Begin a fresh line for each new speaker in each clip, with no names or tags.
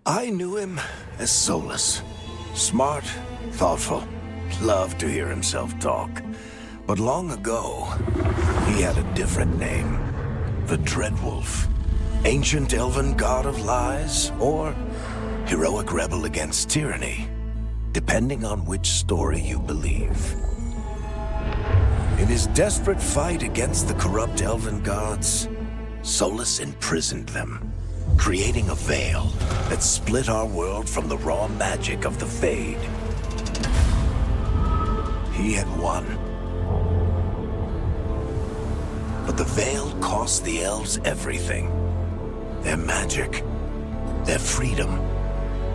I knew him as Solus. Smart, thoughtful, loved to hear himself talk. But long ago, he had a different name. The Dreadwolf. Ancient elven god of lies, or heroic rebel against tyranny, depending on which story you believe. In his desperate fight against the corrupt elven gods, Solus imprisoned them, creating a veil that split our world from the raw magic of the Fade. He had won. But the veil cost the elves everything. Their magic, their freedom,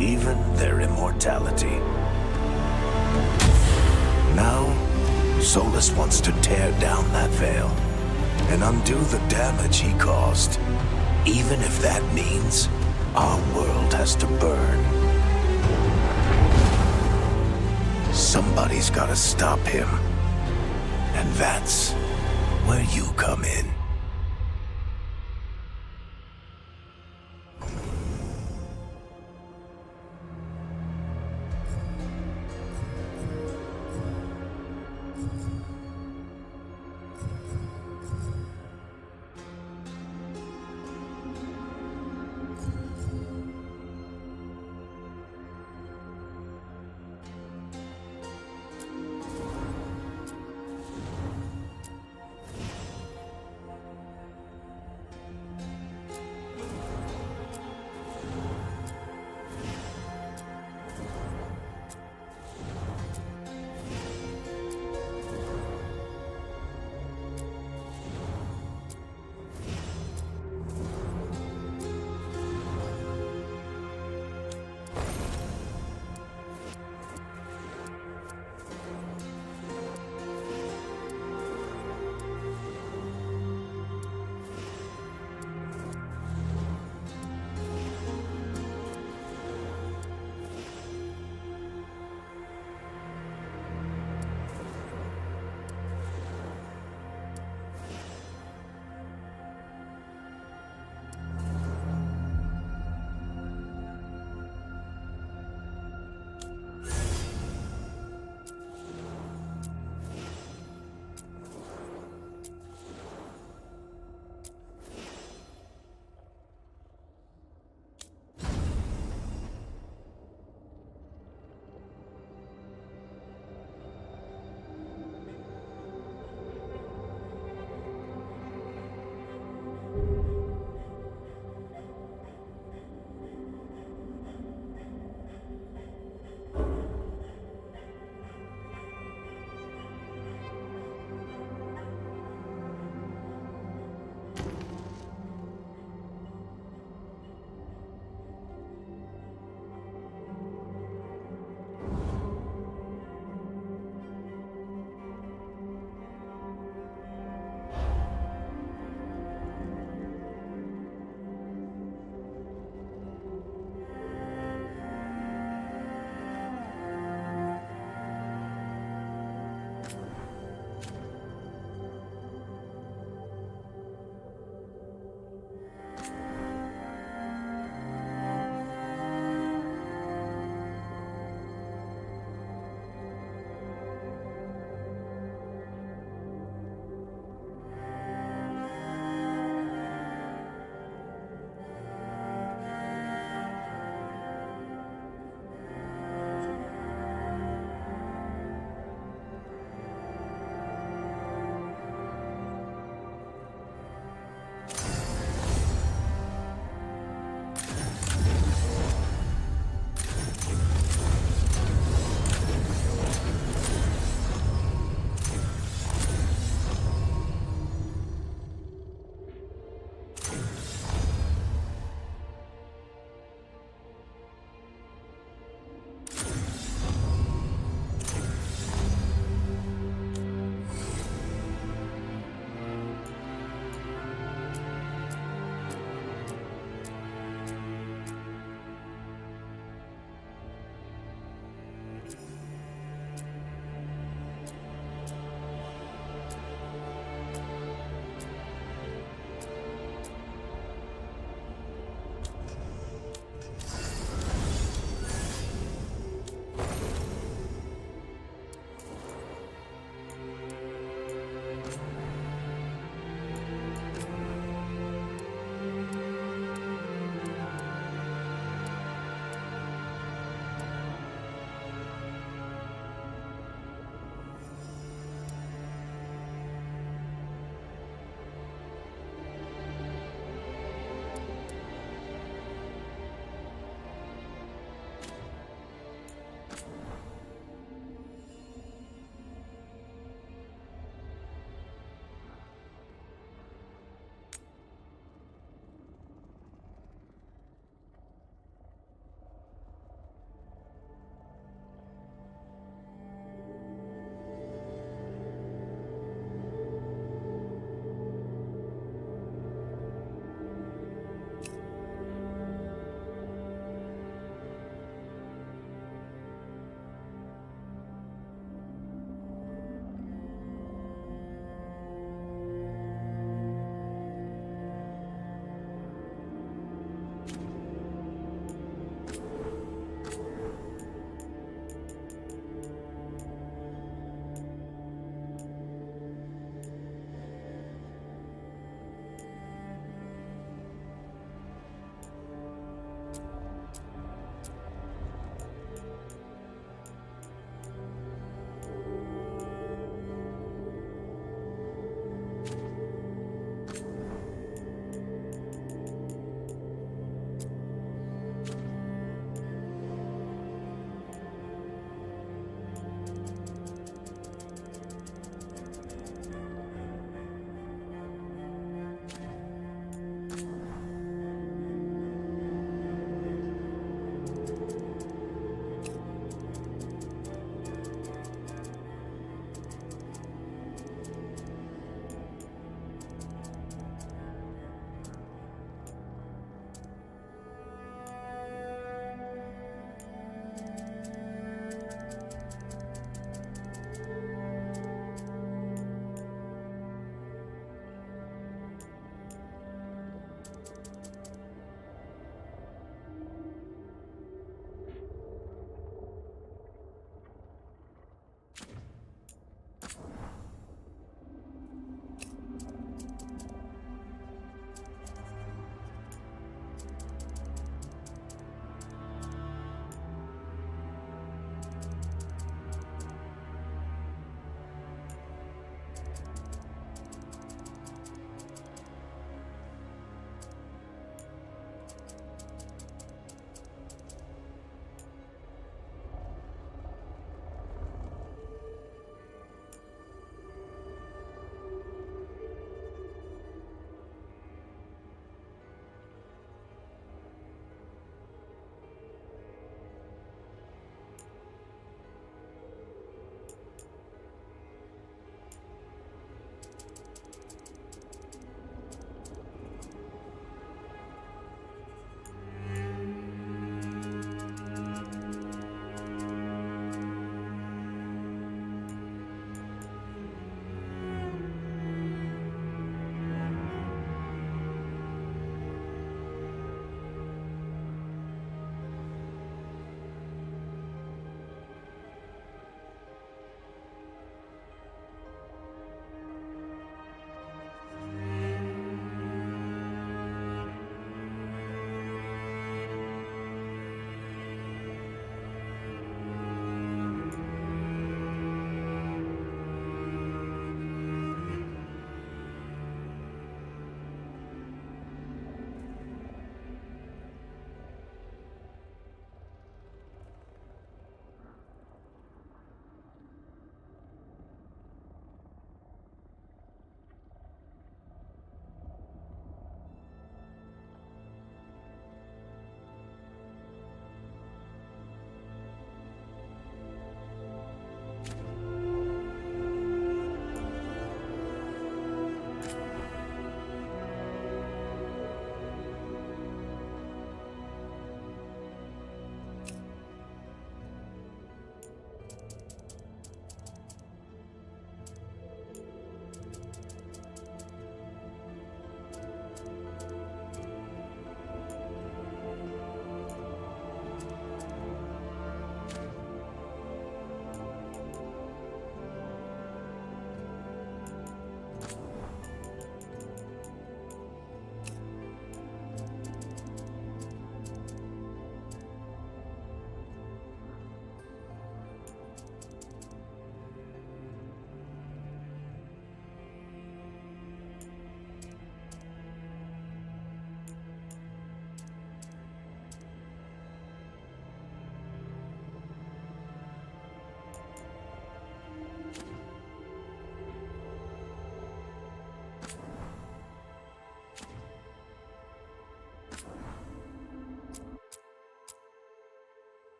even their immortality. Now, Solus wants to tear down that veil and undo the damage he caused, even if that means our world has to burn. Somebody's gotta stop him, and that's where you come in.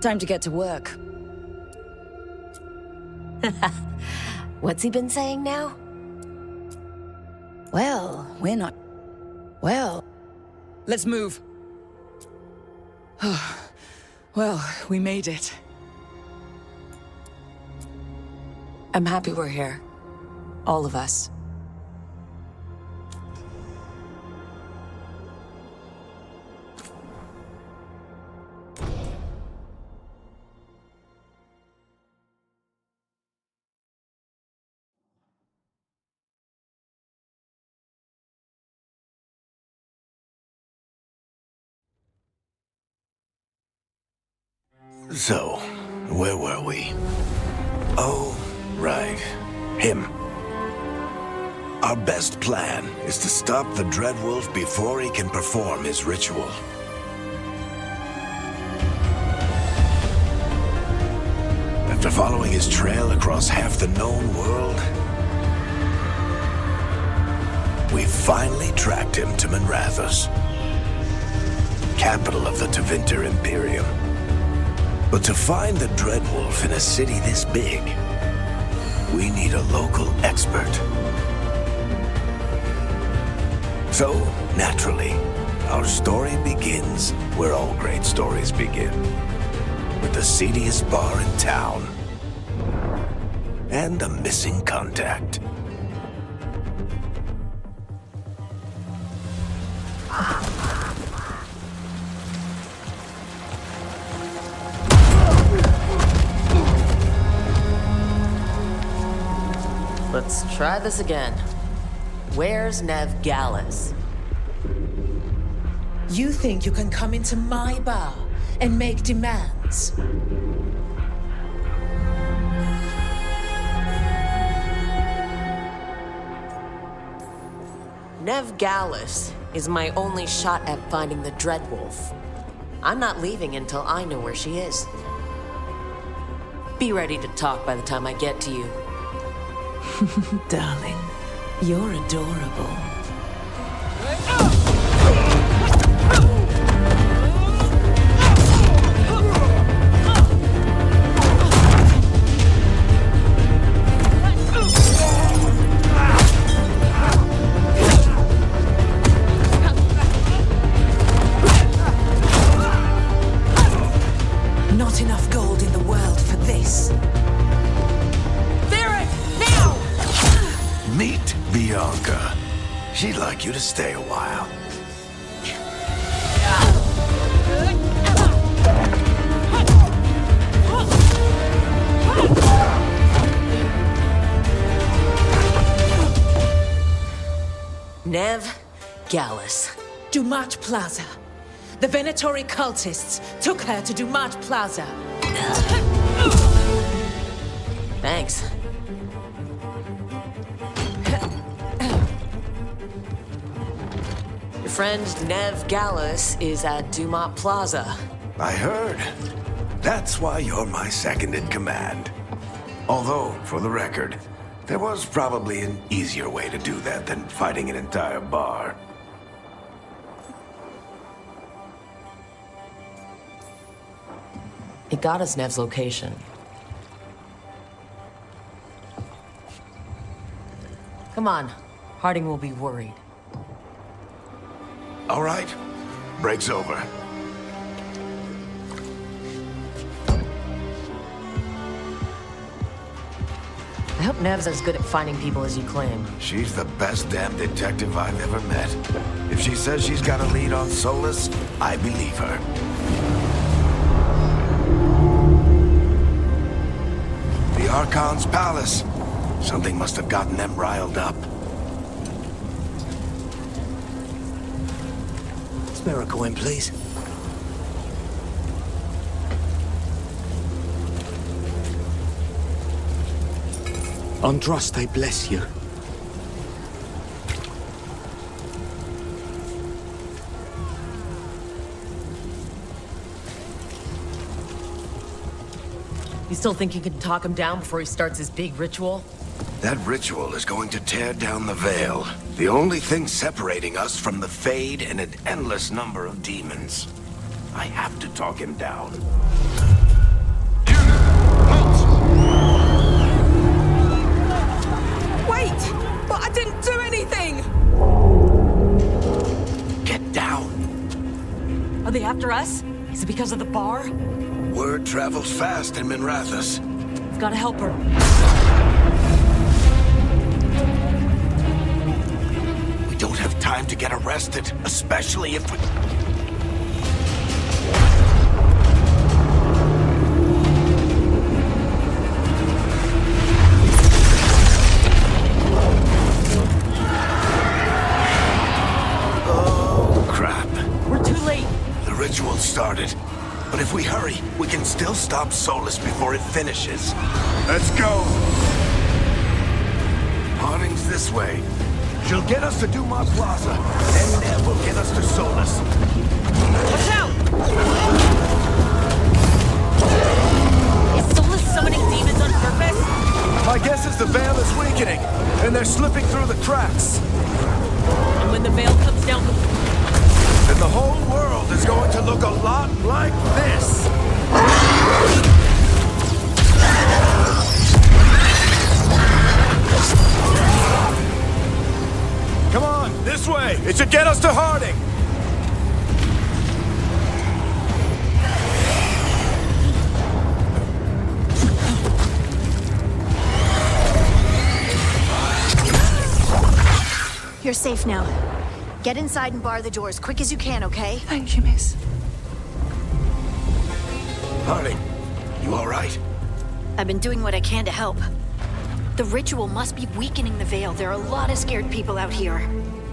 Time to get to work.
What's he been saying now?
Well, we're not... Well... Let's move. Well, we made it. I'm happy we're here. All of us.
So, where were we? Oh, right. Him. Our best plan is to stop the Dreadwolf before he can perform his ritual. After following his trail across half the known world, we finally tracked him to Minrathous, capital of the Tevinter Imperium. But to find the Dreadwolf in a city this big, we need a local expert. So, naturally, our story begins where all great stories begin. With the seediest bar in town. And a missing contact.
Let's try this again. Where's Nev Gallus?
You think you can come into my bar and make demands?
Nev Gallus is my only shot at finding the Dreadwolf. I'm not leaving until I know where she is. Be ready to talk by the time I get to you.
Darling, you're adorable. Not enough gold in the world for this.
Meet Bianca. She'd like you to stay a while.
Nev Gallus.
Dumat Plaza. The Venatori cultists took her to Dumat Plaza.
Thanks. Your friend Nev Gallus is at Dumat Plaza.
I heard. That's why you're my second in command. Although, for the record, there was probably an easier way to do that than fighting an entire bar.
It got us Nev's location. Come on. Harding will be worried.
All right. Break's over.
I hope Nev's as good at finding people as you claim.
She's the best damn detective I've ever met. If she says she's got a lead on Solus, I believe her. The Archon's palace. Something must have gotten them riled up.
Spare a coin, please. Andraste bless you.
You still think you can talk him down before he starts his big ritual?
That ritual is going to tear down the veil. The only thing separating us from the Fade and an endless number of demons. I have to talk him down.
Wait! But I didn't do anything!
Get down.
Are they after us? Is it because of the bar?
Word travels fast in Minrathous.
We've gotta help her.
We don't have time to get arrested, especially if we... Oh, crap.
We're too late.
The ritual started. But if we hurry, we can still stop Solus before it finishes. Let's go! Harding's this way. She'll get us to Dumont Plaza, and Ned will get us to Solus.
Watch out! Is Solus summoning demons on purpose?
My guess is the veil is weakening, and they're slipping through the cracks.
And when the veil comes down,
And the whole world is going to look a lot like this. Come on, this way. It should get us to Harding.
You're safe now. Get inside and bar the doors quick as you can, okay?
Thank you, miss.
Harding, you all right?
I've been doing what I can to help. The ritual must be weakening the veil. There are a lot of scared people out here.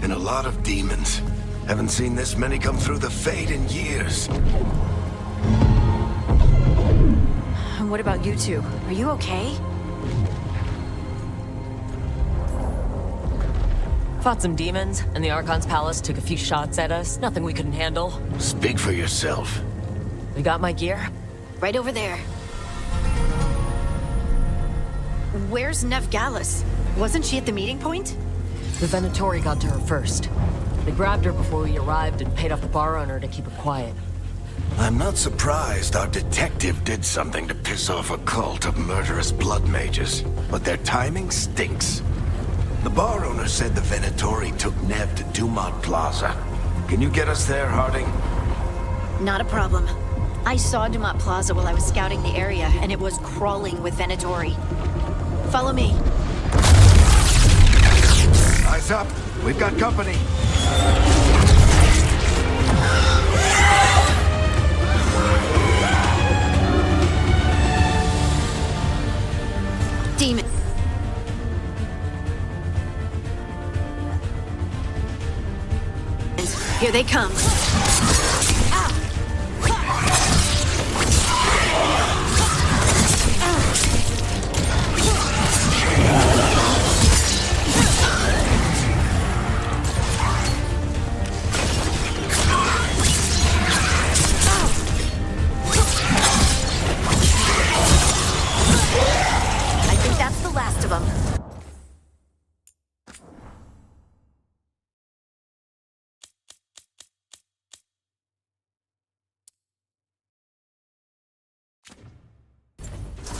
And a lot of demons. Haven't seen this many come through the Fade in years.
And what about you two? Are you okay?
fought some demons, and the Archon's palace took a few shots at us. Nothing we couldn't handle.
Speak for yourself.
You got my gear?
Right over there. Where's Nev Gallus? Wasn't she at the meeting point?
The Venatori got to her first. They grabbed her before we arrived and paid off the bar owner to keep her quiet.
I'm not surprised our detective did something to piss off a cult of murderous blood mages, but their timing stinks. The bar owner said the Venatori took Nev to Dumont Plaza. Can you get us there, Harding?
Not a problem. I saw Dumont Plaza while I was scouting the area, and it was crawling with Venatori. Follow me.
Eyes up. We've got company.
Demon. Here they come. I think that's the last of them.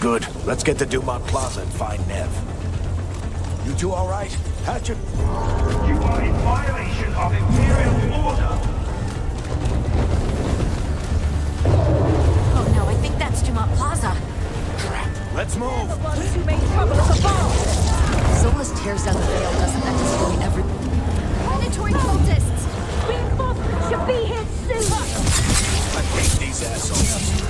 Good. Let's get to Dumont Plaza and find Nev. You two all right? Hatchet?
You are in violation of Imperial order.
Oh no, I think that's Dumont Plaza.
Let's move.
Solus tears down the veil, doesn't that destroy every...
Predatory cultists!
Big Boss should be here soon!
I hate these assholes.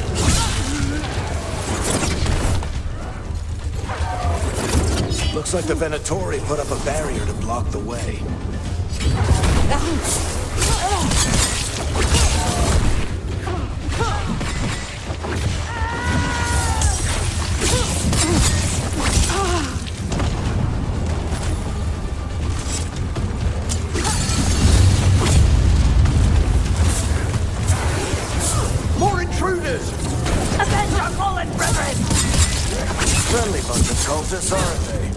Looks like the Venatori put up a barrier to block the way. More intruders!
Avenge our fallen brethren!
Friendly bunch of cultists, aren't they?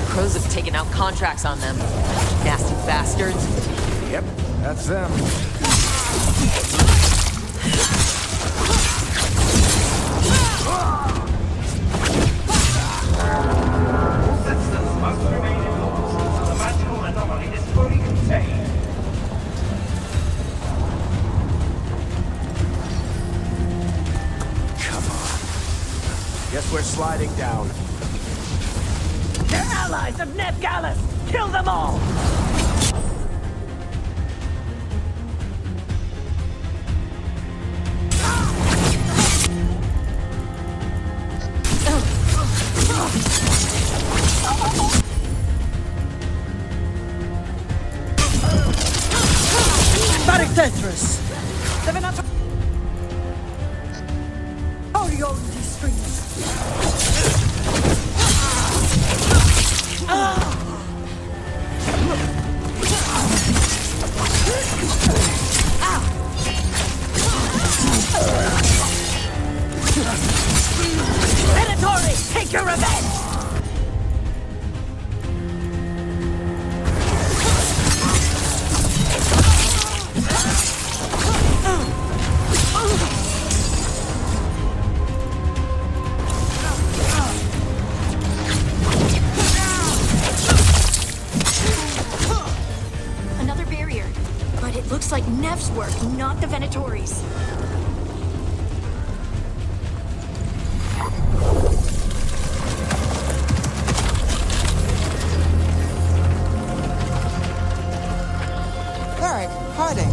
Crows have taken out contracts on them. Nasty bastards.
Yep, that's them.
All citizens must remain in
sliding down.
They're allies of Ned Gallus! Kill them all!
Tetris!
Orion streets! Venatori, take your revenge!
Another barrier. But it looks like Nev's work, not the Venatori's.
Alright, hiding.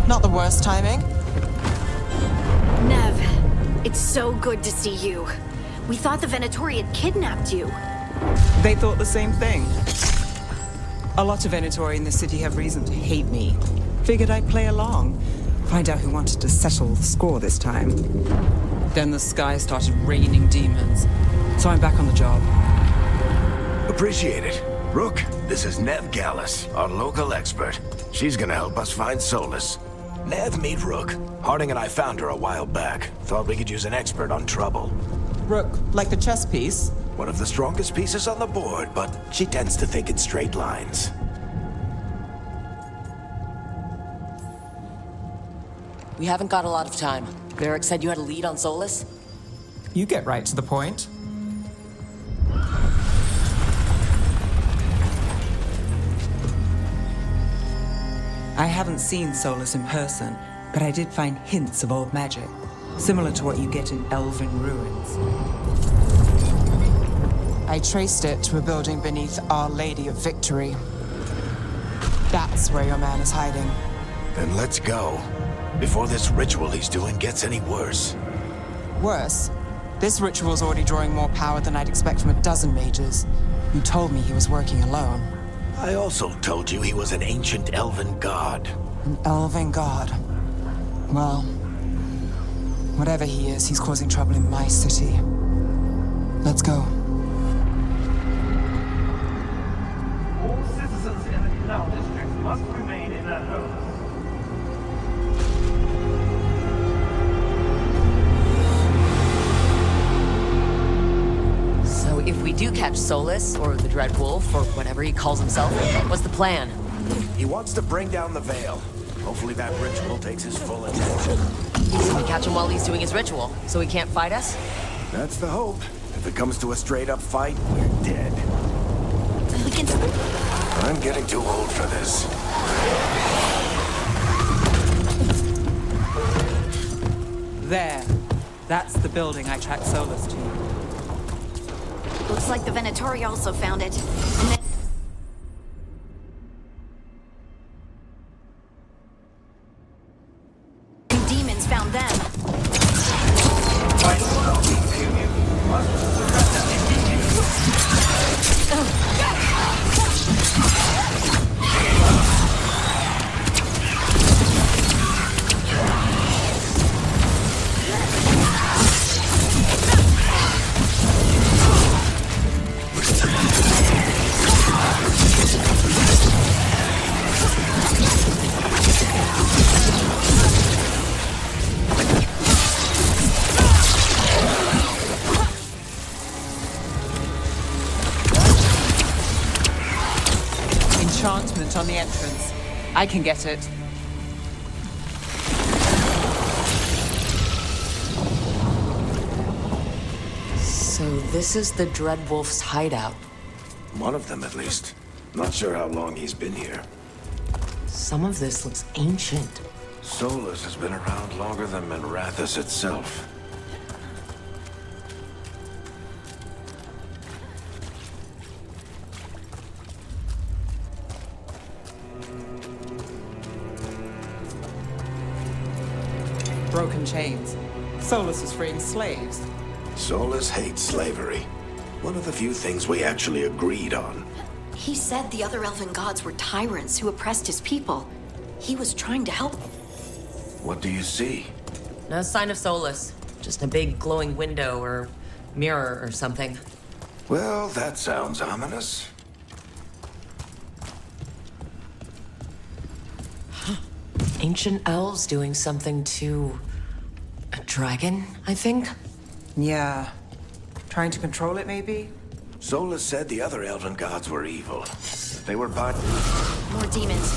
Not the worst timing.
Nev, it's so good to see you. We thought the Venatori had kidnapped you.
They thought the same thing. A lot of Venatori in the city have reason to hate me. Figured I'd play along. Find out who wanted to settle the score this time. Then the sky started raining demons. So I'm back on the job.
Appreciate it. Rook, this is Nev Gallus, our local expert. She's gonna help us find Solus. Nev, meet Rook. Harding and I found her a while back. Thought we could use an expert on trouble.
Rook, like the chess piece?
One of the strongest pieces on the board, but she tends to think in straight lines.
We haven't got a lot of time. Varric said you had a lead on Solus?
You get right to the point. I haven't seen Solus in person, but I did find hints of old magic, similar to what you get in elven ruins. I traced it to a building beneath Our Lady of Victory. That's where your man is hiding.
Then let's go. Before this ritual he's doing gets any worse.
Worse, this ritual's already drawing more power than I'd expect from a dozen mages. You told me he was working alone.
I also told you he was an ancient elven god.
An elven god. Well, whatever he is, he's causing trouble in my city. Let's go.
All citizens in the Canal District must remain in their homes.
So if we do catch Solus, or the Dreadwolf, or whatever he calls himself, what's the plan?
He wants to bring down the Veil. Hopefully that ritual takes his full attention.
So we catch him while he's doing his ritual, so he can't fight us?
That's the hope. If it comes to a straight-up fight, we're dead.
We can...
I'm getting too old for this.
There. That's the building I tracked Solus to.
Looks like the Venatori also found it. Demons found them.
Enchantment on the entrance. I can get it.
So this is the Dreadwolf's hideout.
One of them, at least. Not sure how long he's been here.
Some of this looks ancient.
Solus has been around longer than Manrathus itself.
broken chains. Solus is freeing slaves.
Solus hates slavery. One of the few things we actually agreed on.
He said the other elven gods were tyrants who oppressed his people. He was trying to help.
What do you see?
No sign of Solus. Just a big glowing window or mirror or something.
Well, that sounds ominous.
Ancient elves doing something to a dragon, I think?
Yeah. Trying to control it, maybe?
Solus said the other elven gods were evil. They were but...
More demons.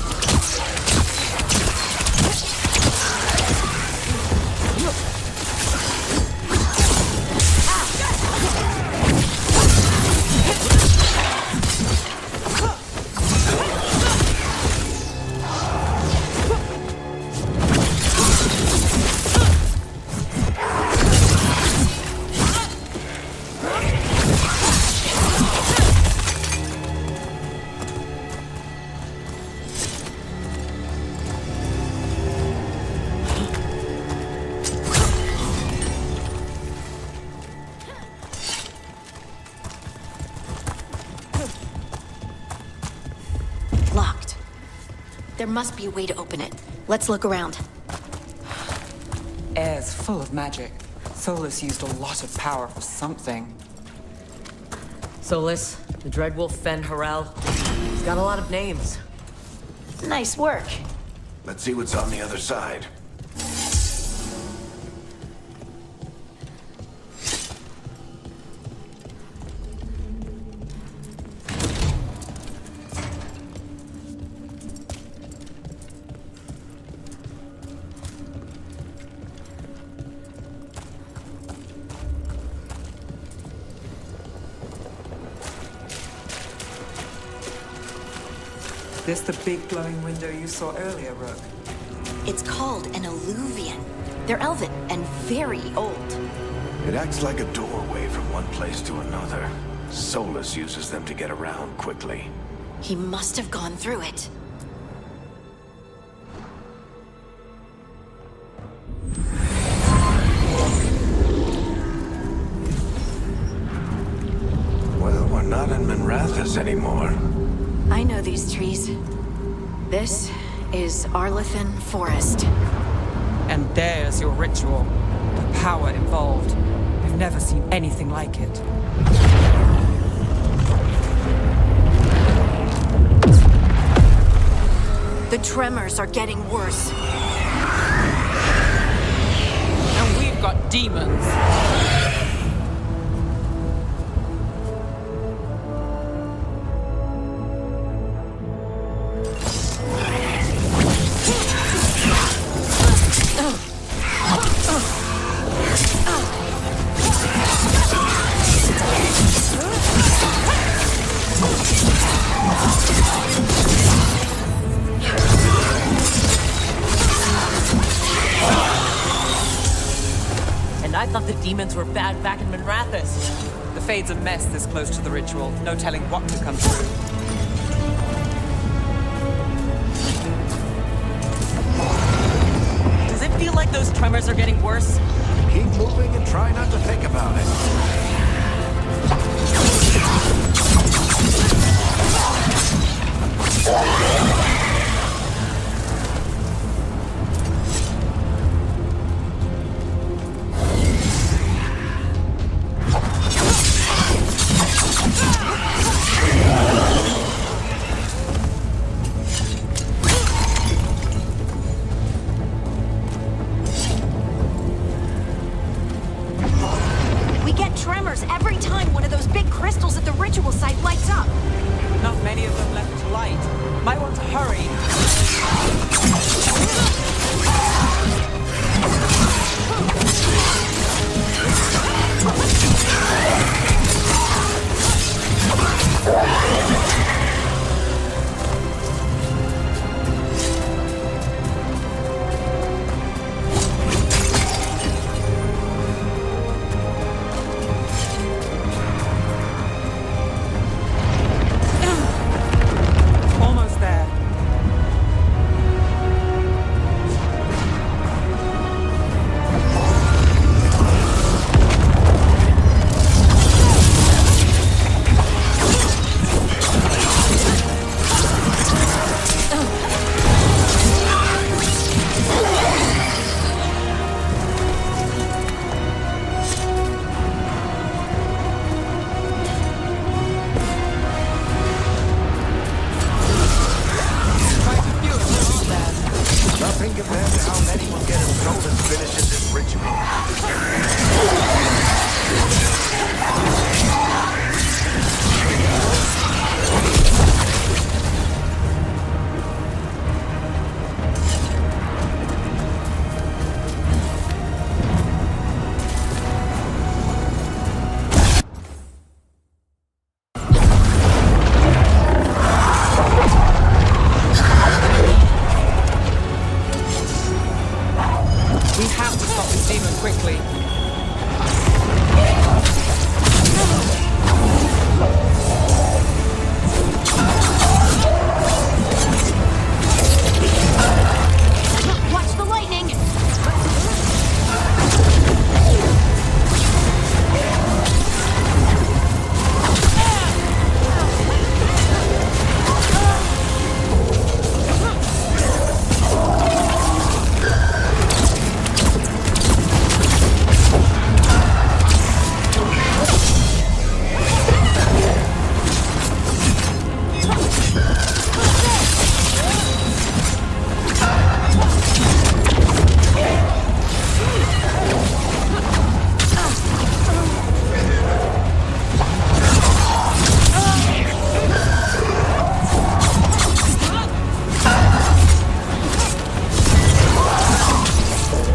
Locked. There must be a way to open it. Let's look around.
Air's full of magic. Solus used a lot of power for something.
Solus, the Dreadwolf Fen Harel. He's got a lot of names.
Nice work.
Let's see what's on the other side.
This the big glowing window you saw earlier, Rook?
It's called an alluvian. They're elven and very old.
It acts like a doorway from one place to another. Solus uses them to get around quickly.
He must have gone through it.
Well, we're not in Minrathous anymore.
I know these trees. This is Arlethan Forest.
And there's your ritual. The power involved. I've never seen anything like it.
The tremors are getting worse.
And we've got demons.
And I thought the demons were bad back in Minrathous.
The Fade's a mess this close to the ritual. No telling what could come through.
Does it feel like those tremors are getting worse?
Keep moving and try not to think about it.
We get tremors every time one of those big crystals at the ritual site lights up.
Not many of them left to light. Might want to hurry.
nothing compared to how many will get as Solus finishes this ritual.
We have to stop this demon quickly.
Watch the lightning!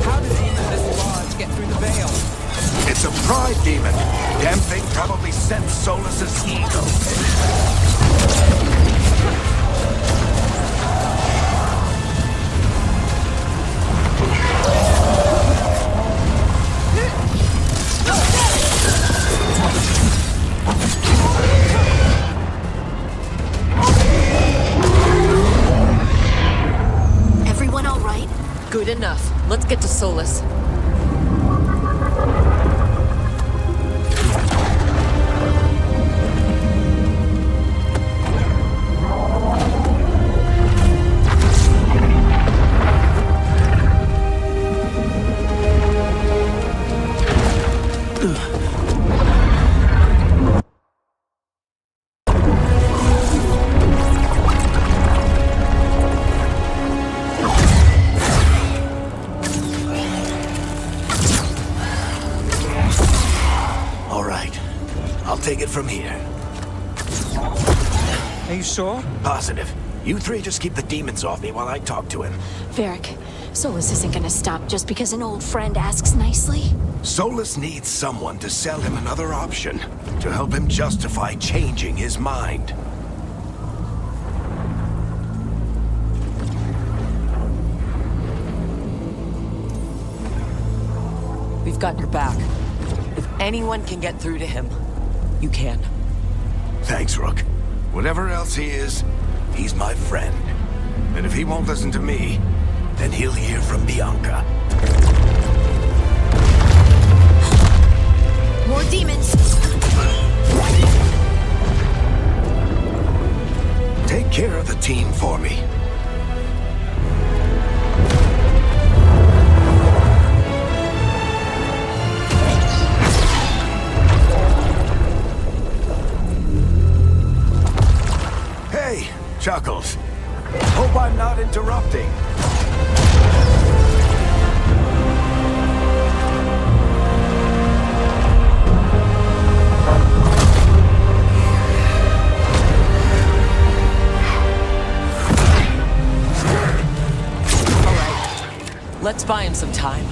How did even this large get through the veil?
It's a pride demon. Damn thing probably sent Solus's ego.
Everyone all right?
Good enough. Let's get to Solus.
All right. I'll take it from here.
Are you sure?
Positive. You three just keep the demons off me while I talk to him.
Varric, Solus isn't gonna stop just because an old friend asks nicely.
Solus needs someone to sell him another option, to help him justify changing his mind.
We've got your back. If anyone can get through to him, you can.
Thanks, Rook. Whatever else he is, he's my friend. And if he won't listen to me, then he'll hear from Bianca.
More demons!
Take care of the team for me. Hey, Chuckles. Hope I'm not interrupting.
Let's buy him some time.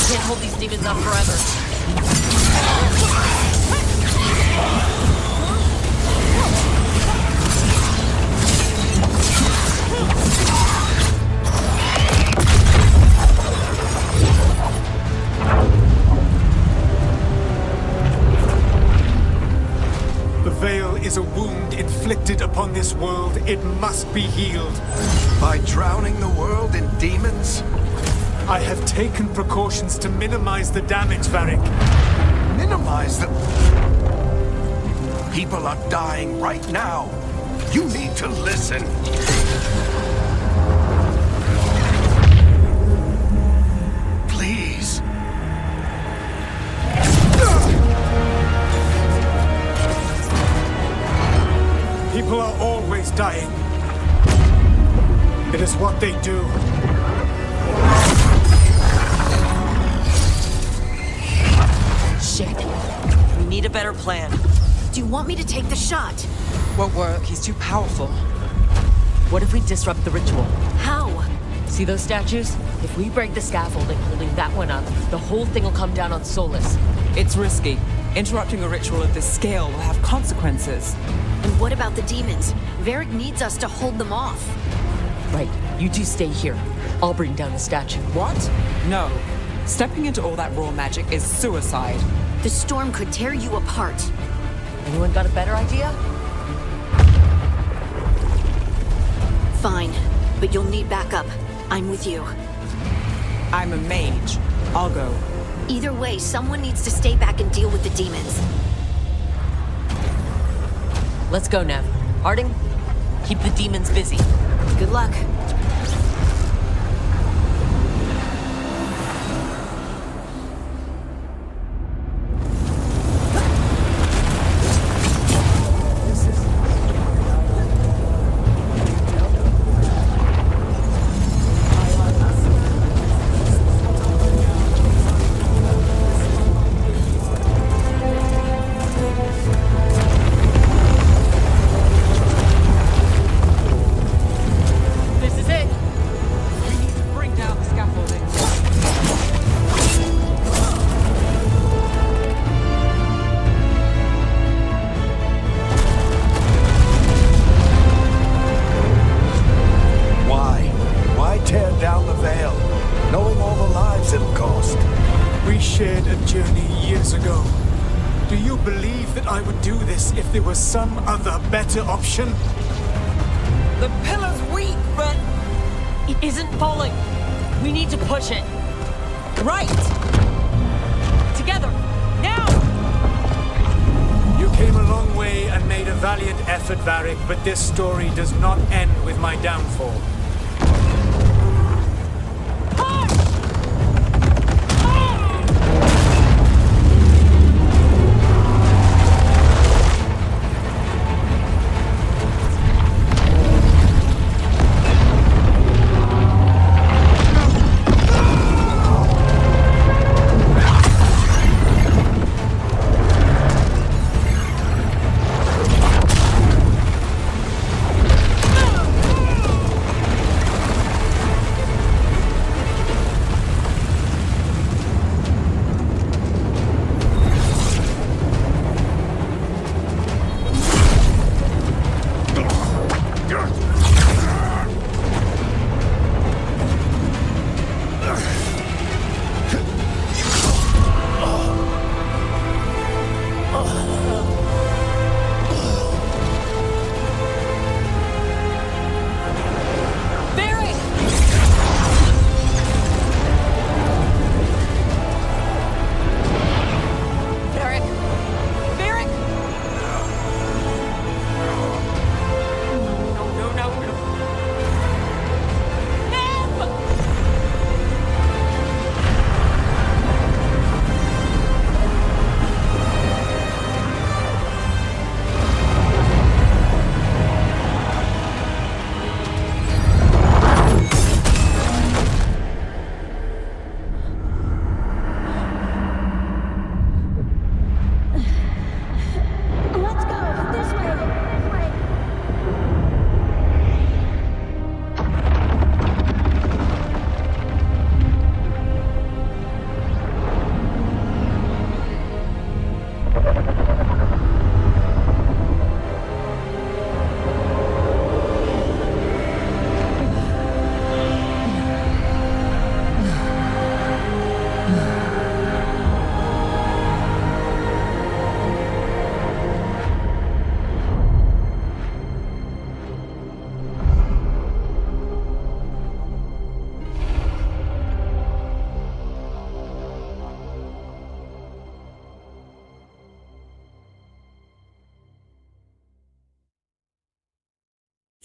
Can't hold these demons up forever.
The veil is a wound inflicted upon this world. It must be healed.
By drowning the world in demons?
I have taken precautions to minimize the damage, Varric.
Minimize the... People are dying right now. You need to listen. Please.
People are always dying. It is what they do.
Shit. We need a better plan.
Do you want me to take the shot?
Won't work. He's too powerful.
What if we disrupt the ritual?
How?
See those statues? If we break the scaffolding holding that one up, the whole thing will come down on Solus.
It's risky. Interrupting a ritual of this scale will have consequences.
And what about the demons? Varric needs us to hold them off.
Right, you two stay here. I'll bring down the statue.
What? No. Stepping into all that raw magic is suicide.
The storm could tear you apart.
Anyone got a better idea?
Fine, but you'll need backup. I'm with you.
I'm a mage. I'll go.
Either way, someone needs to stay back and deal with the demons.
Let's go, Nev. Harding, keep the demons busy.
Good luck.
This is it.
We need to bring down the scaffolding.
Why? Why tear down the veil? Knowing all the lives it'll cost.
We shared a journey years ago. Do you believe that I would do this if there was some other better option?
The pillar's weak, but it isn't falling. We need to push it. Right! Together! Now!
You came a long way and made a valiant effort, Varric, but this story does not end with my downfall.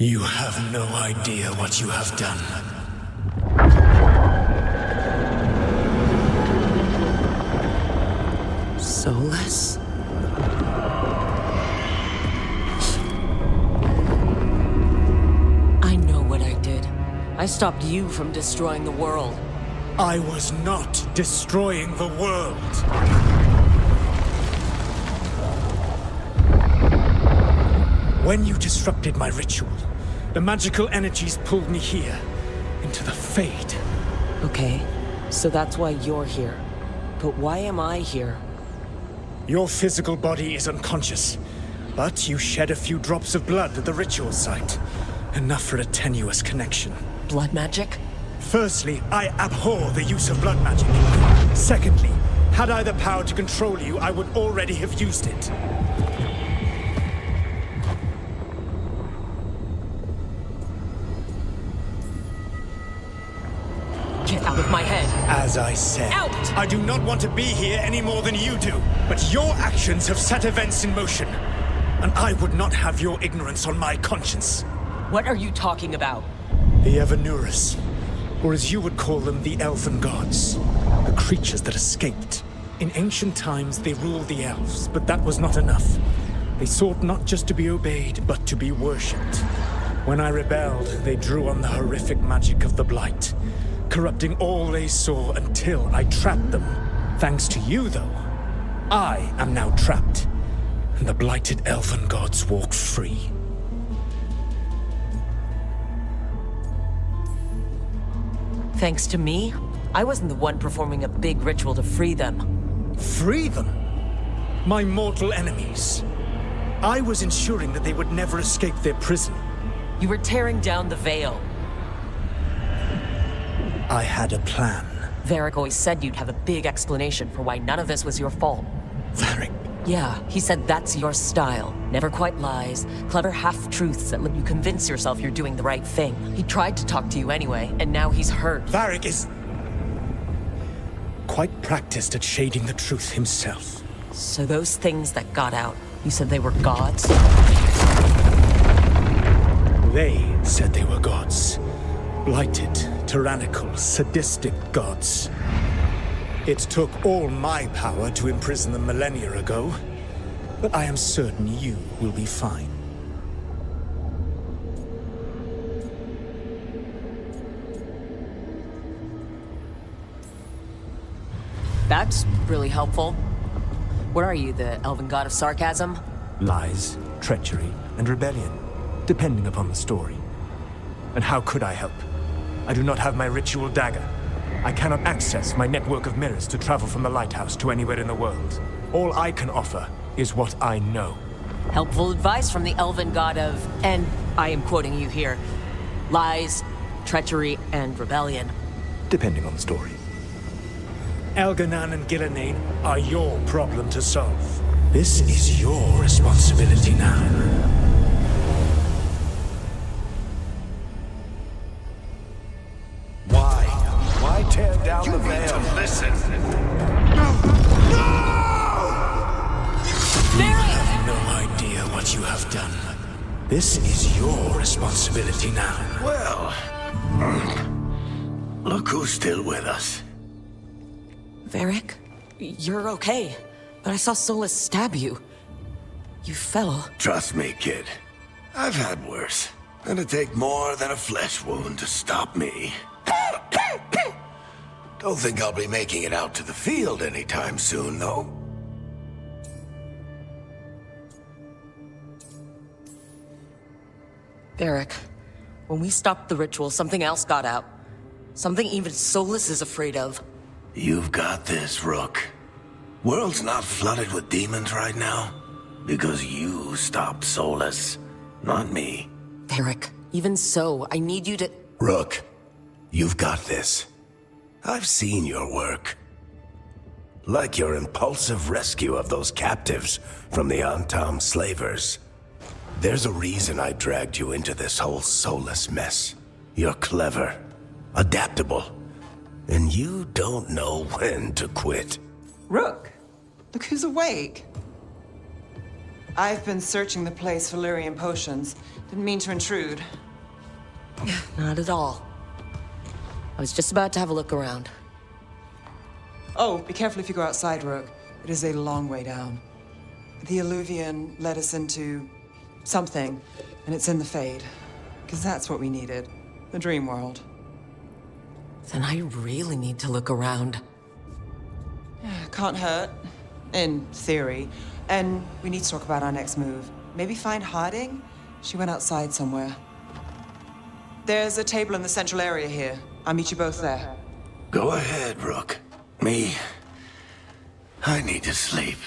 You have no idea what you have done.
Soulless?
I know what I did. I stopped you from destroying the world.
I was not destroying the world. When you disrupted my ritual, the magical energies pulled me here, into the Fade.
Okay, so that's why you're here. But why am I here?
Your physical body is unconscious, but you shed a few drops of blood at the ritual site. Enough for a tenuous connection.
Blood magic?
Firstly, I abhor the use of blood magic. Secondly, had I the power to control you, I would already have used it.
Get out of my head.
As I said,
Out!
I do not want to be here any more than you do. But your actions have set events in motion. And I would not have your ignorance on my conscience.
What are you talking about?
The Evanurus, or as you would call them, the Elven Gods. The creatures that escaped. In ancient times, they ruled the elves, but that was not enough. They sought not just to be obeyed, but to be worshipped. When I rebelled, they drew on the horrific magic of the Blight, corrupting all they saw until I trapped them. Thanks to you, though, I am now trapped, and the blighted Elven Gods walk free.
Thanks to me? I wasn't the one performing a big ritual to free them.
Free them? My mortal enemies. I was ensuring that they would never escape their prison.
You were tearing down the veil.
I had a plan.
Varric always said you'd have a big explanation for why none of this was your fault.
Varric?
Yeah, he said that's your style. Never quite lies, clever half-truths that let you convince yourself you're doing the right thing. He tried to talk to you anyway, and now he's hurt.
Varric is quite practiced at shading the truth himself.
So those things that got out, you said they were gods?
They said they were gods. Blighted, tyrannical, sadistic gods. It took all my power to imprison them millennia ago, but I am certain you will be fine.
That's really helpful. What are you, the elven god of sarcasm?
Lies, treachery, and rebellion, depending upon the story. And how could I help? I do not have my ritual dagger. I cannot access my network of mirrors to travel from the lighthouse to anywhere in the world. All I can offer is what I know.
Helpful advice from the elven god of, and I am quoting you here, lies, treachery, and rebellion.
Depending on the story.
Elganan and Gillenane are your problem to solve. This is your responsibility now.
Why tear down the veil? Listen.
No idea what you have done. This is your responsibility now.
Well, look who's still with us.
Varric, you're okay. But I saw Solus stab you. You fell.
Trust me, kid. I've had worse. It'd take more than a flesh wound to stop me. Don't think I'll be making it out to the field anytime soon, though.
Varric, when we stopped the ritual, something else got out. Something even Solus is afraid of.
You've got this, Rook. World's not flooded with demons right now. Because you stopped Solus, not me.
Varric, even so, I need you to...
Rook, you've got this. I've seen your work. Like your impulsive rescue of those captives from the Antam slavers. There's a reason I dragged you into this whole Solus mess. You're clever, adaptable, and you don't know when to quit.
Rook, look who's awake. I've been searching the place for Lyrian potions. Didn't mean to intrude.
Not at all. I was just about to have a look around.
Oh, be careful if you go outside, Rook. It is a long way down. The Illuvian led us into something, and it's in the Fade. Because that's what we needed. The dream world.
Then I really need to look around.
Can't hurt. In theory. And we need to talk about our next move. Maybe find hiding? She went outside somewhere. There's a table in the central area here. I'll meet you both there.
Go ahead, Rook. Me, I need to sleep.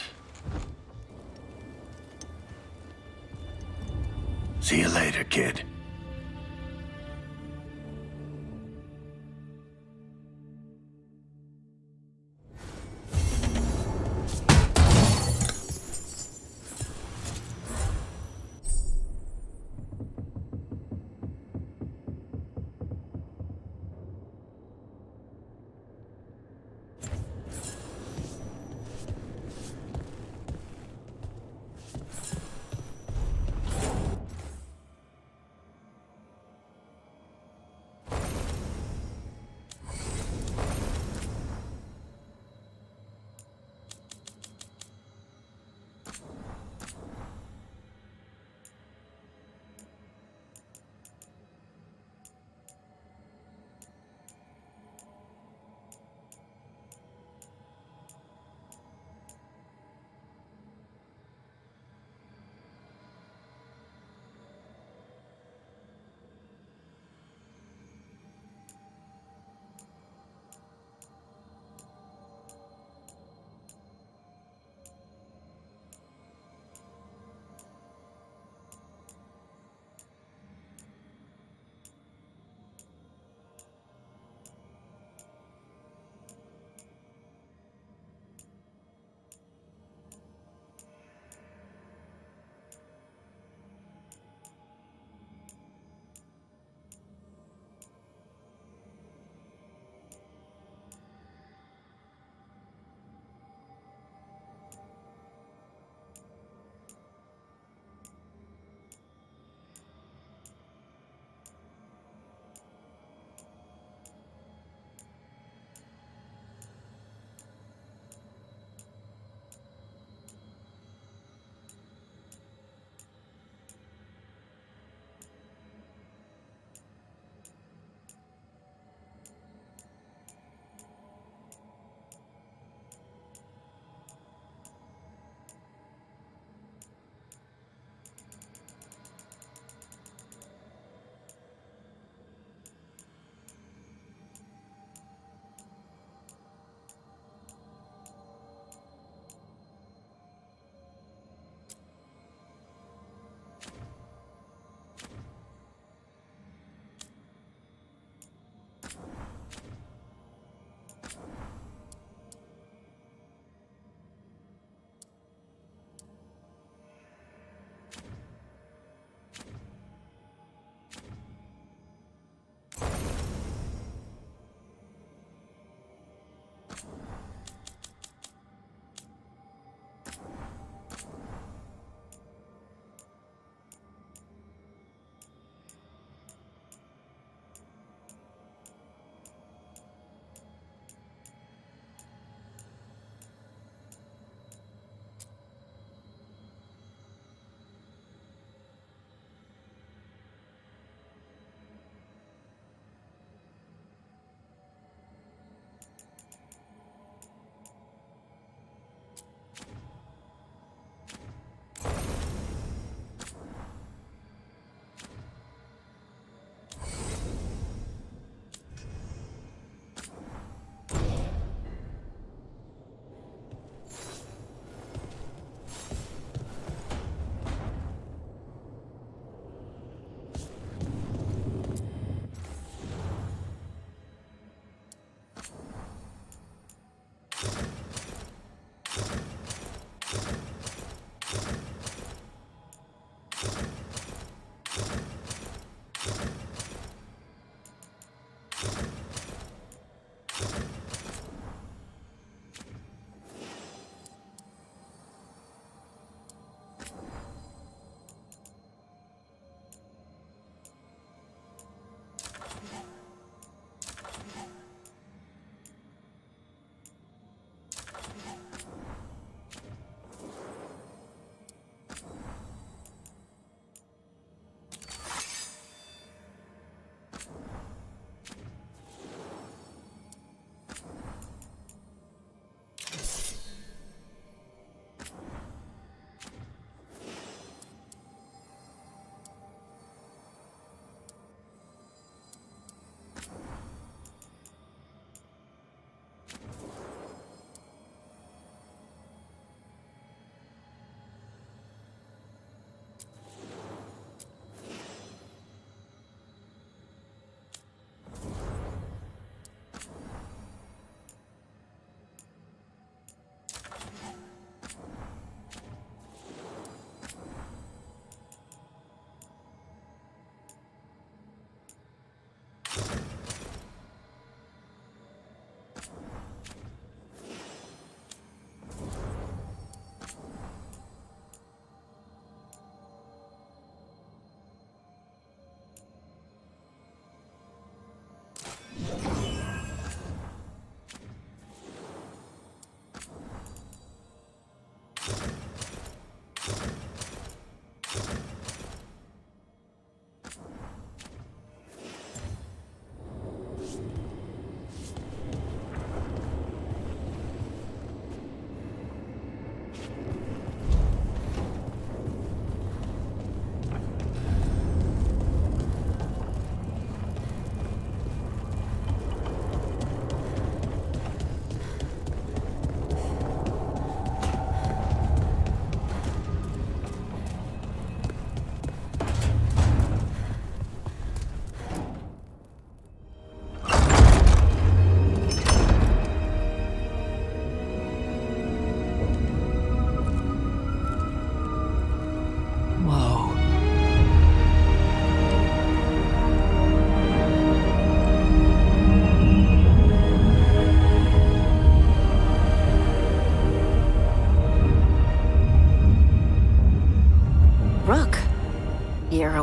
See you later, kid.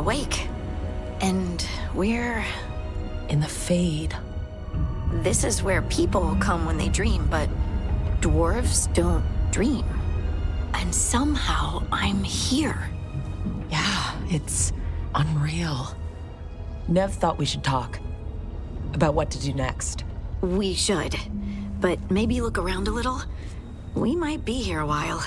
awake. And we're...
In the Fade.
This is where people come when they dream, but dwarves don't dream. And somehow I'm here.
Yeah, it's unreal. Nev thought we should talk about what to do next.
We should. But maybe look around a little. We might be here a while.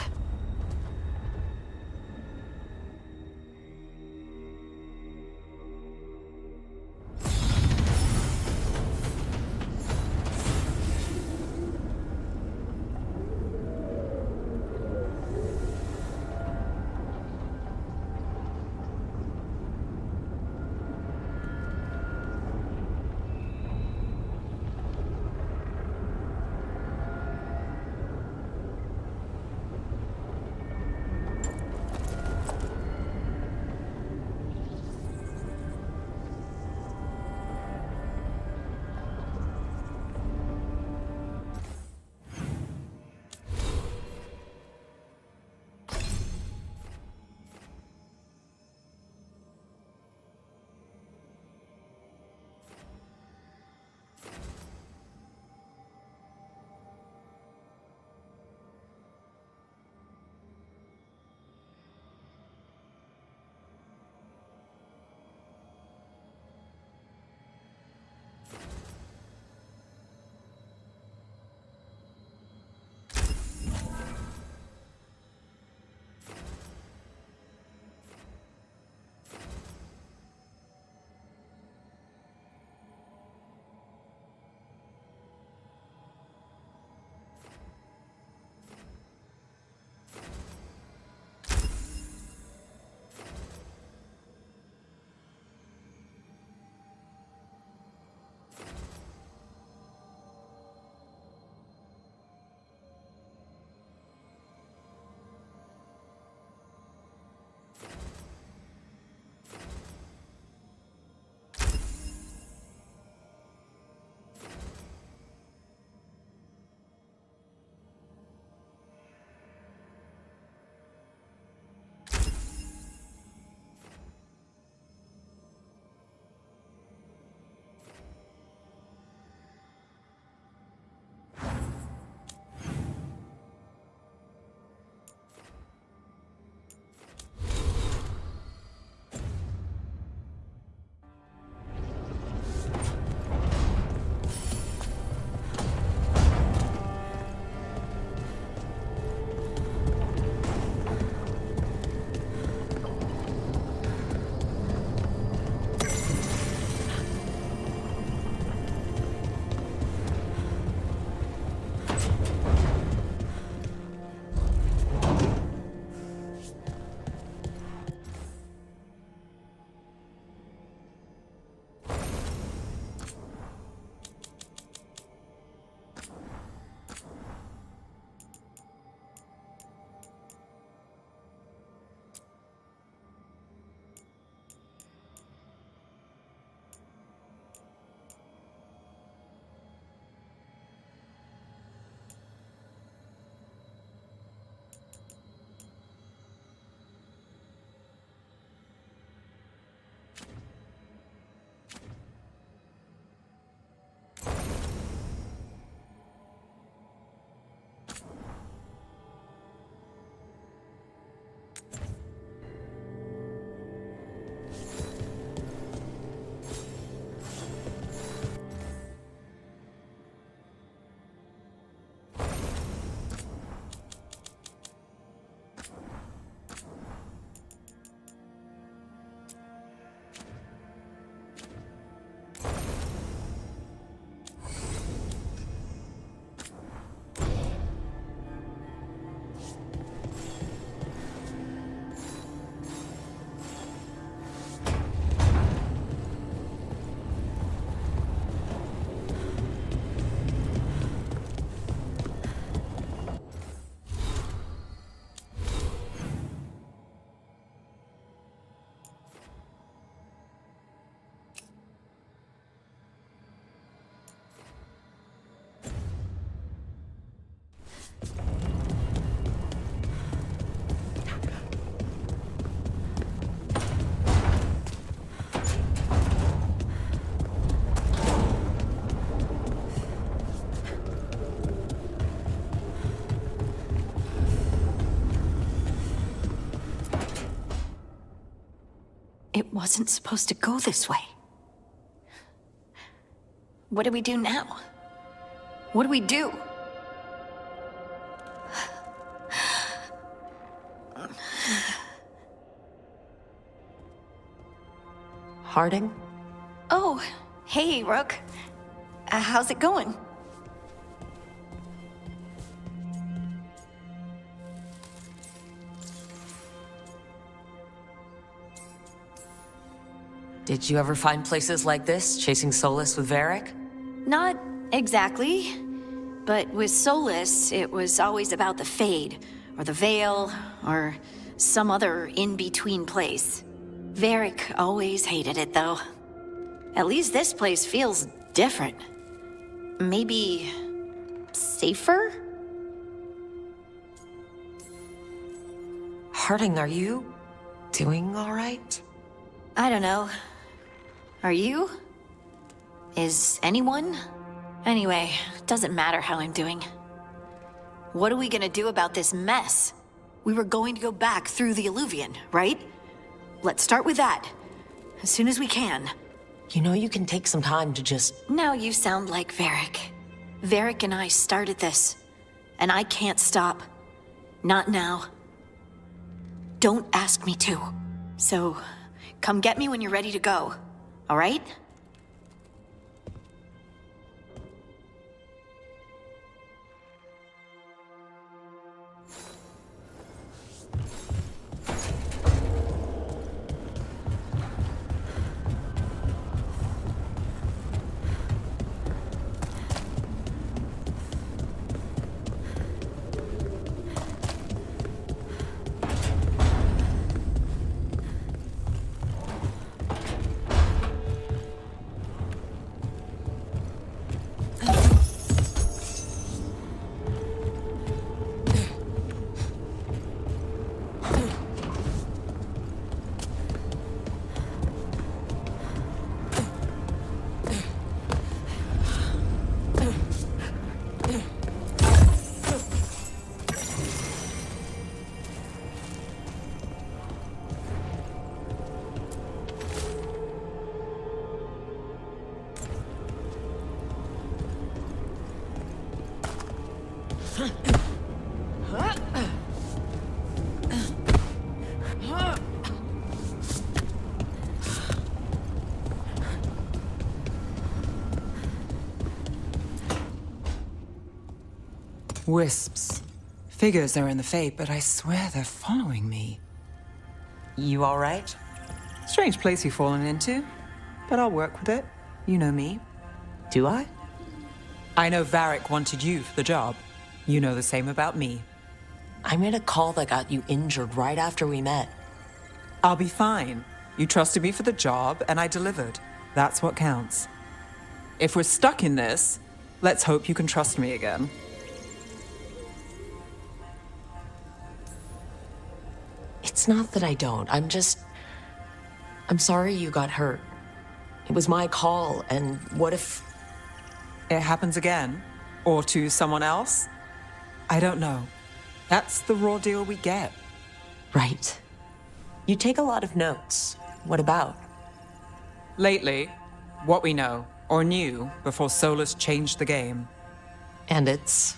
It wasn't supposed to go this way. What do we do now? What do we do?
Harding?
Oh, hey, Rook. How's it going?
Did you ever find places like this, chasing Solus with Varric?
Not exactly. But with Solus, it was always about the Fade, or the Veil, or some other in-between place. Varric always hated it, though. At least this place feels different. Maybe safer?
Harding, are you doing all right?
I don't know. Are you? Is anyone? Anyway, doesn't matter how I'm doing. What are we gonna do about this mess? We were going to go back through the Illuvian, right? Let's start with that. As soon as we can.
You know you can take some time to just...
Now you sound like Varric. Varric and I started this. And I can't stop. Not now. Don't ask me to. So, come get me when you're ready to go. All right?
Wisps. Figures are in the Fate, but I swear they're following me.
You all right?
Strange place you've fallen into, but I'll work with it. You know me.
Do I?
I know Varric wanted you for the job. You know the same about me.
I made a call that got you injured right after we met.
I'll be fine. You trusted me for the job, and I delivered. That's what counts. If we're stuck in this, let's hope you can trust me again.
It's not that I don't. I'm sorry you got hurt. It was my call, and what if...
It happens again? Or to someone else? I don't know. That's the raw deal we get.
Right. You take a lot of notes. What about?
Lately, what we know, or knew, before Solus changed the game.
And it's?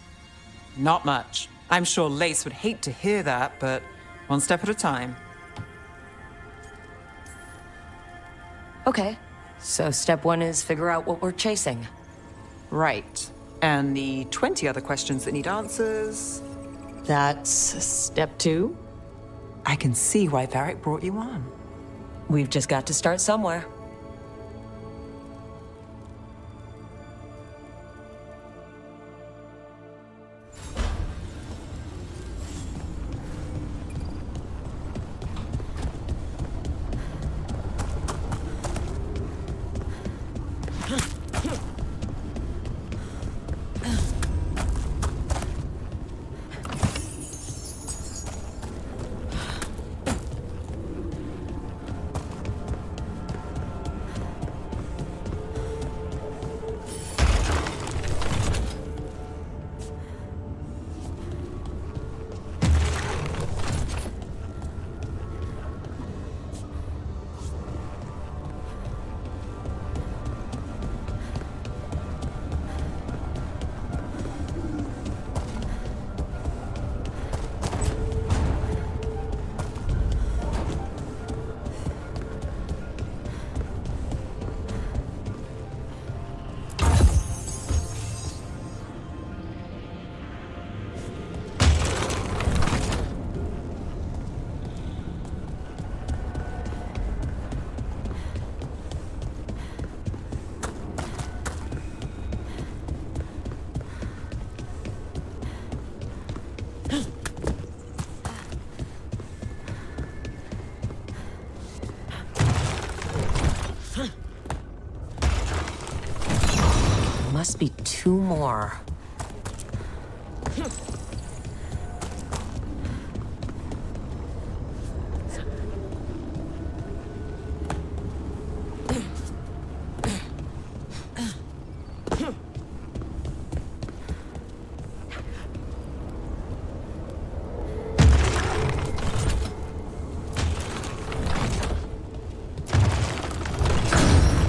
Not much. I'm sure Lace would hate to hear that, but one step at a time.
Okay. So step one is figure out what we're chasing.
Right. And the 20 other questions that need answers...
That's step two?
I can see why Varric brought you on.
We've just got to start somewhere. must be two more.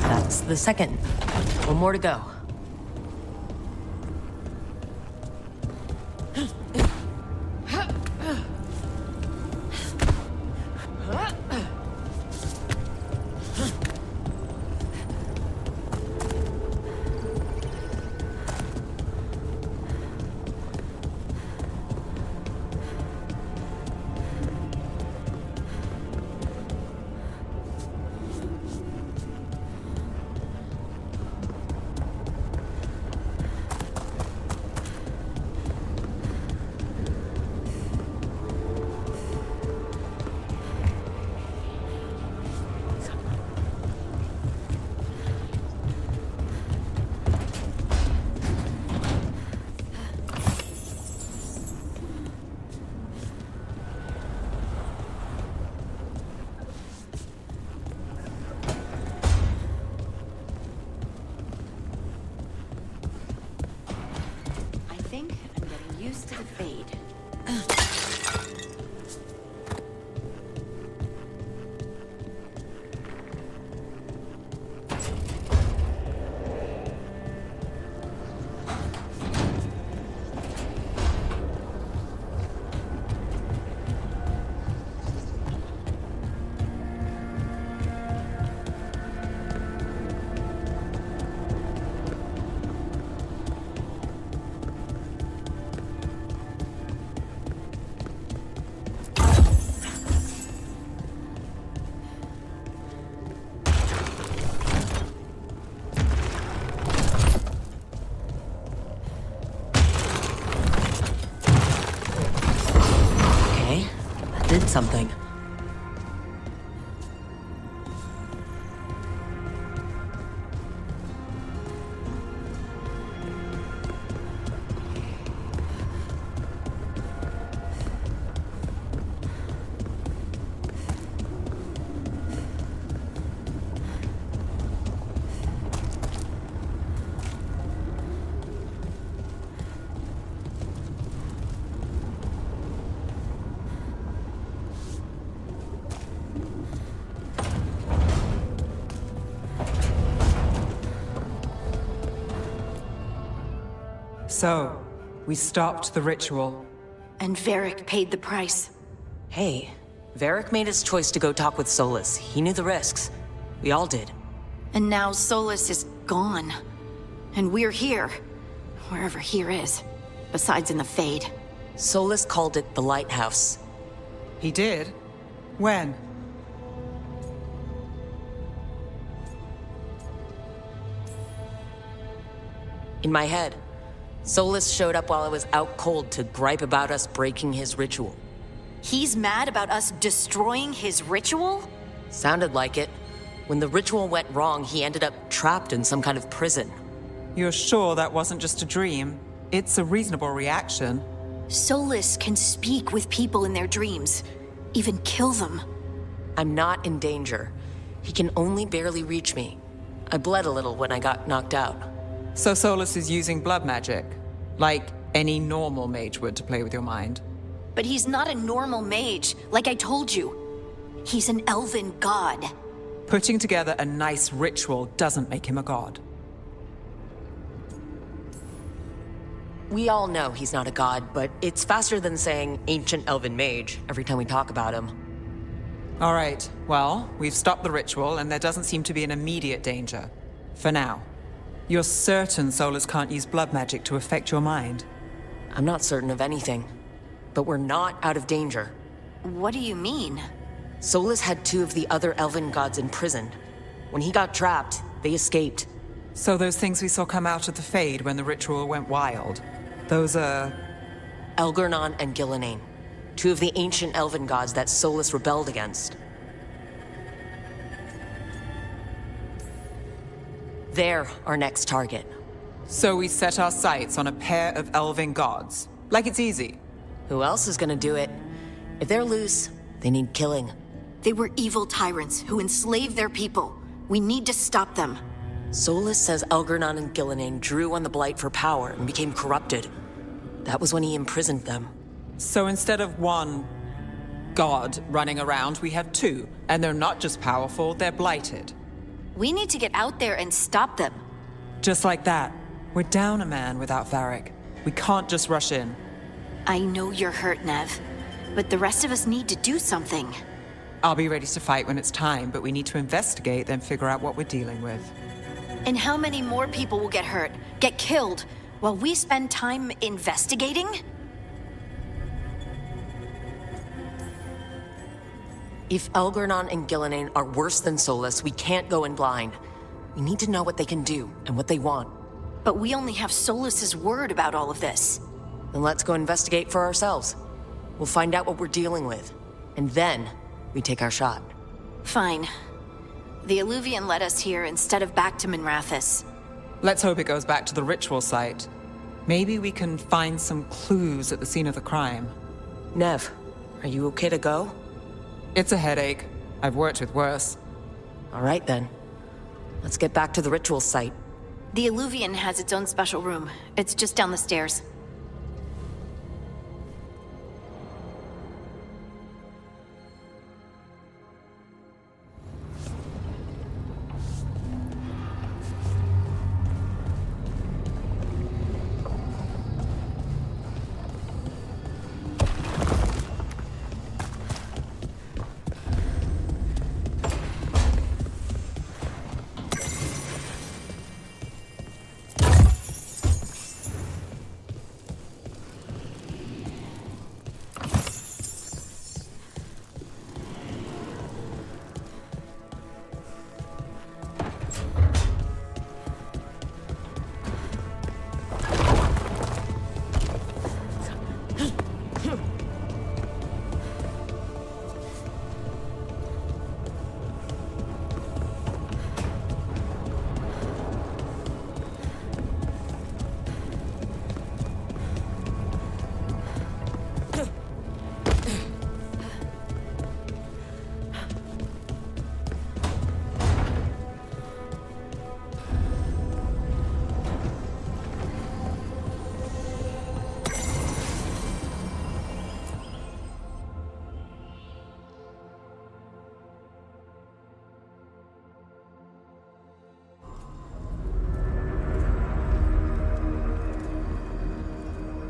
That's the second. One more to go.
I think I'm getting used to the fade.
Did something.
So, we stopped the ritual.
And Varric paid the price.
Hey, Varric made his choice to go talk with Solus. He knew the risks. We all did.
And now Solus is gone. And we're here. Wherever here is. Besides in the Fade.
Solus called it the Lighthouse.
He did? When?
In my head. Solus showed up while I was out cold to gripe about us breaking his ritual.
He's mad about us destroying his ritual?
Sounded like it. When the ritual went wrong, he ended up trapped in some kind of prison.
You're sure that wasn't just a dream? It's a reasonable reaction.
Solus can speak with people in their dreams. Even kill them.
I'm not in danger. He can only barely reach me. I bled a little when I got knocked out.
So Solus is using blood magic? Like any normal mage would to play with your mind?
But he's not a normal mage, like I told you. He's an elven god.
Putting together a nice ritual doesn't make him a god.
We all know he's not a god, but it's faster than saying ancient elven mage every time we talk about him.
All right, well, we've stopped the ritual and there doesn't seem to be an immediate danger. For now. You're certain Solus can't use blood magic to affect your mind?
I'm not certain of anything, but we're not out of danger.
What do you mean?
Solus had two of the other elven gods imprisoned. When he got trapped, they escaped.
So those things we saw come out of the Fade when the ritual went wild, those are...
Elgernon and Gillenane, two of the ancient elven gods that Solus rebelled against. They're our next target.
So we set our sights on a pair of elven gods. Like it's easy.
Who else is gonna do it? If they're loose, they need killing.
They were evil tyrants who enslaved their people. We need to stop them.
Solus says Elgernon and Gillenane drew on the Blight for power and became corrupted. That was when he imprisoned them.
So instead of one god running around, we have two. And they're not just powerful, they're blighted.
We need to get out there and stop them.
Just like that. We're down a man without Varric. We can't just rush in.
I know you're hurt, Nev, but the rest of us need to do something.
I'll be ready to fight when it's time, but we need to investigate, then figure out what we're dealing with.
And how many more people will get hurt, get killed, while we spend time investigating?
If Elgernon and Gillenane are worse than Solus, we can't go in blind. We need to know what they can do and what they want.
But we only have Solus's word about all of this.
Then let's go investigate for ourselves. We'll find out what we're dealing with. And then, we take our shot.
Fine. The Alluvian led us here instead of back to Minrathous.
Let's hope it goes back to the ritual site. Maybe we can find some clues at the scene of the crime.
Nev, are you okay to go?
It's a headache. I've worked with worse.
All right then. Let's get back to the ritual site.
The Alluvian has its own special room. It's just down the stairs.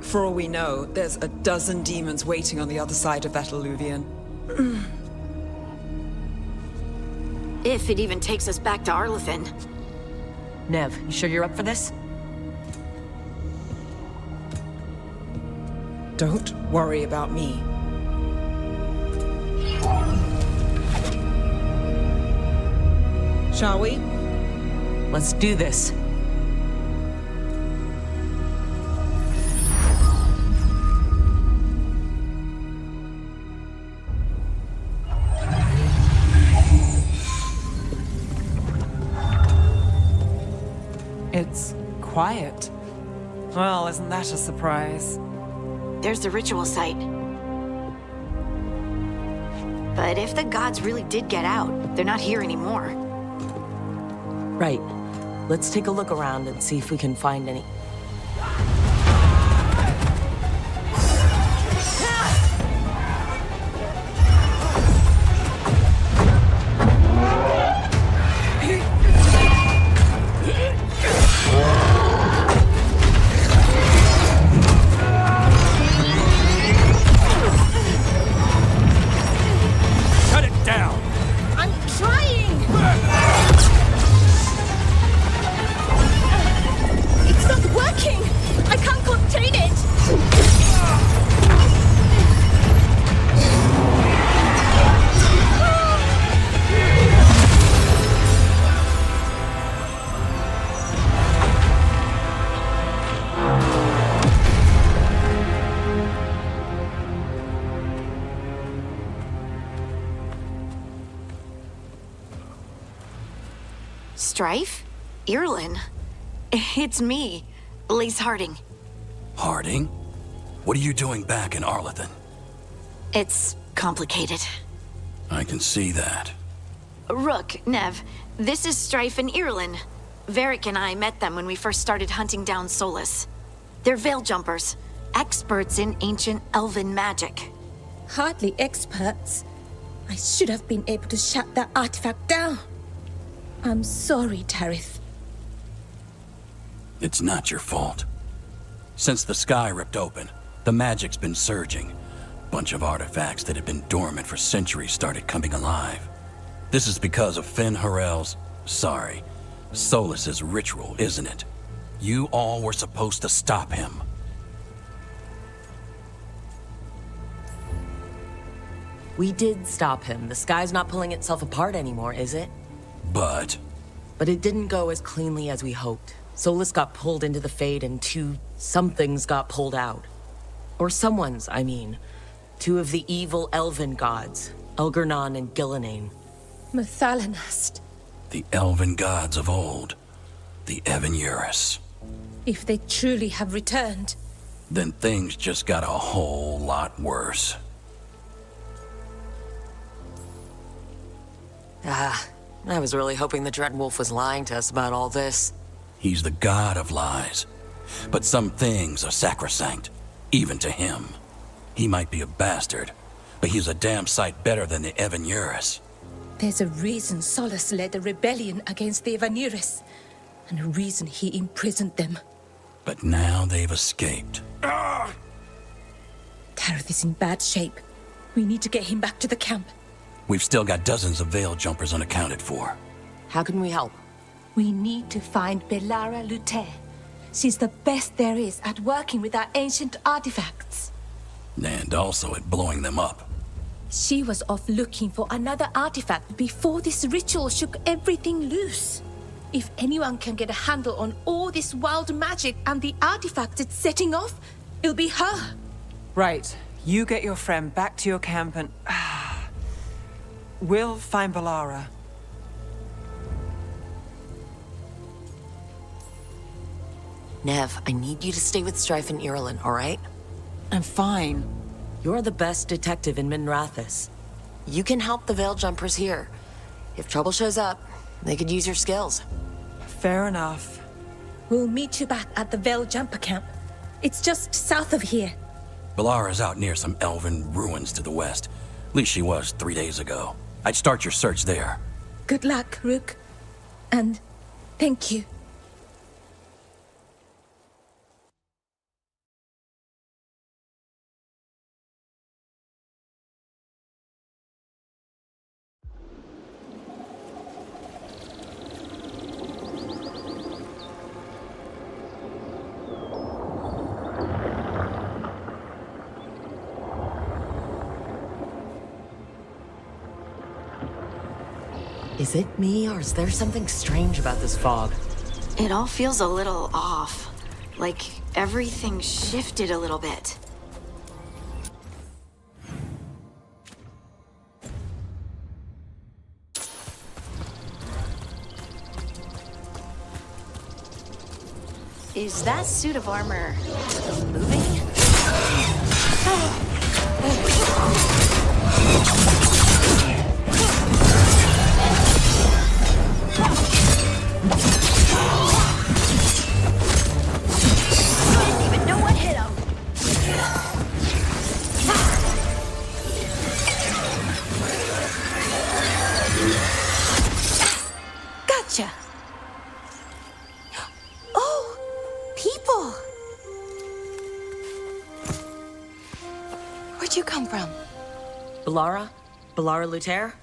For all we know, there's a dozen demons waiting on the other side of that alluvian.
If it even takes us back to Arlithin.
Nev, you sure you're up for this?
Don't worry about me. Shall we?
Let's do this.
It's quiet. Well, isn't that a surprise?
There's the ritual site. But if the gods really did get out, they're not here anymore.
Right. Let's take a look around and see if we can find any.
Strife? Irlin? It's me. Lace Harding.
Harding? What are you doing back in Arlethan?
It's complicated.
I can see that.
Rook, Nev, this is Strife and Irlin. Varric and I met them when we first started hunting down Solus. They're veil jumpers, experts in ancient elven magic.
Hardly experts. I should have been able to shut that artifact down. I'm sorry, Tarith.
It's not your fault. Since the sky ripped open, the magic's been surging. Bunch of artifacts that had been dormant for centuries started coming alive. This is because of Solus's ritual, isn't it? You all were supposed to stop him.
We did stop him. The sky's not pulling itself apart anymore, is it?
But
it didn't go as cleanly as we hoped. Solus got pulled into the Fade and two somethings got pulled out. Or someone's, I mean. Two of the evil elven gods, Elgernon and Gillenane.
Mathalanast.
the elven gods of old, the Evan-Eurus.
If they truly have returned,
Then things just got a whole lot worse.
I was really hoping the Dreadwolf was lying to us about all this.
He's the god of lies. But some things are sacrosanct, even to him. He might be a bastard, but he's a damn sight better than the Evan-Eurus.
there's a reason Solus led a rebellion against the Evan-Eurus, and a reason he imprisoned them.
But now they've escaped.
Tareth is in bad shape. We need to get him back to the camp.
We've still got dozens of veil jumpers unaccounted for.
How can we help?
We need to find Belara Lute. She's the best there is at working with our ancient artifacts.
And also at blowing them up.
She was off looking for another artifact before this ritual shook everything loose. If anyone can get a handle on all this wild magic and the artifact it's setting off, it'll be her.
Right. You get your friend back to your camp and... we'll find Belara.
Nev, I need you to stay with Strife and Irlin, all right?
I'm fine.
You're the best detective in Minrathous. You can help the Veil Jumpers here. If trouble shows up, they could use your skills.
Fair enough.
We'll meet you back at the Veil Jumper camp. It's just south of here.
Belara's out near some elven ruins to the west. At least she was 3 days ago. I'd start your search there.
Good luck, Rook. And thank you.
Is it me, or is there something strange about this fog?
It all feels a little off. Like everything shifted a little bit. Is that suit of armor moving? Gotcha. Oh, people.
Where'd you come from?
Belara? Belara Luther?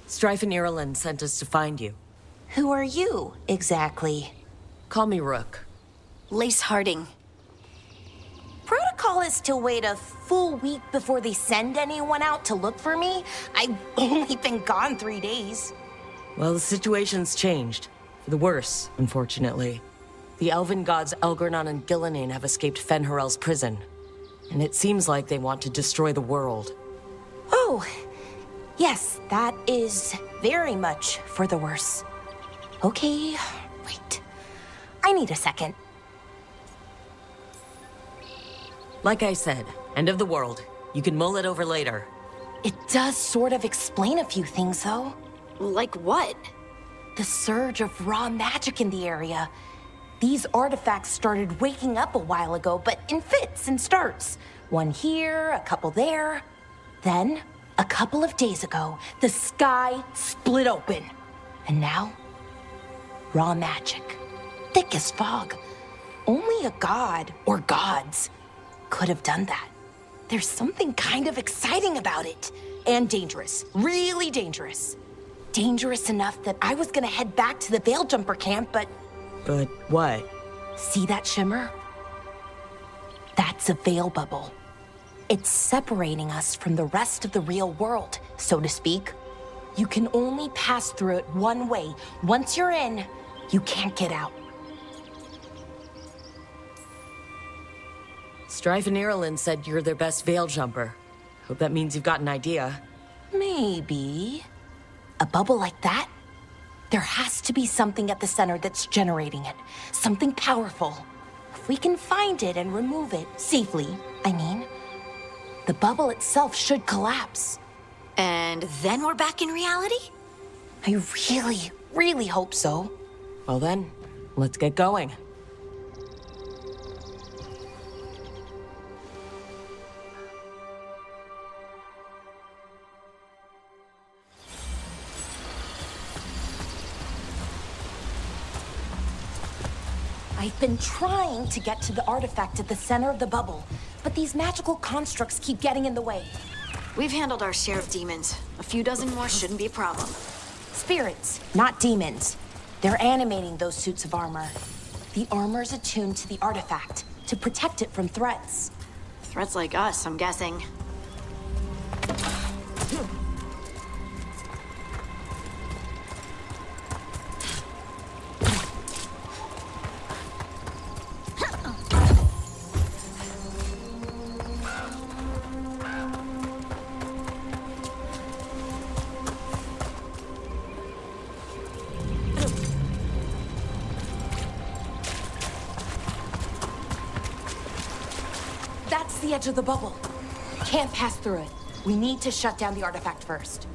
Strife and Irlin sent us to find you.
Who are you, exactly?
Call me Rook.
Lace Harding.
Protocol is to wait a full week before they send anyone out to look for me. I've only been gone 3 days.
Well, the situation's changed. For the worse, unfortunately. The elven gods Elgernon and Gillenane have escaped Fen'Harel's prison. And it seems like they want to destroy the world.
Oh, yes, that is very much for the worse. Okay, wait. I need a second.
Like I said, end of the world. You can mull it over later.
It does sort of explain a few things, though.
Like what?
The surge of raw magic in the area. These artifacts started waking up a while ago, but in fits and starts. One here, a couple there. Then, a couple of days ago, the sky split open. And now, raw magic. Thick as fog. Only a god, or gods, could have done that. There's something kind of exciting about it. And dangerous. Really dangerous. Dangerous enough that I was gonna head back to the Veil Jumper camp, but...
But what?
See that shimmer? That's a veil bubble. It's separating us from the rest of the real world, so to speak. You can only pass through it one way. Once you're in, you can't get out.
Strife and Ireland said you're their best veil jumper. Hope that means you've got an idea.
Maybe. A bubble like that? There has to be something at the center that's generating it. Something powerful. If we can find it and remove it, safely, I mean, the bubble itself should collapse.
And then we're back in reality?
I really, really hope so.
Well then, let's get going.
I've been trying to get to the artifact at the center of the bubble, but these magical constructs keep getting in the way.
We've handled our share of demons. A few dozen more shouldn't be a problem.
Spirits, not demons. They're animating those suits of armor. The armor's attuned to the artifact to protect it from threats.
Threats like us, I'm guessing.
That's the edge of the bubble. Can't pass through it. We need to shut down the artifact first.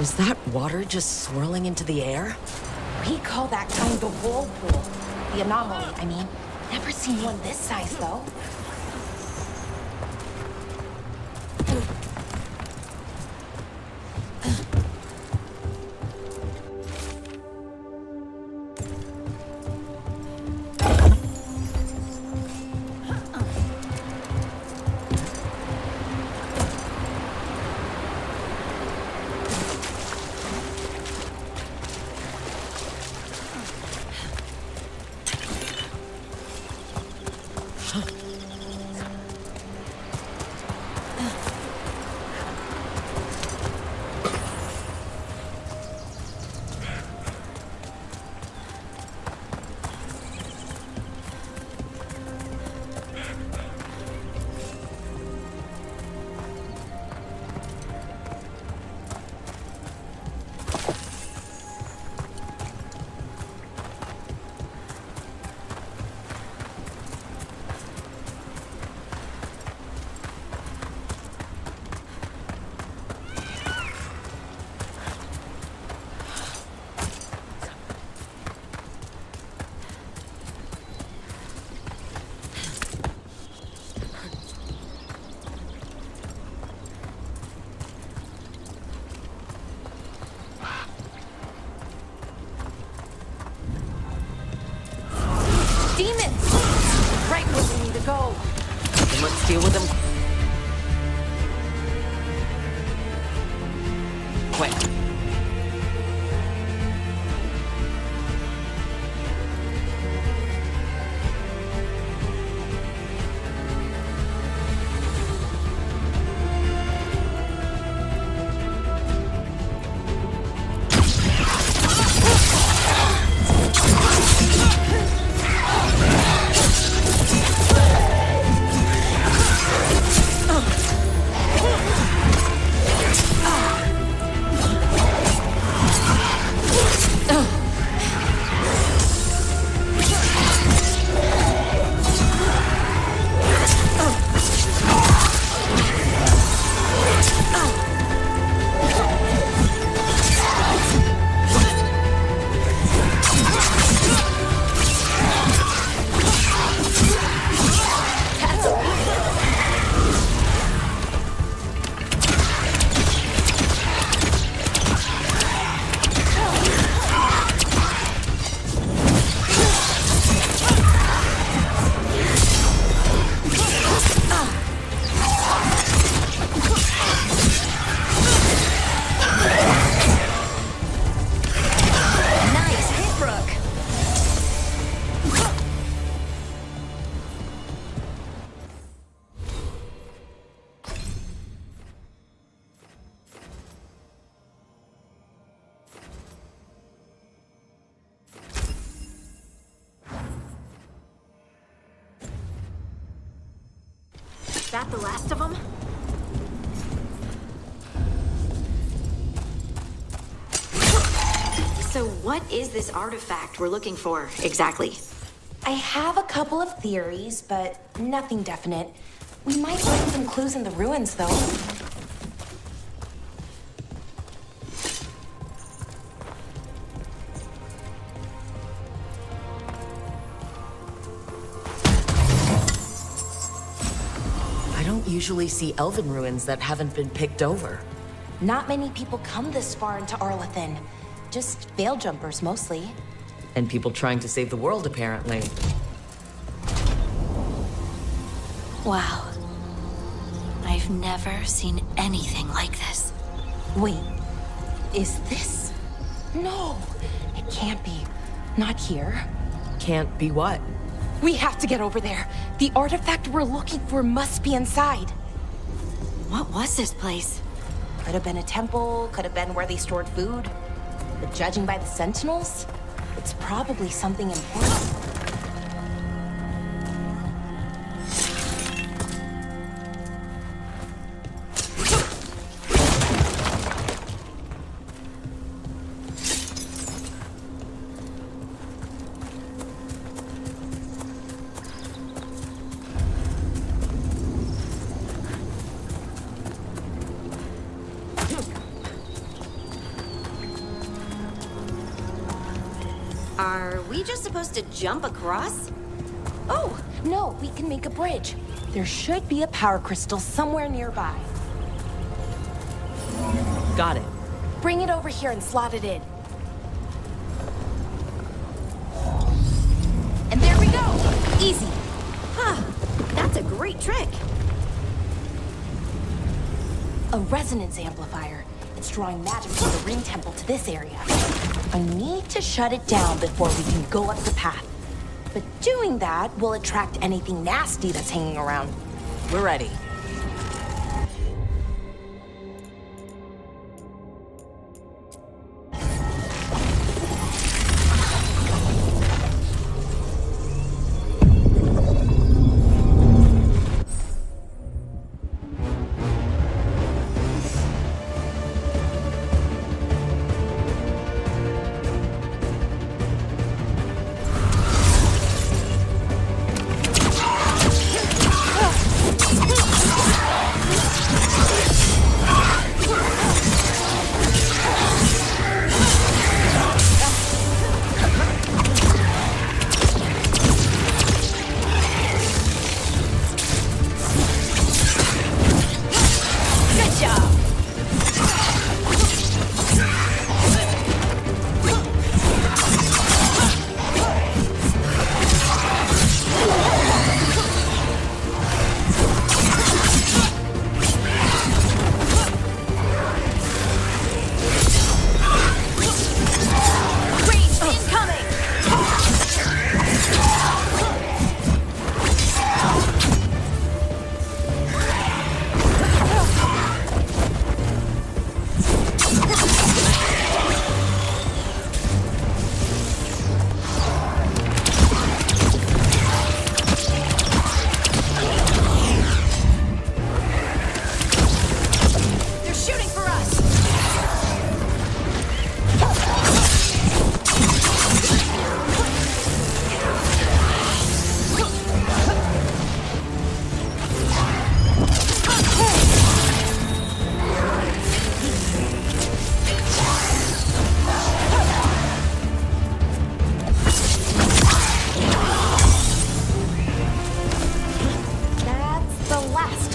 Is that water just swirling into the air?
We call that kind the whirlpool. The anomaly, I mean. Never seen one this size, though. Demons! Right where we need to go.
Then let's deal with them quick.
that the last of them? So what is this artifact we're looking for, exactly?
I have a couple of theories, but nothing definite. We might find some clues in the ruins, though.
I don't usually see elven ruins that haven't been picked over.
Not many people come this far into Arlathan. Just veil jumpers, mostly.
And people trying to save the world, apparently.
Wow. I've never seen anything like this.
Wait, is this? No, it can't be. Not here.
Can't be what?
We have to get over there. The artifact we're looking for must be inside.
What was this place?
Could have been a temple, could have been where they stored food. But judging by the sentinels, it's probably something important.
Are we just supposed to jump across?
Oh, no, we can make a bridge. There should be a power crystal somewhere nearby.
Got it.
Bring it over here and slot it in. And there we go! Easy.
Huh, that's a great trick.
A resonance amplifier. It's drawing magic from the ring temple to this area. I need to shut it down before we can go up the path. But doing that will attract anything nasty that's hanging around.
We're ready.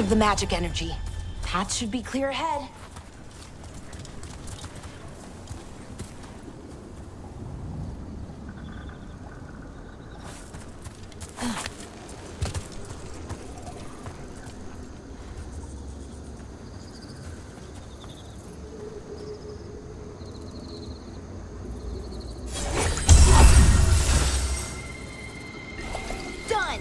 The magic energy. Path should be clear ahead.
Done!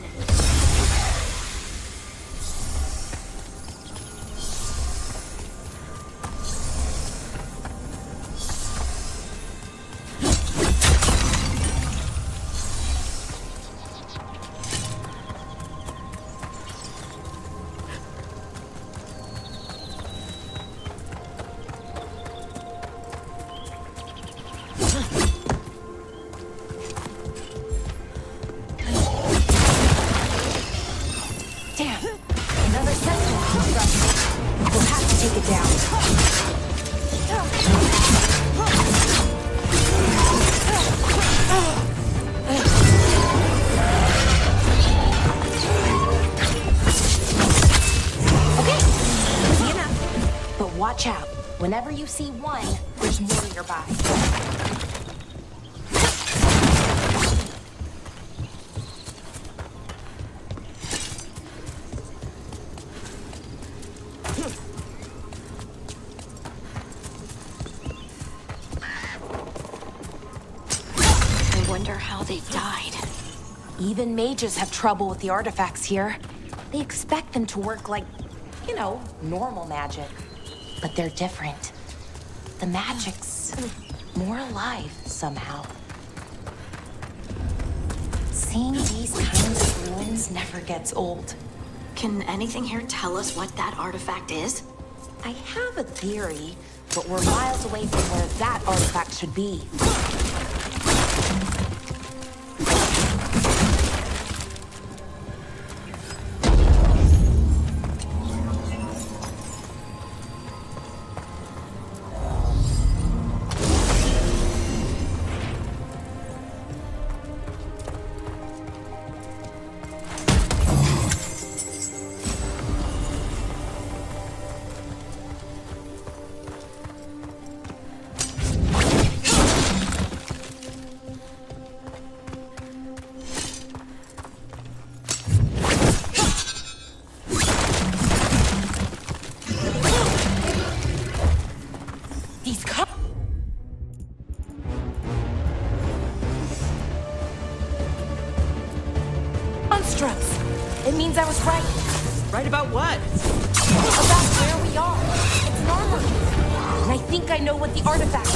Whenever you see one, there's more nearby.
I wonder how they died.
Even mages have trouble with the artifacts here. They expect them to work like, you know, normal magic. But they're different. The magic's more alive somehow. Seeing these kinds of ruins never gets old.
Can anything here tell us what that artifact is?
I have a theory, but we're miles away from where that artifact should be. It means I was right.
Right about what?
About where we are. It's an armory. And I think I know what the artifact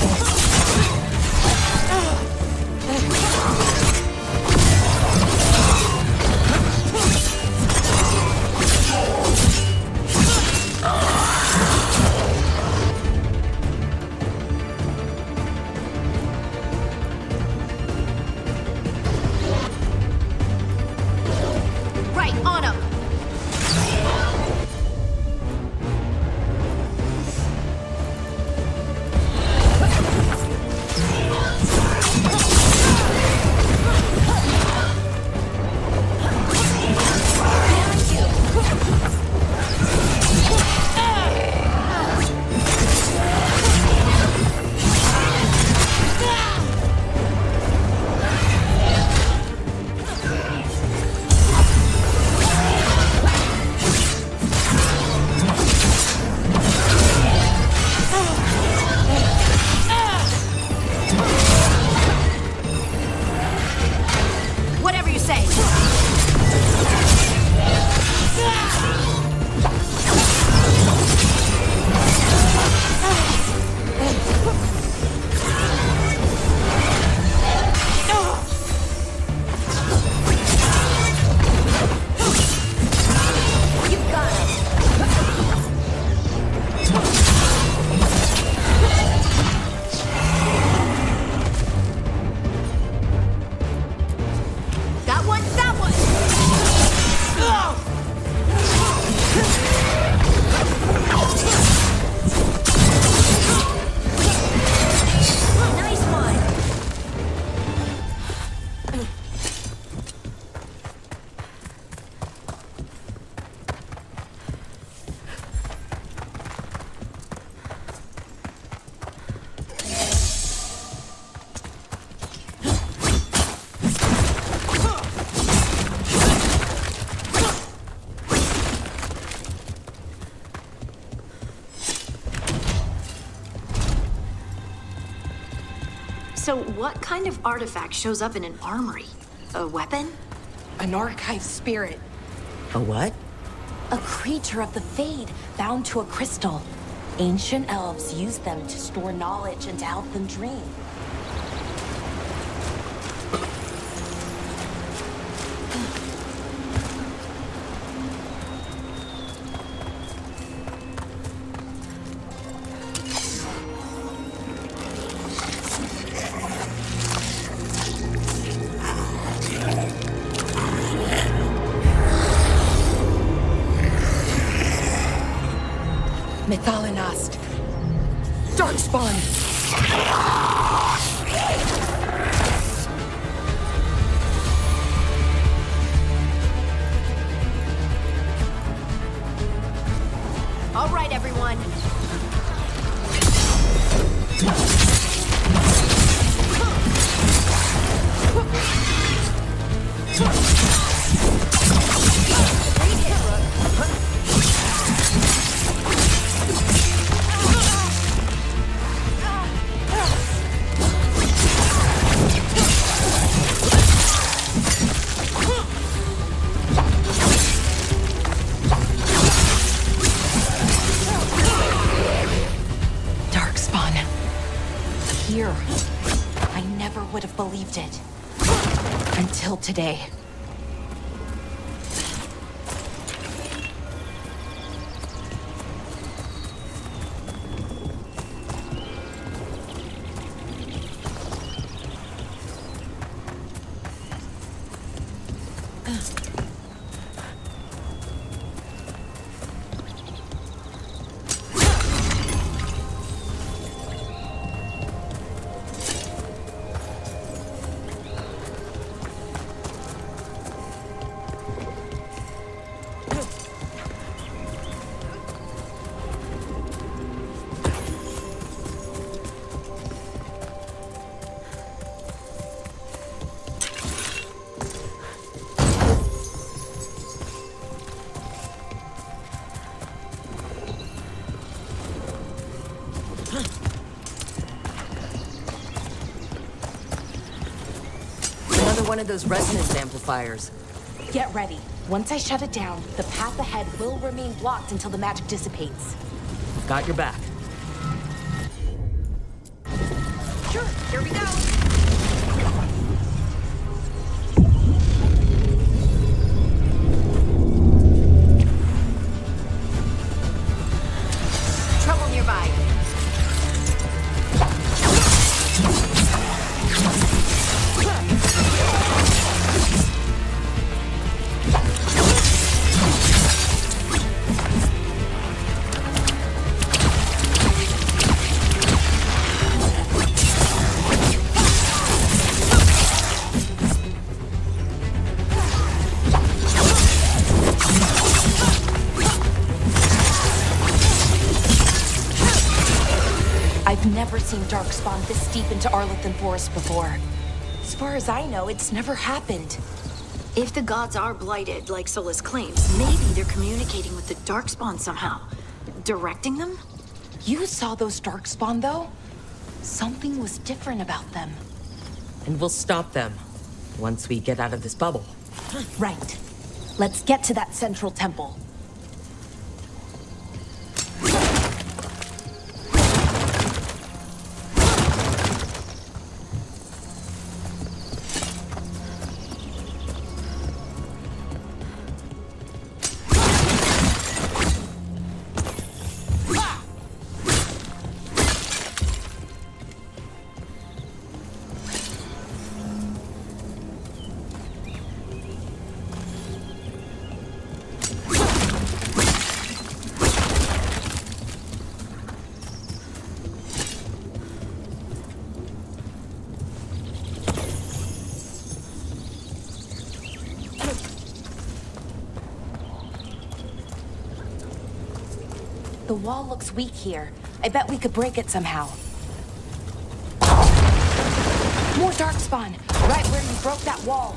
So what kind of artifact shows up in an armory? A weapon?
An archive spirit.
A what?
A creature of the Fade, bound to a crystal. Ancient elves used them to store knowledge and to help them dream. Methalinast. Darkspawn.
All right, everyone.
Here. I never would have believed it. Until today.
One of those resonance amplifiers.
Get ready. Once I shut it down, the path ahead will remain blocked until the magic dissipates.
Got your back.
Sure, here we go.
Trouble nearby.
I've never seen Darkspawn this deep into Arlethan Forest before. As far as I know, it's never happened.
If the gods are blighted, like Solus claims, maybe they're communicating with the Darkspawn somehow. Directing them?
You saw those Darkspawn, though? Something was different about them.
And we'll stop them once we get out of this bubble.
Right. Let's get to that central temple. The wall looks weak here. I bet we could break it somehow. More Darkspawn, right where you broke that wall.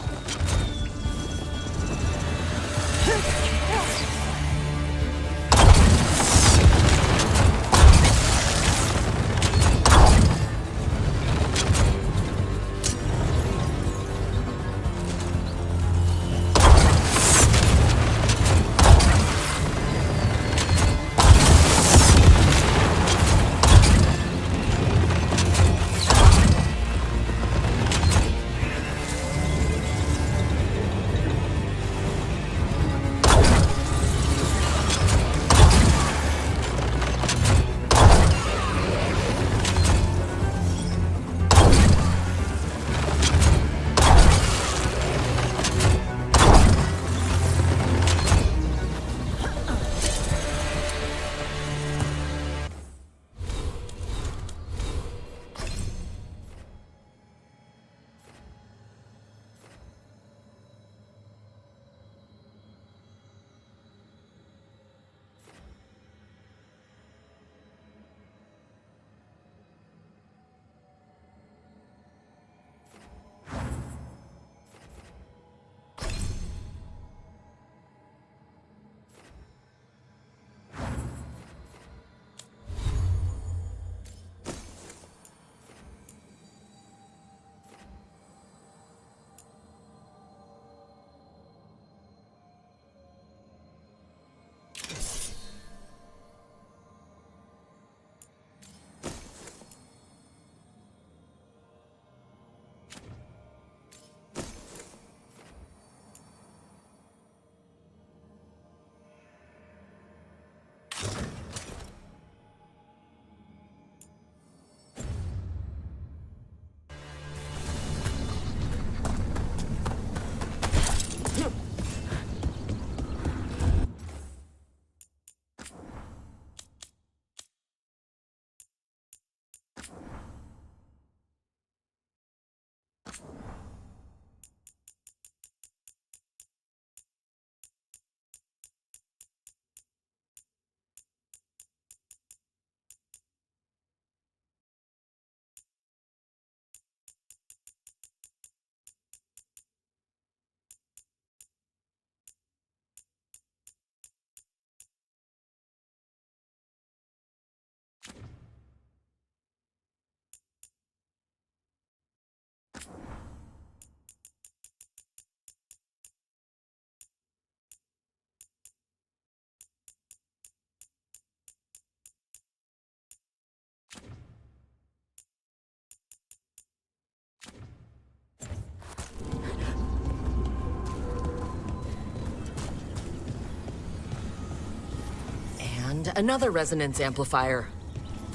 And another resonance amplifier.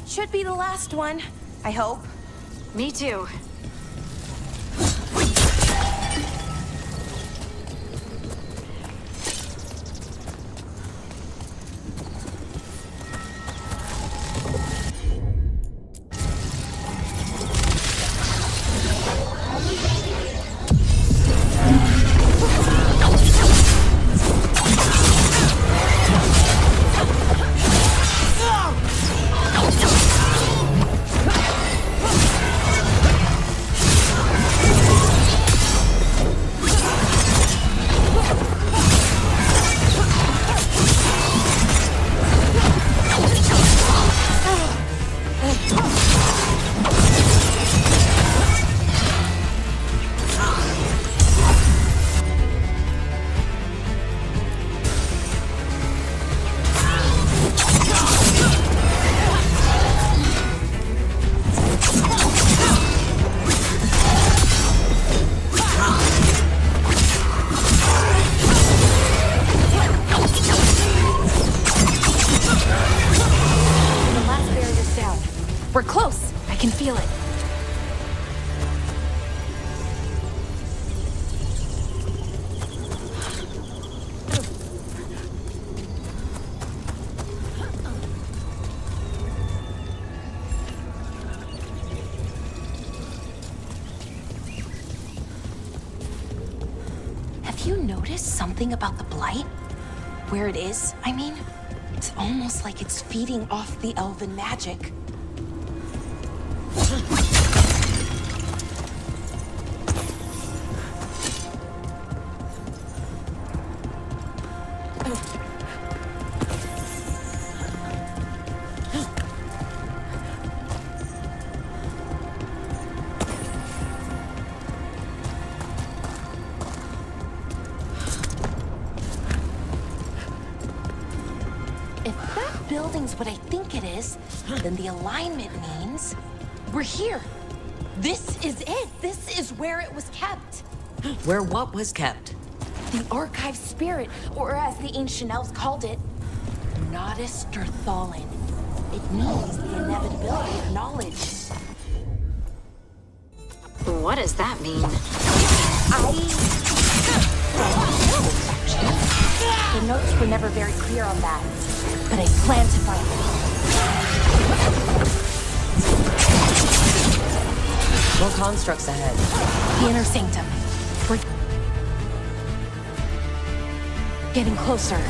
Should be the last one, I hope.
Me too.
We're close. I can feel it. Have you noticed something about the blight? Where it is, I mean? It's almost like it's feeding off the elven magic. If that building's what I think it is, then the alignment means we're here. This is it. This is where it was kept.
Where what was kept?
The archive spirit, or as the ancient elves called it, Nodus Derthalin. It means the inevitability of knowledge.
What does that mean?
The notes were never very clear on that, but I plan to find it.
More constructs ahead.
The inner sanctum. We're getting closer.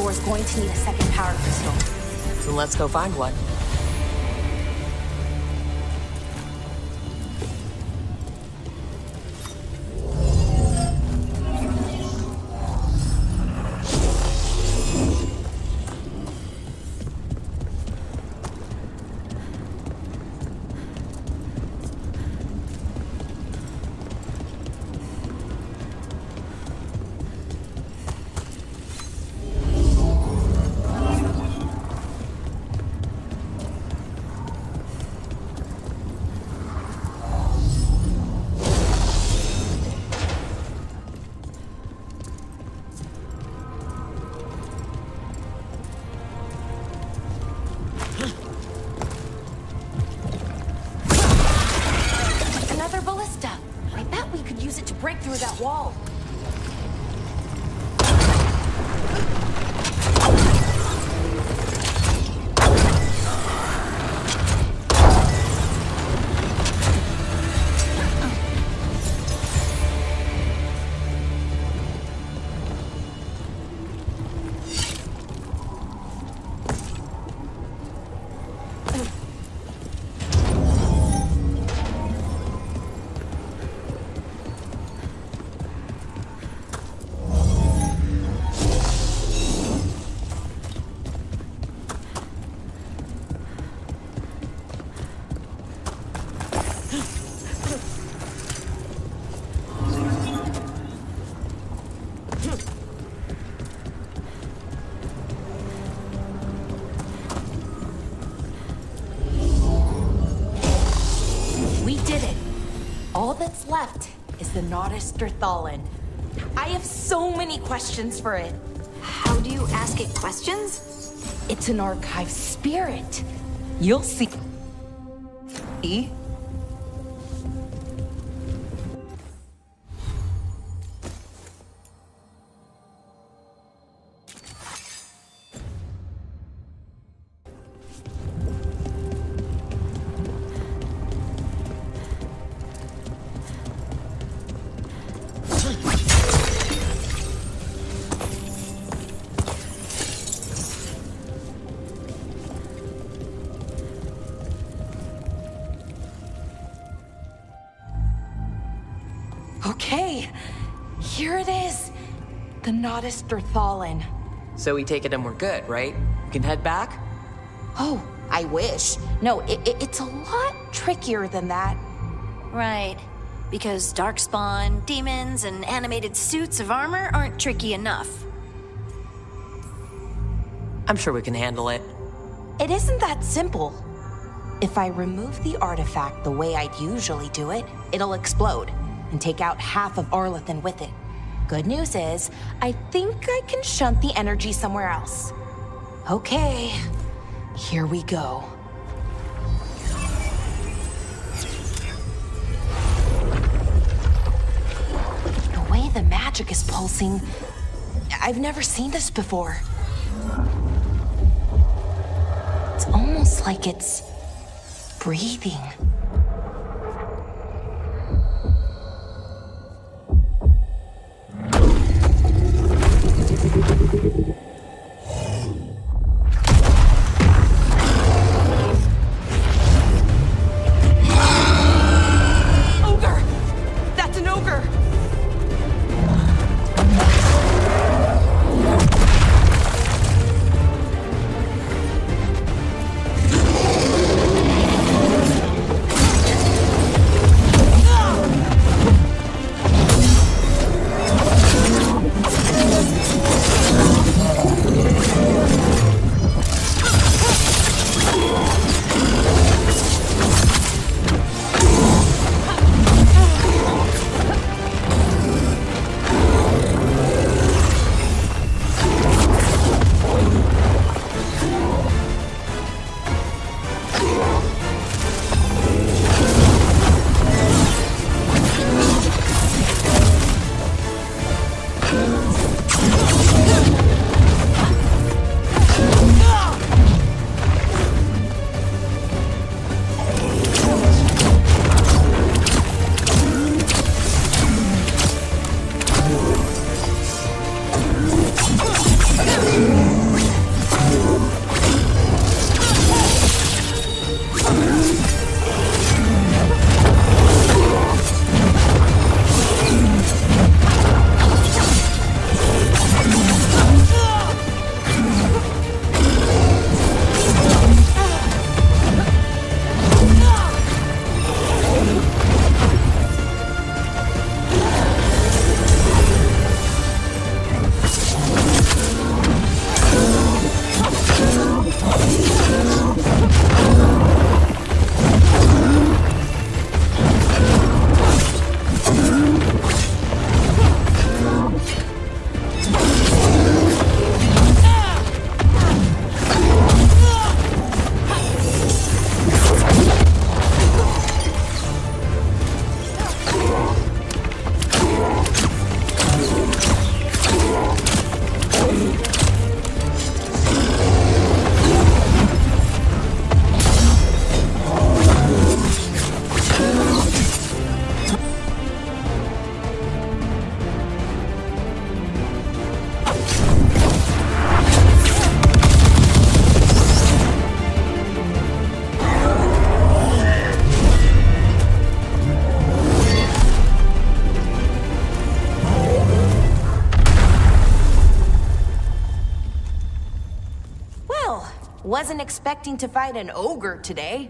door is going to need a second power crystal.
Then let's go find one.
Another ballista. I bet we could use it to break through that wall. We did it. All that's left is the Nodus Thalin. I have so many questions for it.
How do you ask it questions?
It's an archive spirit.
You'll see.
Okay, here it is. The Nodus Thalin.
So we take it and we're good, right? We can head back?
Oh, I wish. No, it's a lot trickier than that.
Right. Because darkspawn, demons, and animated suits of armor aren't tricky enough.
I'm sure we can handle it.
It isn't that simple. If I remove the artifact the way I'd usually do it, it'll explode and take out half of Arlethan with it. Good news is, I think I can shunt the energy somewhere else. Okay, here we go. The way the magic is pulsing, I've never seen this before. It's almost like it's breathing.
Ogre! That's an ogre!
Well, wasn't expecting to fight an ogre today.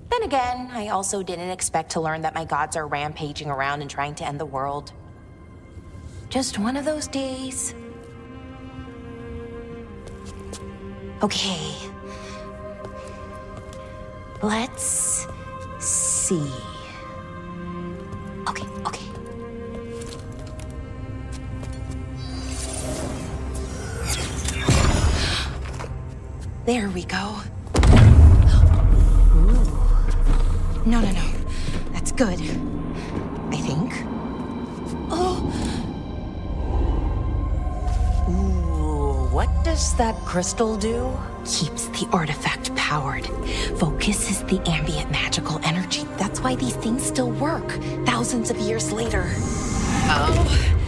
Then again, I also didn't expect to learn that my gods are rampaging around and trying to end the world. Just one of those days. Okay. Let's see. Okay. There we go. Ooh. No. That's good. I think. Oh.
Ooh, what does that crystal do?
Keeps the artifact powered. Focuses the ambient magical energy. That's why these things still work, thousands of years later.
Oh,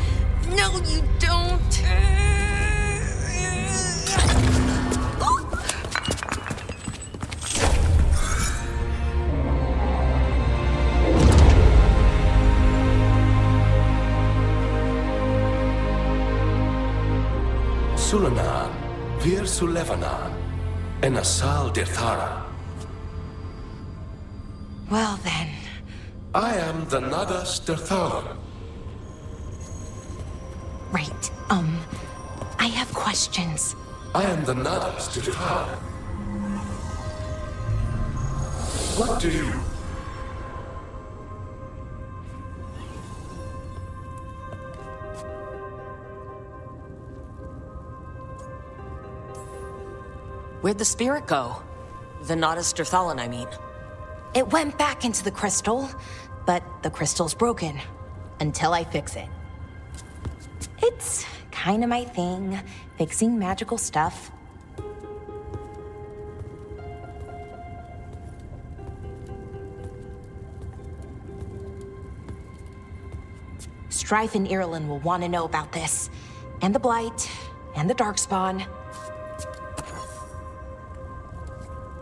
no, you don't.
Sulanan, Vir Sulevanan, and Asal Dirthara.
Well then.
I am the Nadas Dirthalan.
Right, I have questions.
I am the Nadas Dirthalan. What do you...
Where'd the spirit go? The Nadas Dirthalan, I mean.
It went back into the crystal, but the crystal's broken. Until I fix it. It's kinda my thing, fixing magical stuff. Strife and Irulan will want to know about this. And the Blight, and the Darkspawn.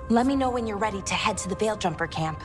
Let me know when you're ready to head to the Veil Jumper camp.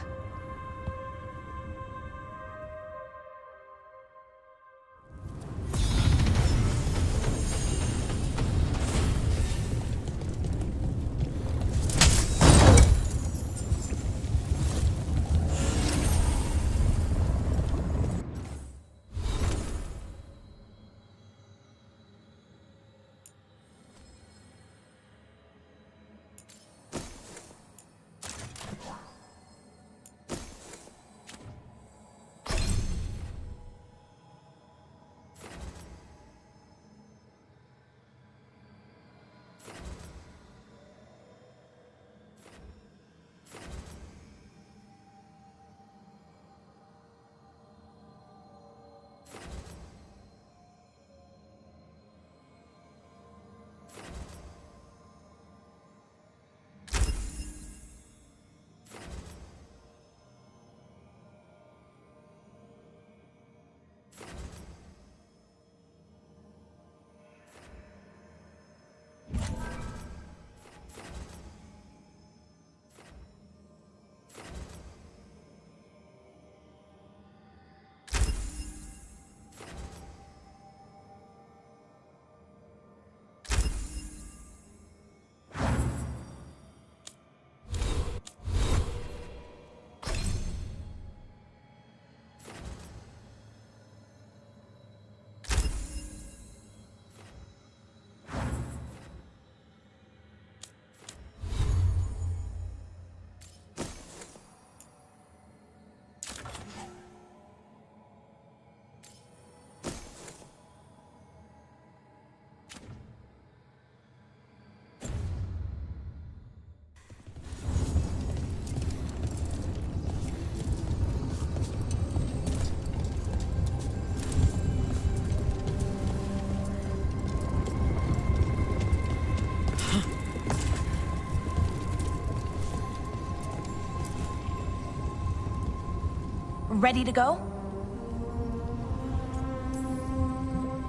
Ready to go?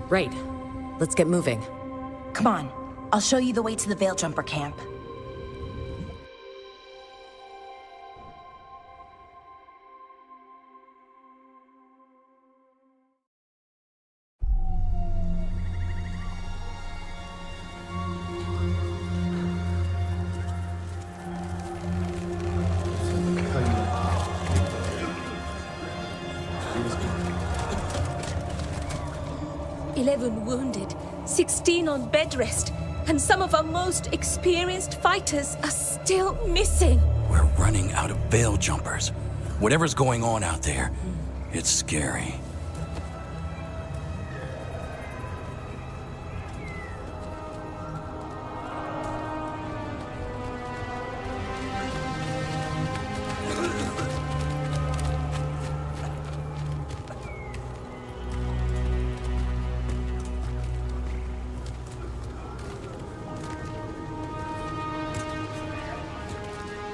Right. Let's get moving.
Come on. I'll show you the way to the Veil Jumper camp.
11 wounded, 16 on bed rest, and some of our most experienced fighters are still missing.
We're running out of veil jumpers. Whatever's going on out there, it's scary.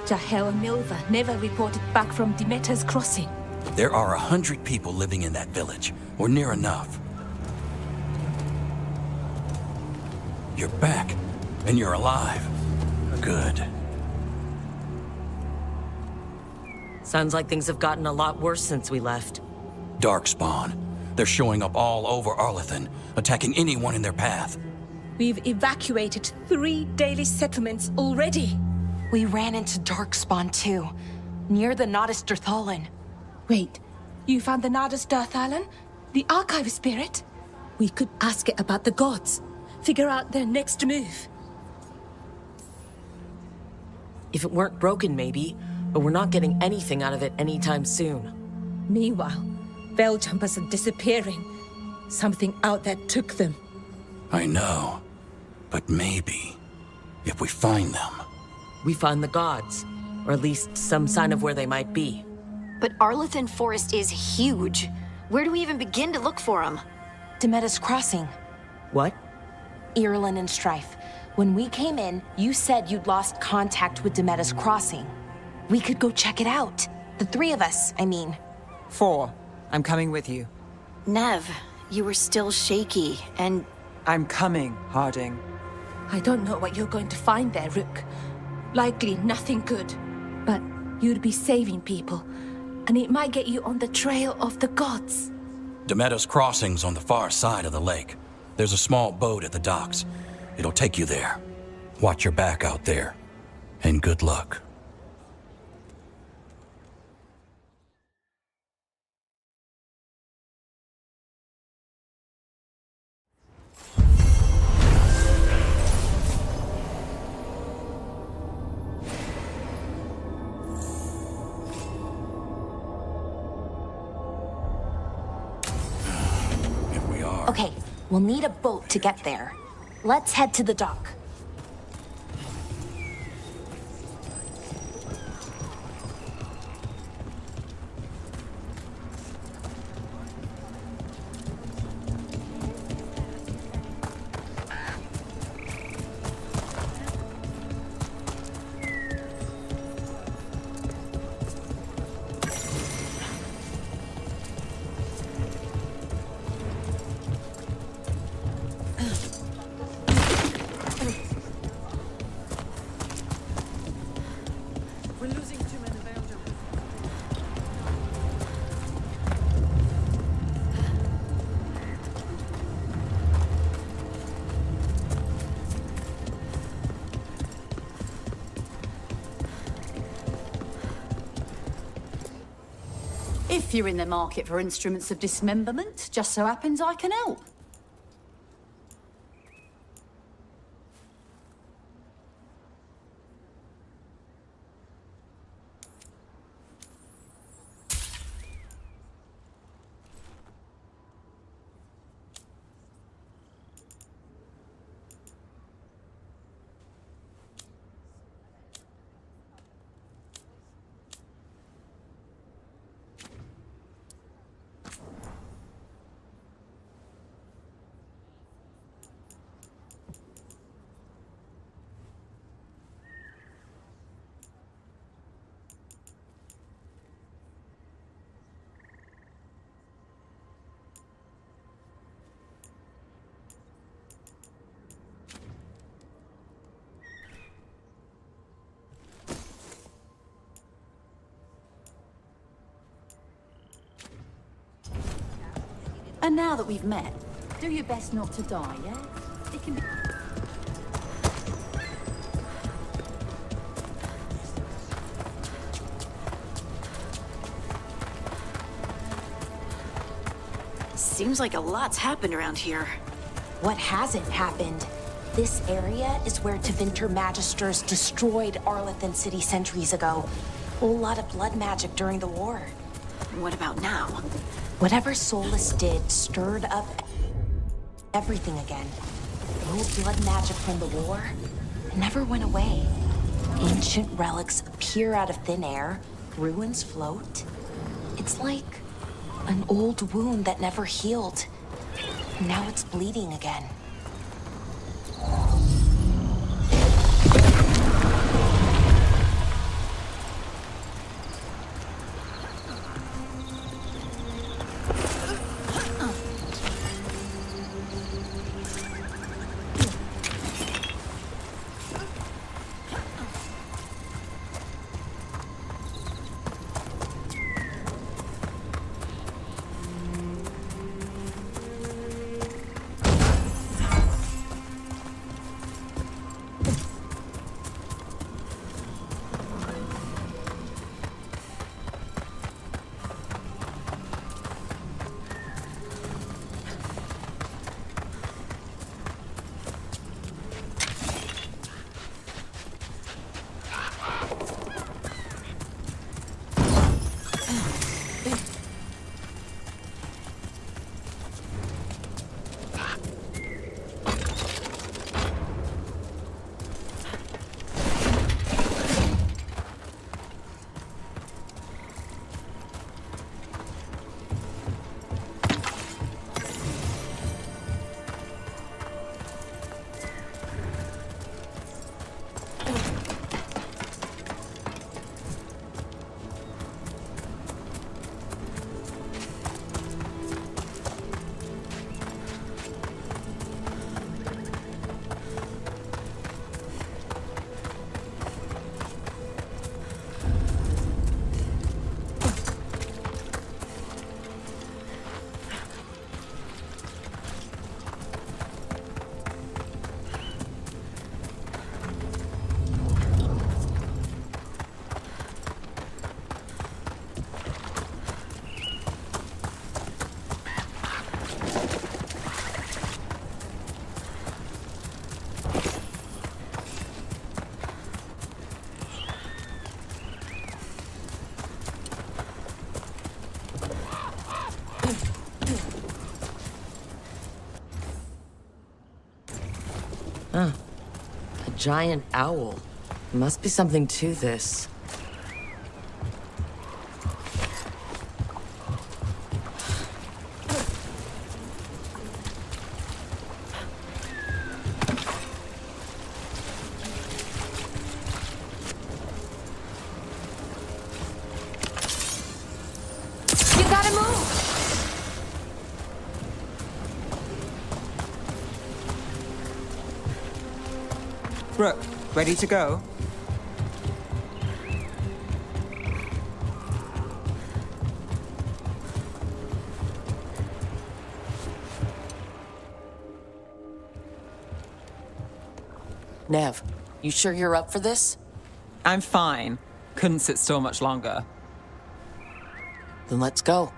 Jahel and Milva never reported back from Demeter's crossing.
There are 100 people living in that village, or near enough. You're back, and you're alive. Good.
Sounds like things have gotten a lot worse since we left.
Darkspawn. They're showing up all over Arlethan, attacking anyone in their path.
We've evacuated 3 daily settlements already.
We ran into Darkspawn too, near the Nodus Dirthalan.
Wait, you found the Nodus Dirthalan? The archive spirit? We could ask it about the gods. Figure out their next move.
If it weren't broken, maybe, but we're not getting anything out of it anytime soon.
Meanwhile, veil jumpers are disappearing. Something out there took them.
I know, but maybe, if we find them...
We find the gods, or at least some sign of where they might be.
But Arlethan Forest is huge. Where do we even begin to look for them?
Demeter's Crossing.
What?
Irulan and Strife. When we came in, you said you'd lost contact with Demeter's Crossing. We could go check it out. The 3 of us, I mean.
4. I'm coming with you.
Nev, you were still shaky, and...
I'm coming, Harding.
I don't know what you're going to find there, Rook. Likely nothing good. But you'd be saving people, and it might get you on the trail of the gods.
Demeter's Crossing's on the far side of the lake. There's a small boat at the docks. It'll take you there. Watch your back out there. And good luck.
Okay, we'll need a boat to get there. Let's head to the dock.
If you're in the market for instruments of dismemberment, just so happens I can help. And now that we've met, do your best not to die, yeah? It can be...
Seems like a lot's happened around here.
what hasn't happened? This area is where Tevinter Magisters destroyed Arlathan City centuries ago. A whole lot of blood magic during the war.
What about now?
Whatever Solus did stirred up everything again. The old blood magic from the war never went away. Ancient relics appear out of thin air, ruins float. It's like an old wound that never healed. And now it's bleeding again.
Huh. A giant owl. Must be something to this.
You gotta move!
Brooke, ready to go?
Nev, you sure you're up for this?
I'm fine. Couldn't sit still much longer.
Then let's go.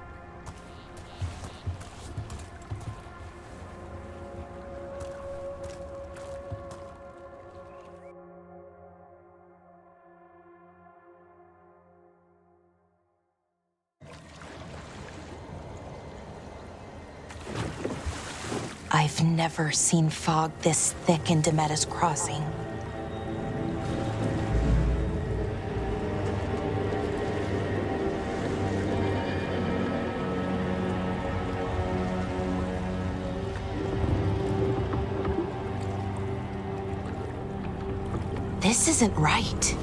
I've never seen fog this thick in Demetta's Crossing. This isn't right.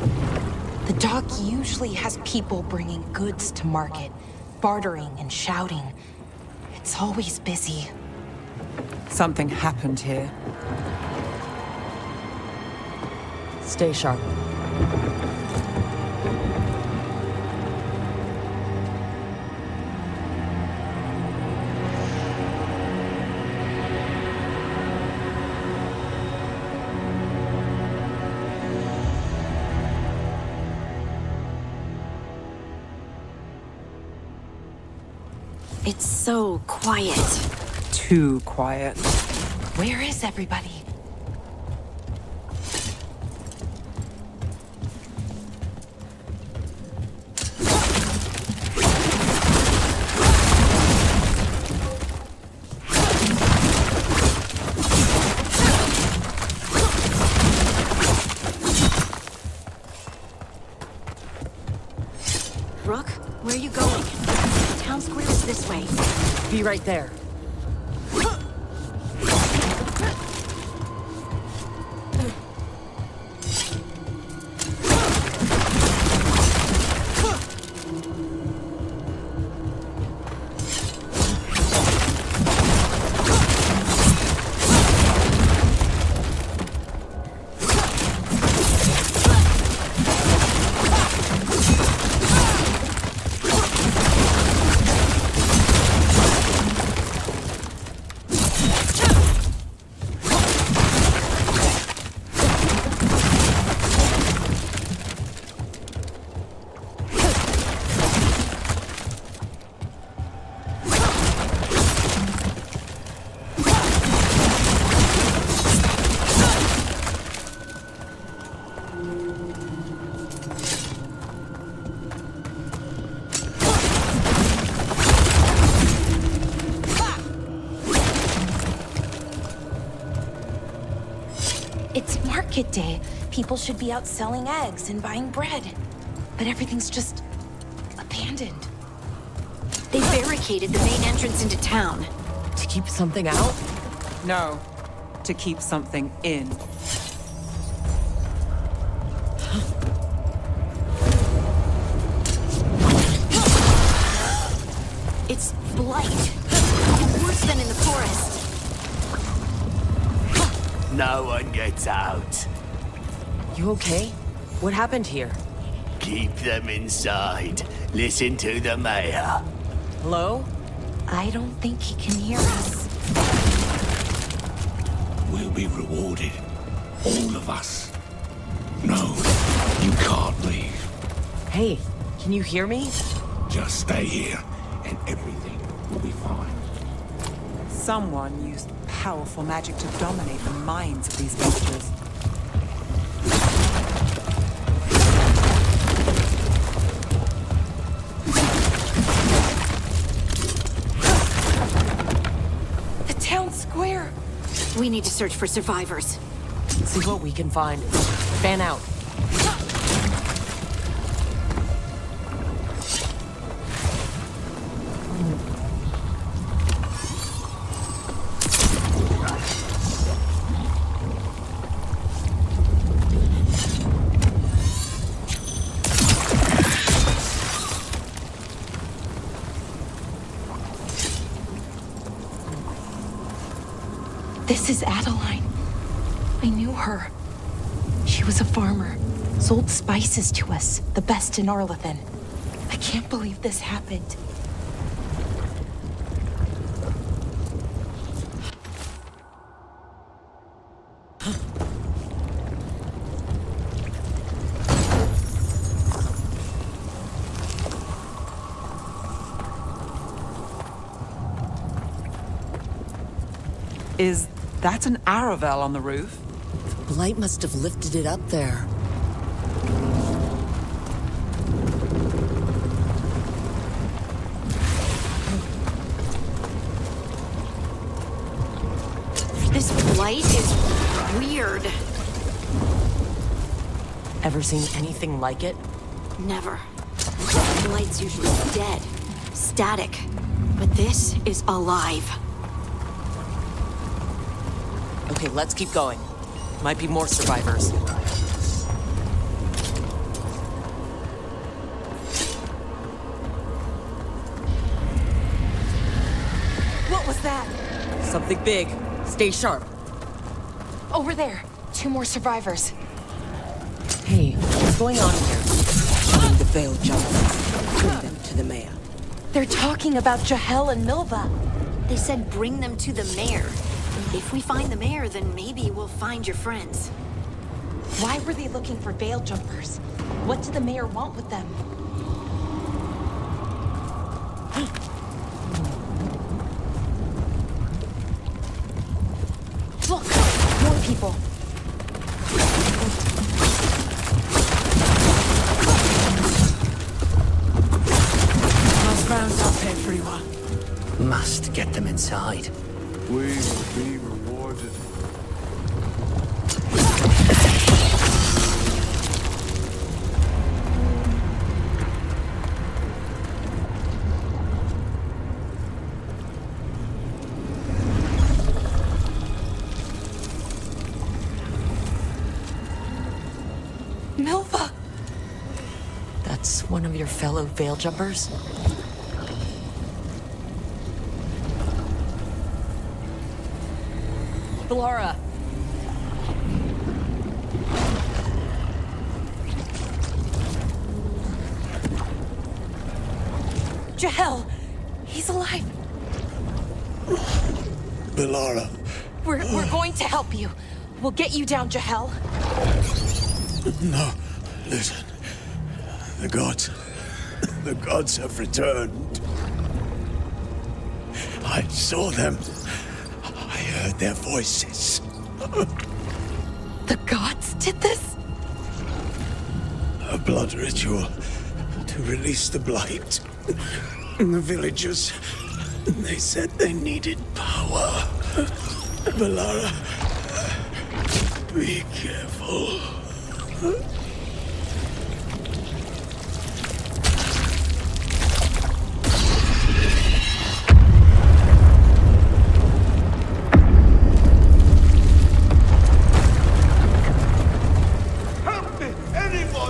The dock usually has people bringing goods to market, bartering and shouting. It's always busy.
Something happened here.
Stay sharp.
It's so quiet.
Too quiet.
Where is everybody?
Rook, where are you going? The town square is this way.
Be right there.
It's market day. People should be out selling eggs and buying bread. But everything's just abandoned.
They barricaded the main entrance into town.
To keep something out?
No, to keep something in.
It's blight. Worse than in the forest.
No one gets out.
You okay? What happened here?
Keep them inside. Listen to the mayor.
Hello?
I don't think he can hear us.
We'll be rewarded. All of us. No, you can't leave.
Hey, can you hear me?
Just stay here, and everything will be fine.
Someone used powerful magic to dominate the minds of these villagers.
The town square!
We need to search for survivors.
See what we can find. Fan out.
This is Adeline. I knew her. She was a farmer, sold spices to us, the best in Arlathan. I can't believe this happened.
Is that an Aravel on the roof?
Blight must have lifted it up there.
This blight is weird.
Ever seen anything like it?
Never. Blight's usually dead, static. But this is alive.
Okay, let's keep going. Might be more survivors.
What was that?
Something big. Stay sharp.
Over there. 2 more survivors.
Hey, what's going on here?
Find the veiled jumpers. Bring them to the mayor.
They're talking about Jahel and Milva.
They said bring them to the mayor. If we find the mayor, then maybe we'll find your friends.
Why were they looking for veil jumpers? What did the mayor want with them?
inside.
We will be rewarded.
Milva! That's one of your fellow Veil Jumpers? Laura. Jahel! He's alive!
Belara.
We're going to help you. We'll get you down, Jahel.
No, listen. The gods have returned. I saw them. I heard their voices.
The gods did this?
A blood ritual to release the blight. The villagers, they said they needed power. Belara, be careful.
Help me! Anyone!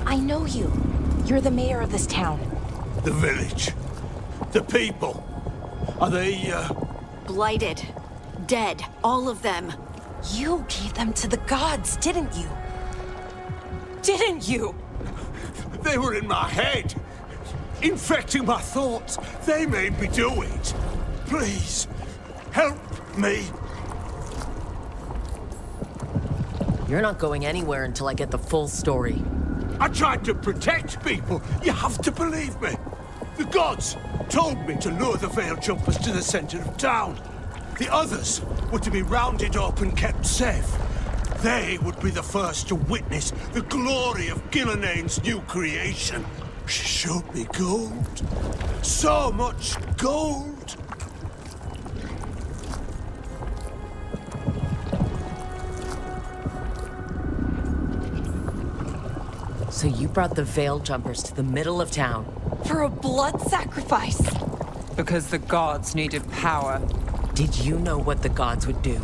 I know you. You're the mayor of this town.
The village. The people. Are they,
Blighted. Dead. All of them.
You gave them to the gods, didn't you? Didn't you?
They were in my head. Infecting my thoughts. They made me do it. Please, help me.
You're not going anywhere until I get the full story.
I tried to protect people. You have to believe me. The gods told me to lure the Veil Jumpers to the center of town. The others were to be rounded up and kept safe. They would be the first to witness the glory of Gilnenane's new creation. She showed me gold. So much gold.
So you brought the Veil Jumpers to the middle of town.
For a blood sacrifice.
Because the gods needed power.
Did you know what the gods would do?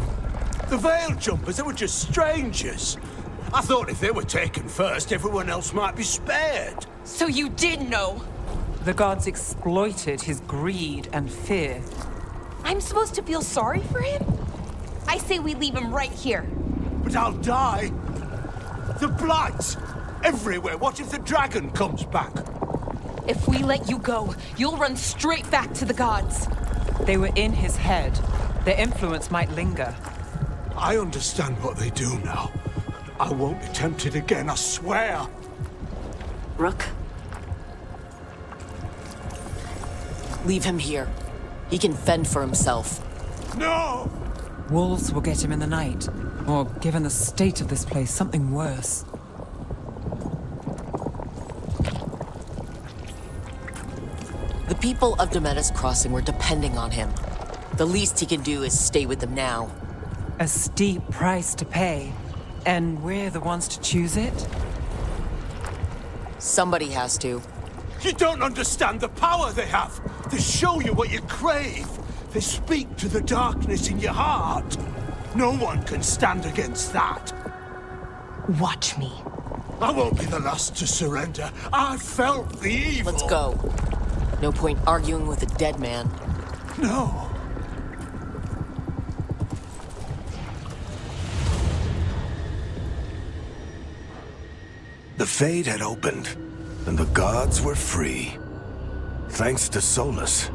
The Veil Jumpers, they were just strangers. I thought if they were taken first, everyone else might be spared.
So you did know?
The gods exploited his greed and fear.
I'm supposed to feel sorry for him? I I say we leave him right here.
But I'll die. The blight! Everywhere. What if the dragon comes back?
If we let you go, you'll run straight back to the gods.
They were in his head. Their influence might linger.
I understand what they do now. I won't be tempted again, I swear.
Rook? Leave him here. He can fend for himself.
No!
Wolves will get him in the night. Or, given the state of this place, something worse.
The people of Demetus Crossing were depending on him. The least he can do is stay with them now.
A steep price to pay. And we're the ones to choose it?
Somebody has to.
You don't understand the power they have. They show you what you crave. They speak to the darkness in your heart. No one can stand against that.
Watch me.
I won't be the last to surrender. I felt the evil.
Let's go. No point arguing with a dead man.
No.
The Fade had opened, and the gods were free. Thanks to Solus,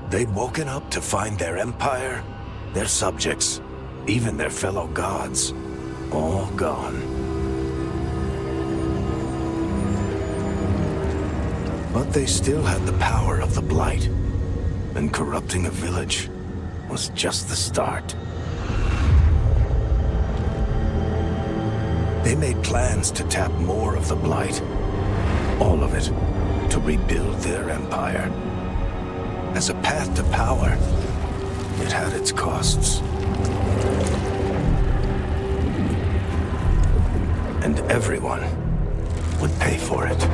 they'd woken up to find their empire, their subjects, even their fellow gods, all gone. But they still had the power of the Blight, and corrupting a village was just the start. They made plans to tap more of the Blight, all of it, to rebuild their empire. As a path to power, it had its costs. And everyone would pay for it.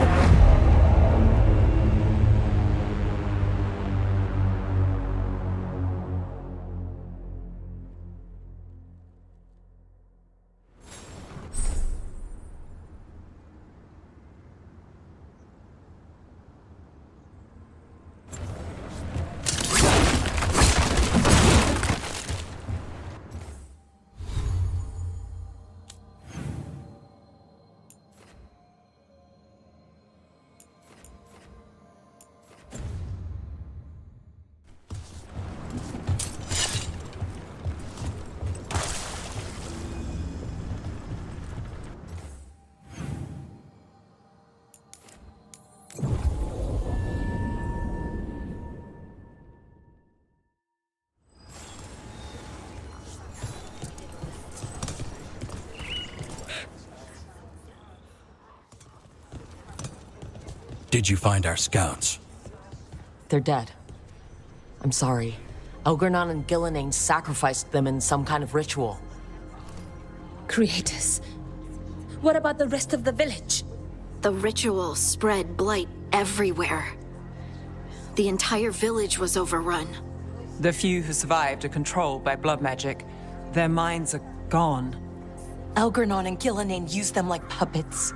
Did you find our scouts?
They're dead. I'm sorry. Elgernon and Gillenane sacrificed them in some kind of ritual.
Creators. What about the rest of the village?
The ritual spread blight everywhere. The entire village was overrun.
The few who survived are controlled by blood magic. Their minds are gone.
Elgernon and Gillenane used them like puppets.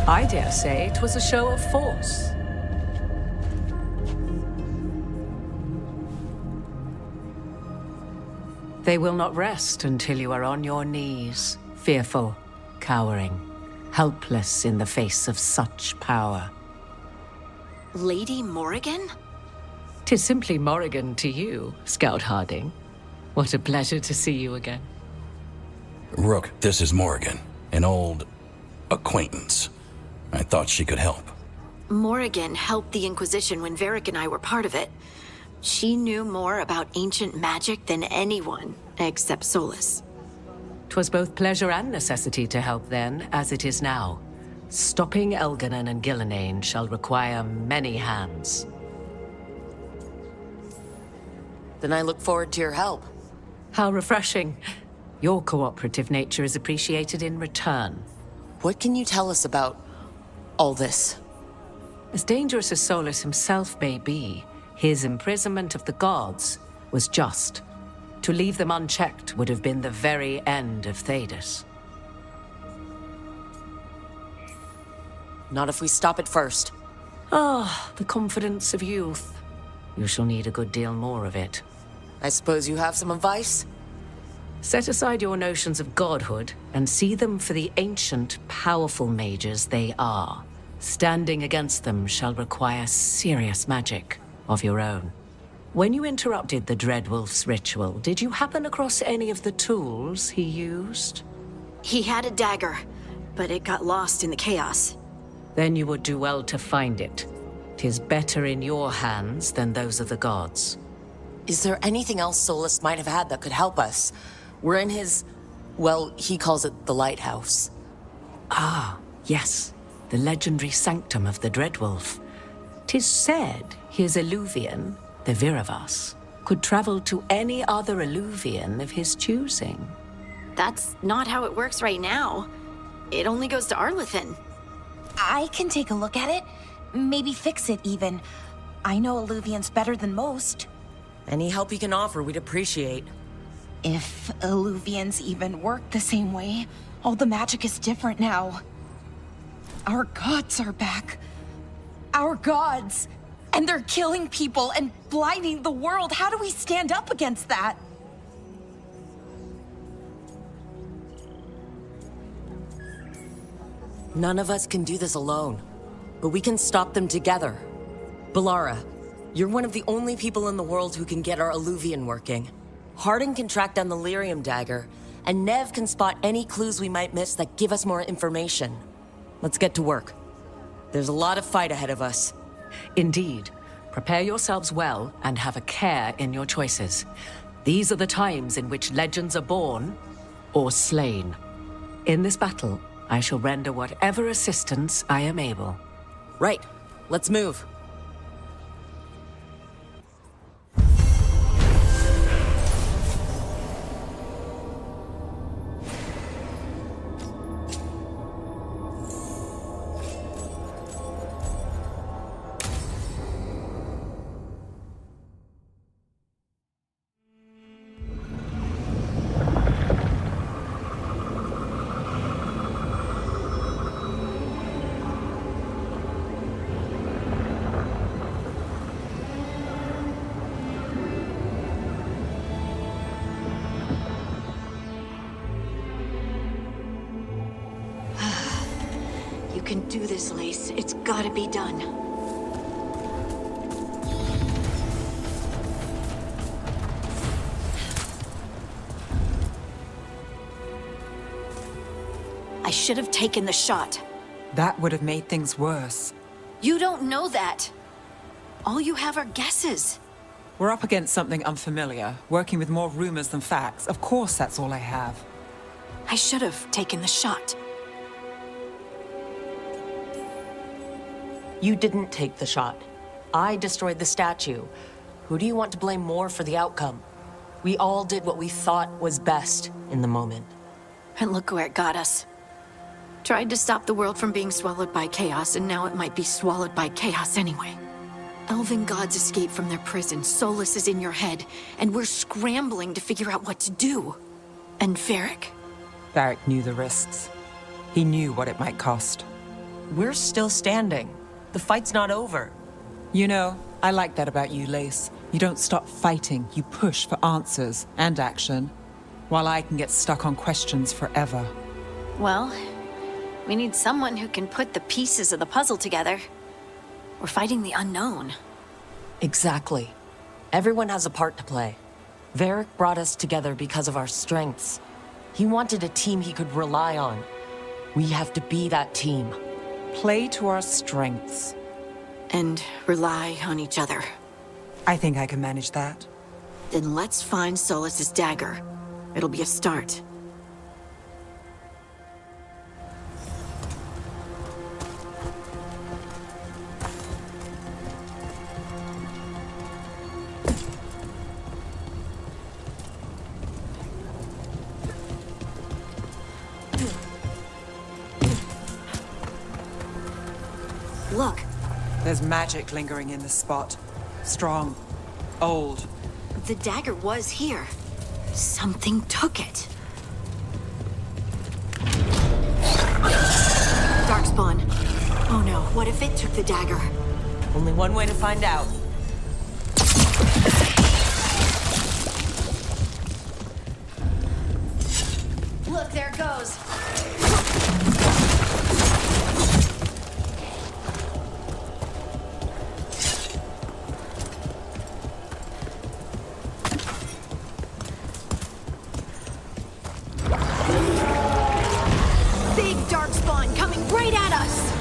I dare say it was a show of force. They will not rest until you are on your knees, fearful, cowering, helpless in the face of such power.
Lady Morrigan?
'Tis simply Morrigan to you, Scout Harding. What a pleasure to see you again.
Rook, this is Morrigan, an old acquaintance. I thought she could help.
Morrigan helped the Inquisition when Varric and I were part of it. She knew more about ancient magic than anyone, except Solus.
'Twas both pleasure and necessity to help then, as it is now. Stopping Elgernon and Gillenane shall require many hands.
Then I look forward to your help.
How refreshing. Your cooperative nature is appreciated in return.
What can you tell us about all this?
As dangerous as Solus himself may be, his imprisonment of the gods was just. To leave them unchecked would have been the very end of Thedas.
Not if we stop it first.
Ah, the confidence of youth. You shall need a good deal more of it.
I suppose you have some advice?
Set aside your notions of godhood and see them for the ancient, powerful mages they are. Standing against them shall require serious magic of your own. When you interrupted the Dreadwolf's ritual, did you happen across any of the tools he used?
He had a dagger, but it got lost in the chaos.
Then you would do well to find it. 'Tis better in your hands than those of the gods.
Is there anything else Solus might have had that could help us? We're in his... well, he calls it the lighthouse.
Ah, yes. The legendary sanctum of the Dreadwolf. 'Tis said his Illuvian, the Viravas, could travel to any other Illuvian of his choosing.
That's not how it works right now. It only goes to Arlethan.
I can take a look at it. Maybe fix it, even. I know Illuvians better than most.
Any help you can offer, we'd appreciate.
If Illuvians even work the same way, all the magic is different now. Our gods are back. Our gods! And they're killing people and blinding the world. How do we stand up against that?
None of us can do this alone, but we can stop them together. Balara, you're one of the only people in the world who can get our Illuvian working. Harding can track down the Lyrium dagger, and Nev can spot any clues we might miss that give us more information. Let's get to work. There's a lot of fight ahead of us.
Indeed. Prepare yourselves well and have a care in your choices. These are the times in which legends are born or slain. In this battle, I shall render whatever assistance I am able.
Right. Let's move.
You can do this, Lace. It's gotta be done. I should have taken the shot.
That would have made things worse.
You don't know that. All you have are guesses.
We're up against something unfamiliar, working with more rumors than facts. Of course, that's all I have.
I should have taken the shot.
You didn't take the shot. I destroyed the statue. Who do you want to blame more for the outcome? We all did what we thought was best in the moment.
And look where it got us. Tried to stop the world from being swallowed by chaos, and now it might be swallowed by chaos anyway. Elven gods escaped from their prison, Solus is in your head, and we're scrambling to figure out what to do. And Varric?
Varric knew the risks. He knew what it might cost.
We're still standing. The fight's not over.
You know, I like that about you, Lace. You don't stop fighting, you push for answers and action, while I can get stuck on questions forever.
Well, we need someone who can put the pieces of the puzzle together. We're fighting the unknown.
Exactly. Everyone has a part to play. Varric brought us together because of our strengths. He wanted a team he could rely on. We have to be that team.
Play to our strengths.
And rely on each other.
I think I can manage that.
Then let's find Solus's dagger. It'll be a start. Look.
There's magic lingering in this spot. Strong. Old.
The dagger was here. Something took it. Darkspawn. Oh What if it took the dagger?
Only one way to find out.
Look, there it goes. Big darkspawn coming right at us.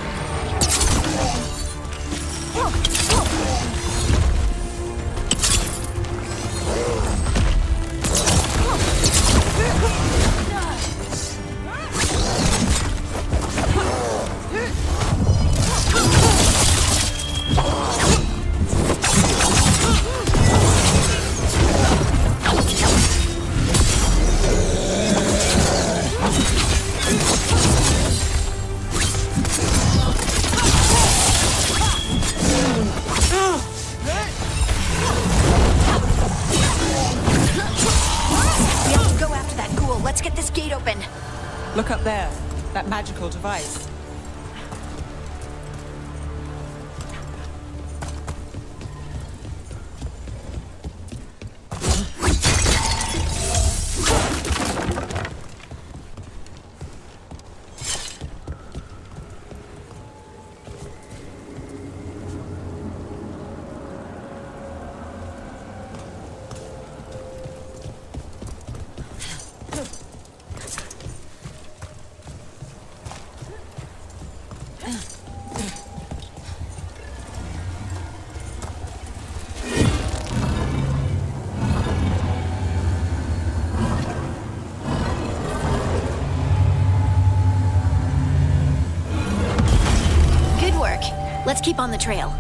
Look up there. That magical device.
Let's keep on the trail.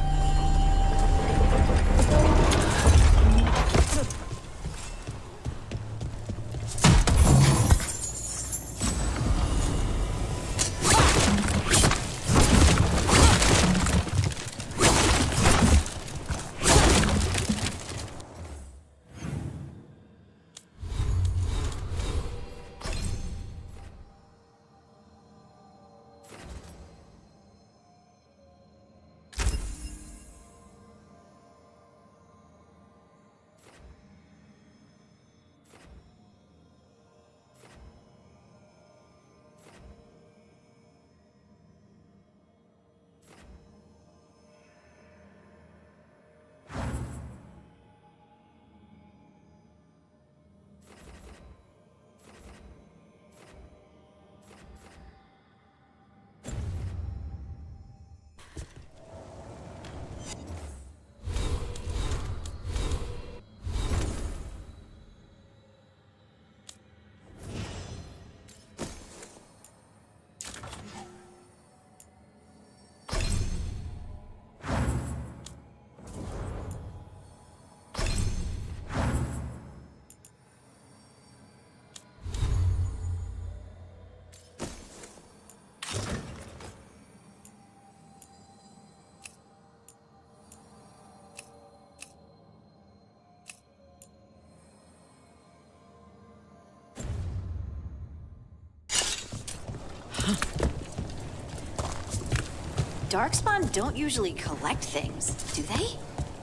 Darkspawn don't usually collect things, do they?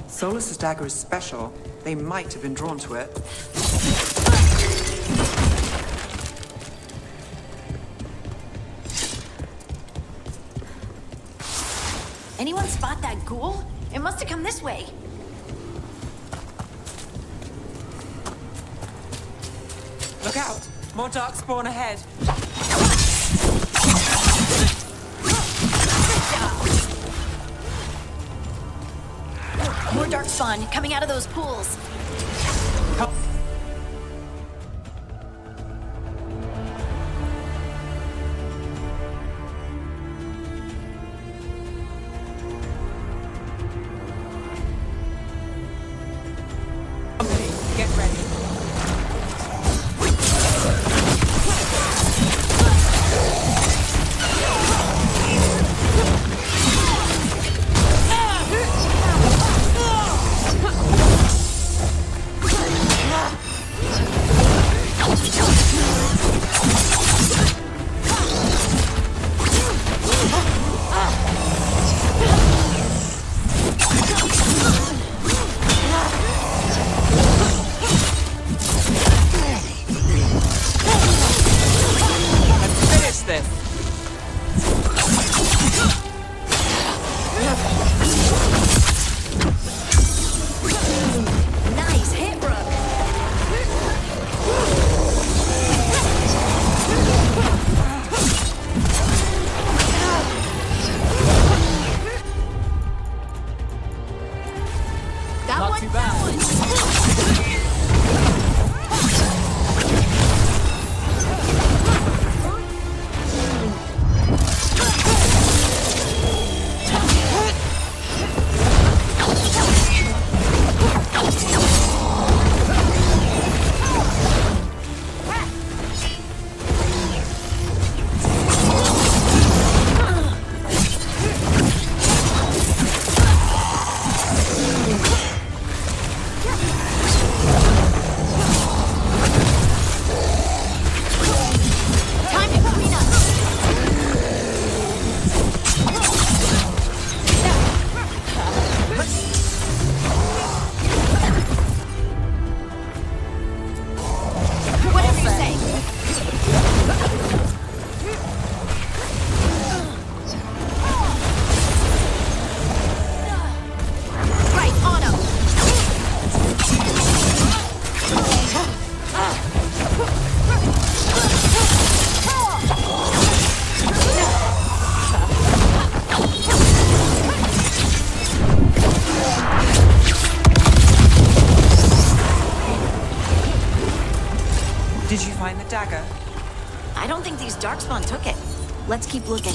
Solus's dagger is special. They might have been drawn to it.
Anyone spot that ghoul? It must have come this way.
Look out! More darkspawn ahead.
More darkspawn coming out of those pools.
Get ready.
Not too bad.
Did you find the dagger?
I don't think these Darkspawn took it. Let's keep looking.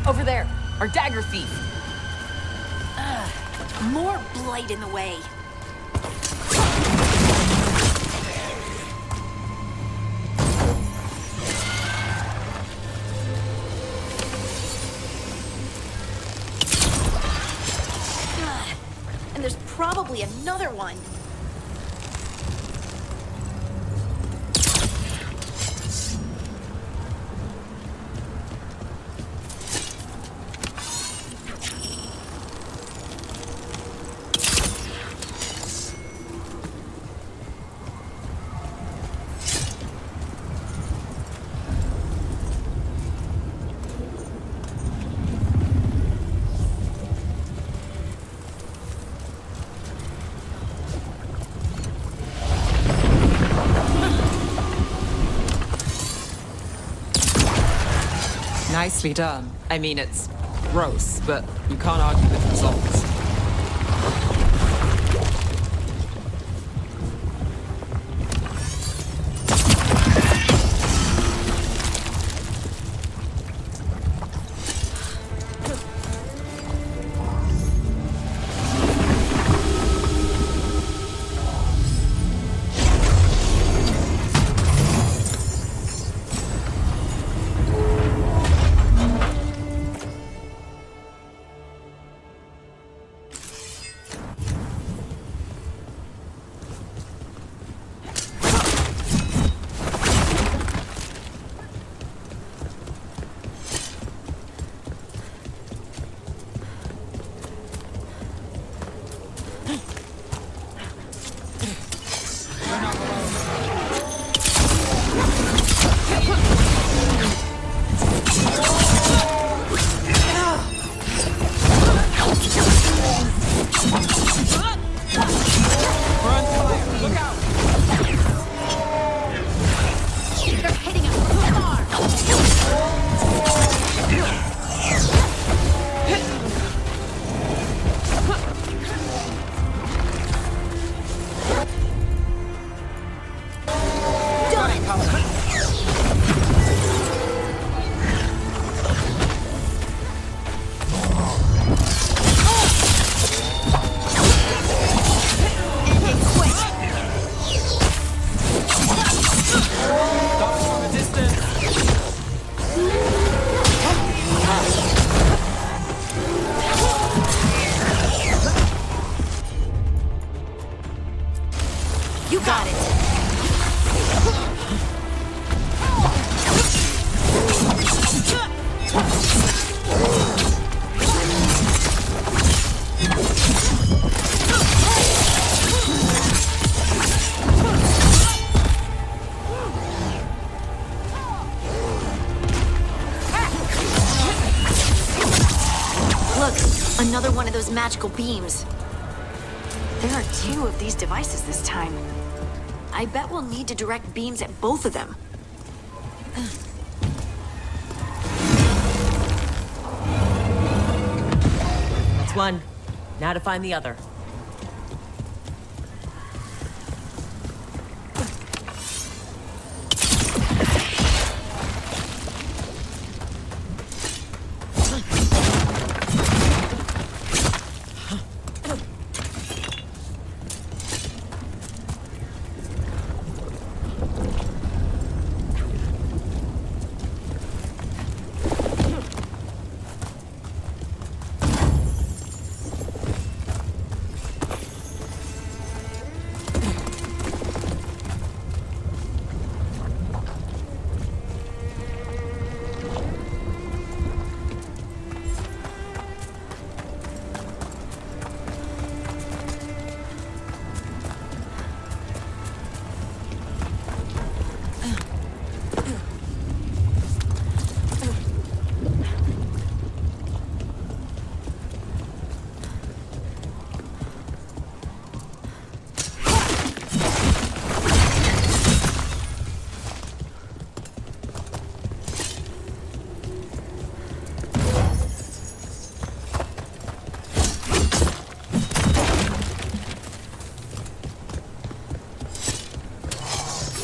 Over there, our dagger thief.
More blight in the way. And there's probably another one.
Nicely done. I mean, it's gross, but you can't argue with results.
Another one of those magical beams. There are 2 of these devices this time. I bet we'll need to direct beams at both of them.
That's one. Now to find the other.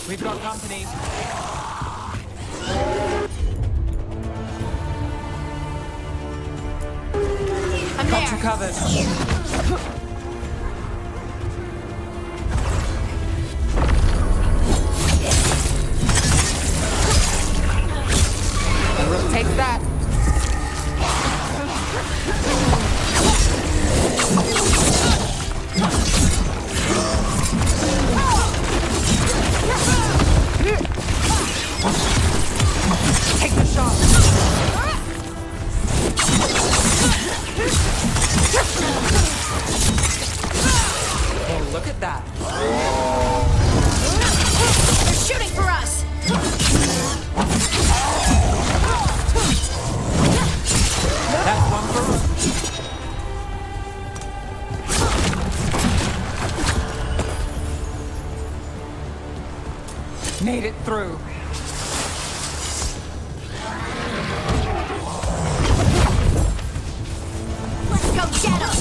We've got company.
I'm
got
there.
you covered. Take that. Take the shot. Oh, look at that.
They're shooting for us.
That's one for us. Made it through.
Let's go get them.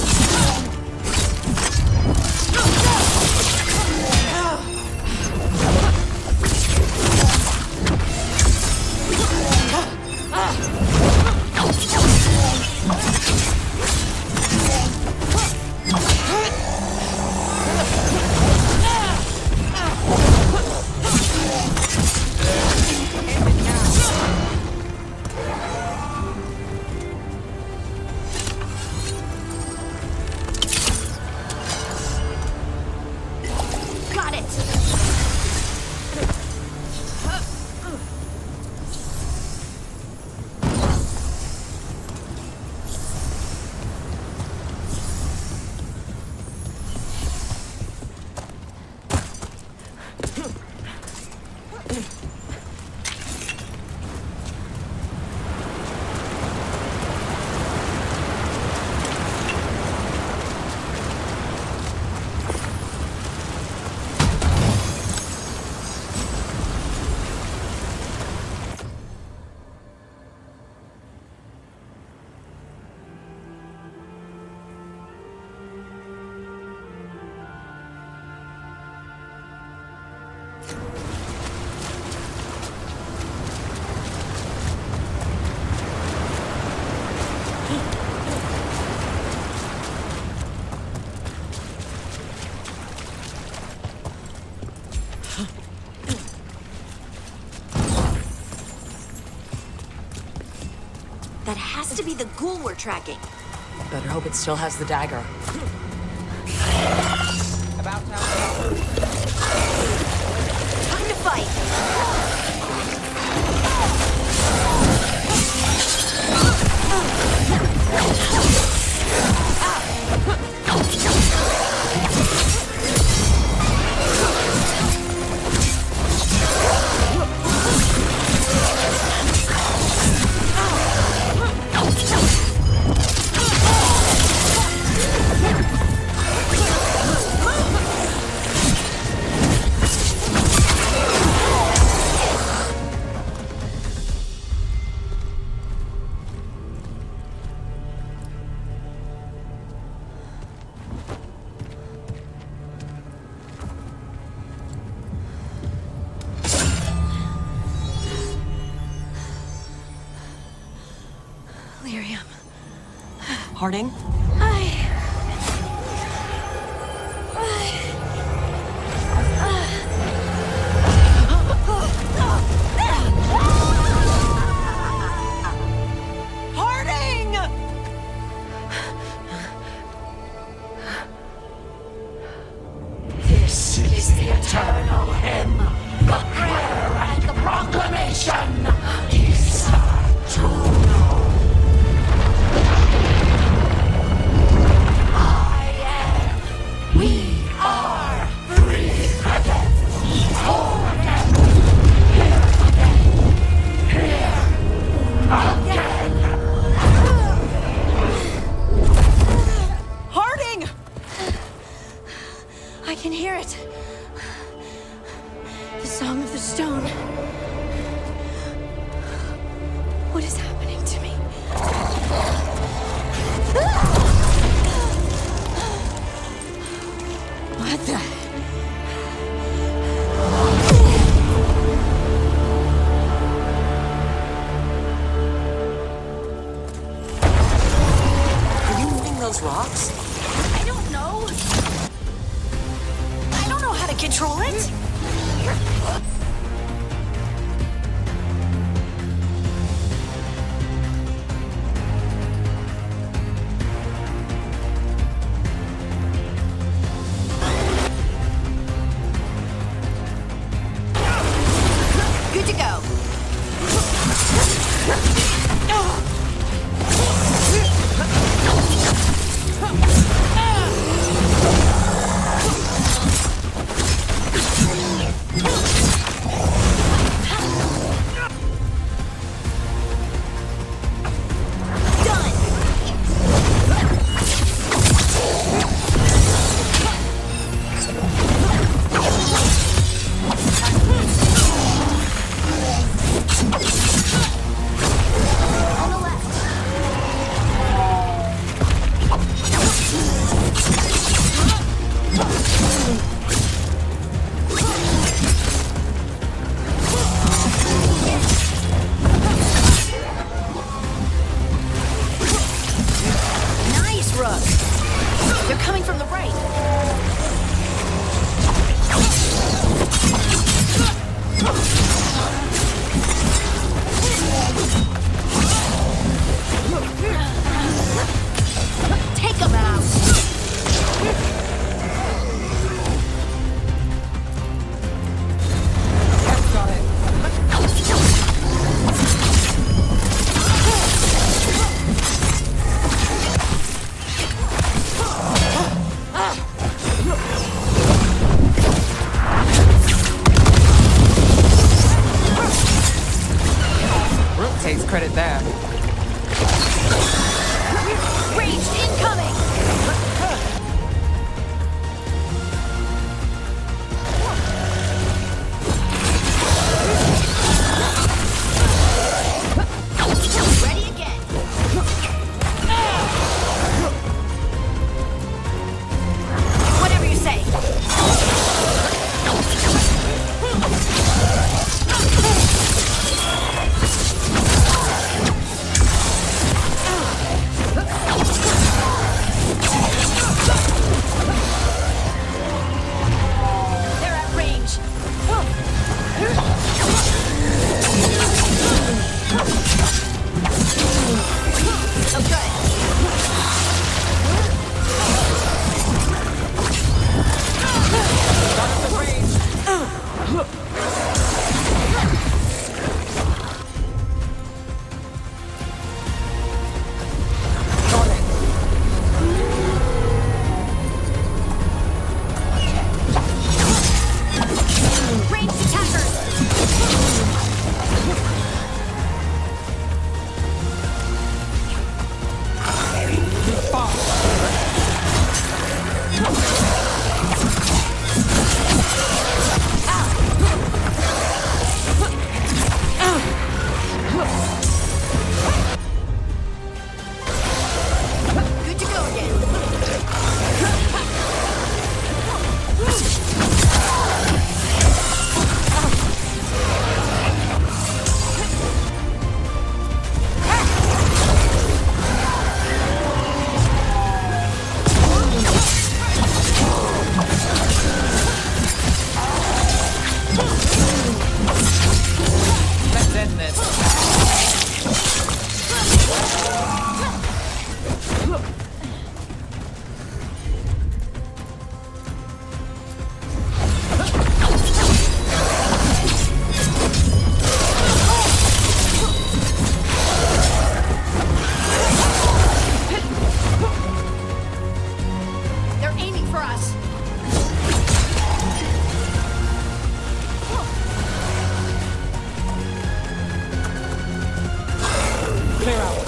Got it. That has to be the ghoul we're tracking.
Better hope it still has the dagger.
About time.
Time to fight. Delirium.
Harding?
Harding!
This is the eternal hymn, the prayer and the proclamation. We are free again. Whole again. Here again.
Harding! I can hear it. The song of the stone. What is happening to me? What the?
Are you moving those rocks?
I don't know. I don't know how to control it. Good to go. Nice, Rook. They're coming from the right. Take them out.
Got it. Rook takes credit there.
Ranged incoming. Ready again. Whatever you say.
Clear out.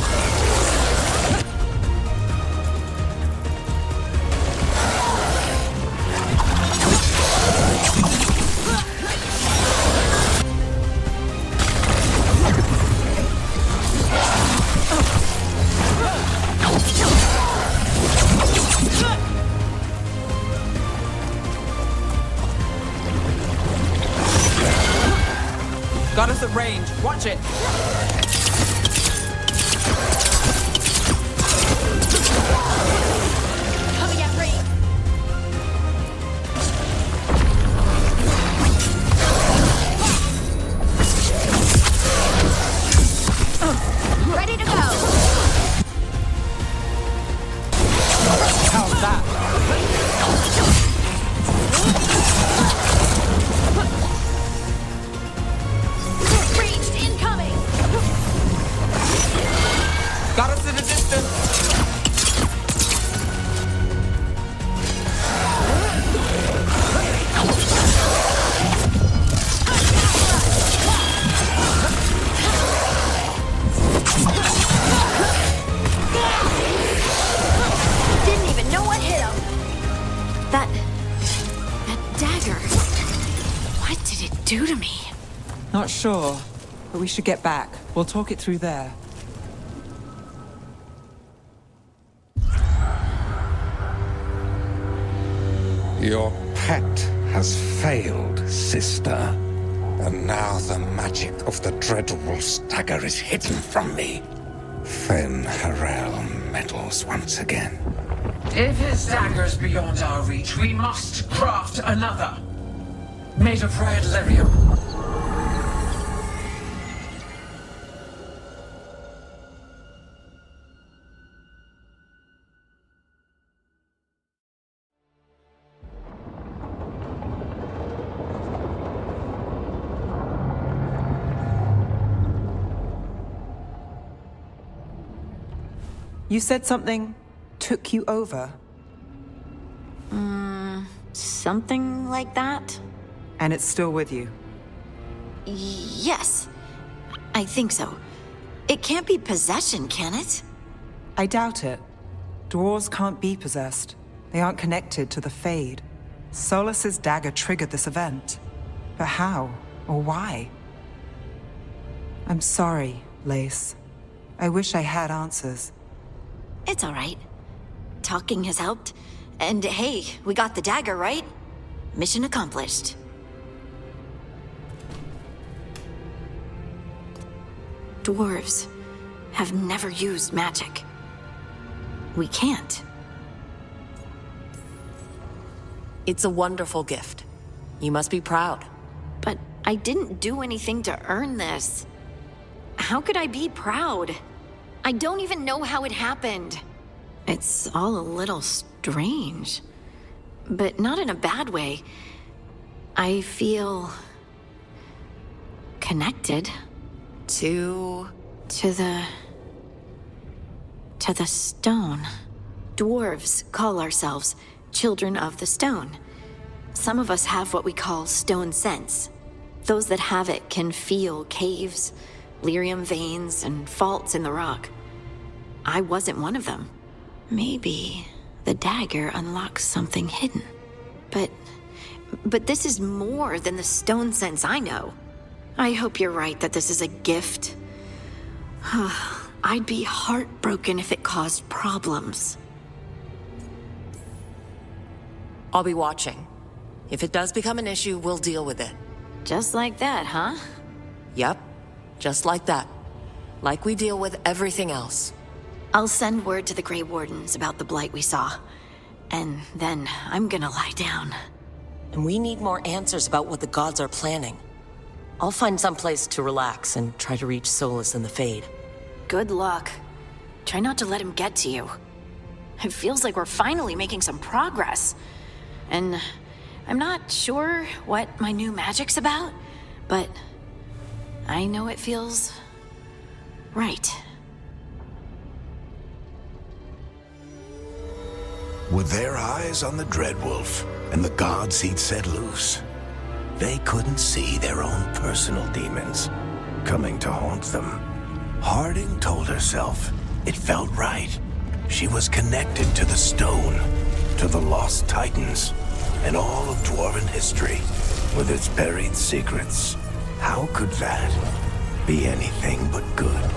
Got us at range. Watch it.
Coming at range. Ready to go.
How's that?
Ranged incoming.
Got us at a distance.
Didn't even know what hit him. That dagger. What did it do to me?
Not sure, but we should get back. We'll talk it through there.
Your pet has failed, sister. And now the magic of the Dreadwolf's dagger is hidden from me. Fen Harel meddles once again.
If his dagger's beyond our reach, we must craft another. Made of red lyrium.
You said something took you over,
Something like that?
and it's still with you.
Yes. I think so. It can't be possession, can it?
I doubt it. Dwarves can't be possessed. They aren't connected to the Fade. Solus's dagger triggered this event. But how? Or why? I'm sorry, Lace. I wish I had answers.
It's all right. Talking has helped. And hey, we got the dagger, right? Mission accomplished. Dwarves have never used magic. We can't.
It's a wonderful gift. You must be proud.
But I didn't do anything to earn this. How could I be proud? I don't even know how it happened. It's all a little strange. But not in a bad way. I feel... connected. To the stone. Dwarves call ourselves Children of the Stone. Some of us have what we call stone sense. Those that have it can feel caves, lyrium veins, and faults in the rock. I wasn't one of them. Maybe the dagger unlocks something hidden. But this is more than the stone sense I know. I hope you're right that this is a gift. I'd be heartbroken if it caused problems.
I'll be watching. If it does become an issue, we'll deal with it.
Just like that, huh?
Yep, just like that. Like we deal with everything else.
I'll send word to the Grey Wardens about the blight we saw. And then I'm gonna lie down.
And we need more answers about what the gods are planning. I'll find some place to relax and try to reach Solus in the Fade.
Good luck. Try not to let him get to you. It feels like we're finally making some progress. And I'm not sure what my new magic's about, but I know it feels right.
With their eyes on the Dreadwolf and the gods he'd set loose, they couldn't see their own personal demons coming to haunt them. Harding told herself it felt right. She was connected to the stone, to the lost titans, and all of Dwarven history, with its buried secrets. How could that be anything but good?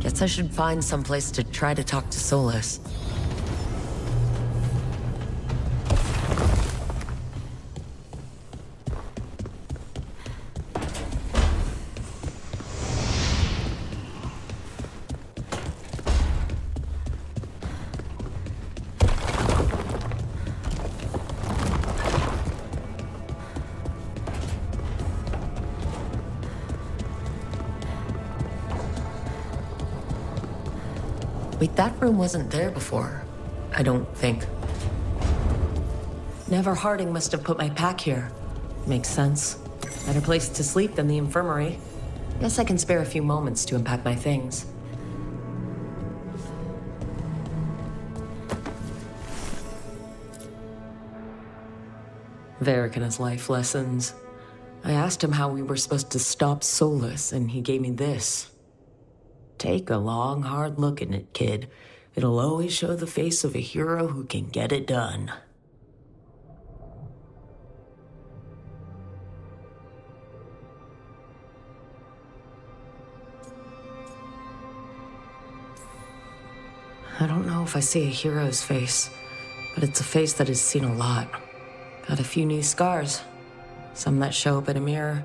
Guess I should find someplace to try to talk to Solus. Wait, that room wasn't there before. I don't think. Never Harding must have put my pack here. Makes sense. Better place to sleep than the infirmary. Guess I can spare a few moments to unpack my things. Varric and his life lessons. I asked him how we were supposed to stop Solus, and he gave me this. Take a long, hard look at it, kid. It'll always show the face of a hero who can get it done. I don't know if I see a hero's face, but it's a face that has seen a lot. Got a few new scars. Some that show up in a mirror,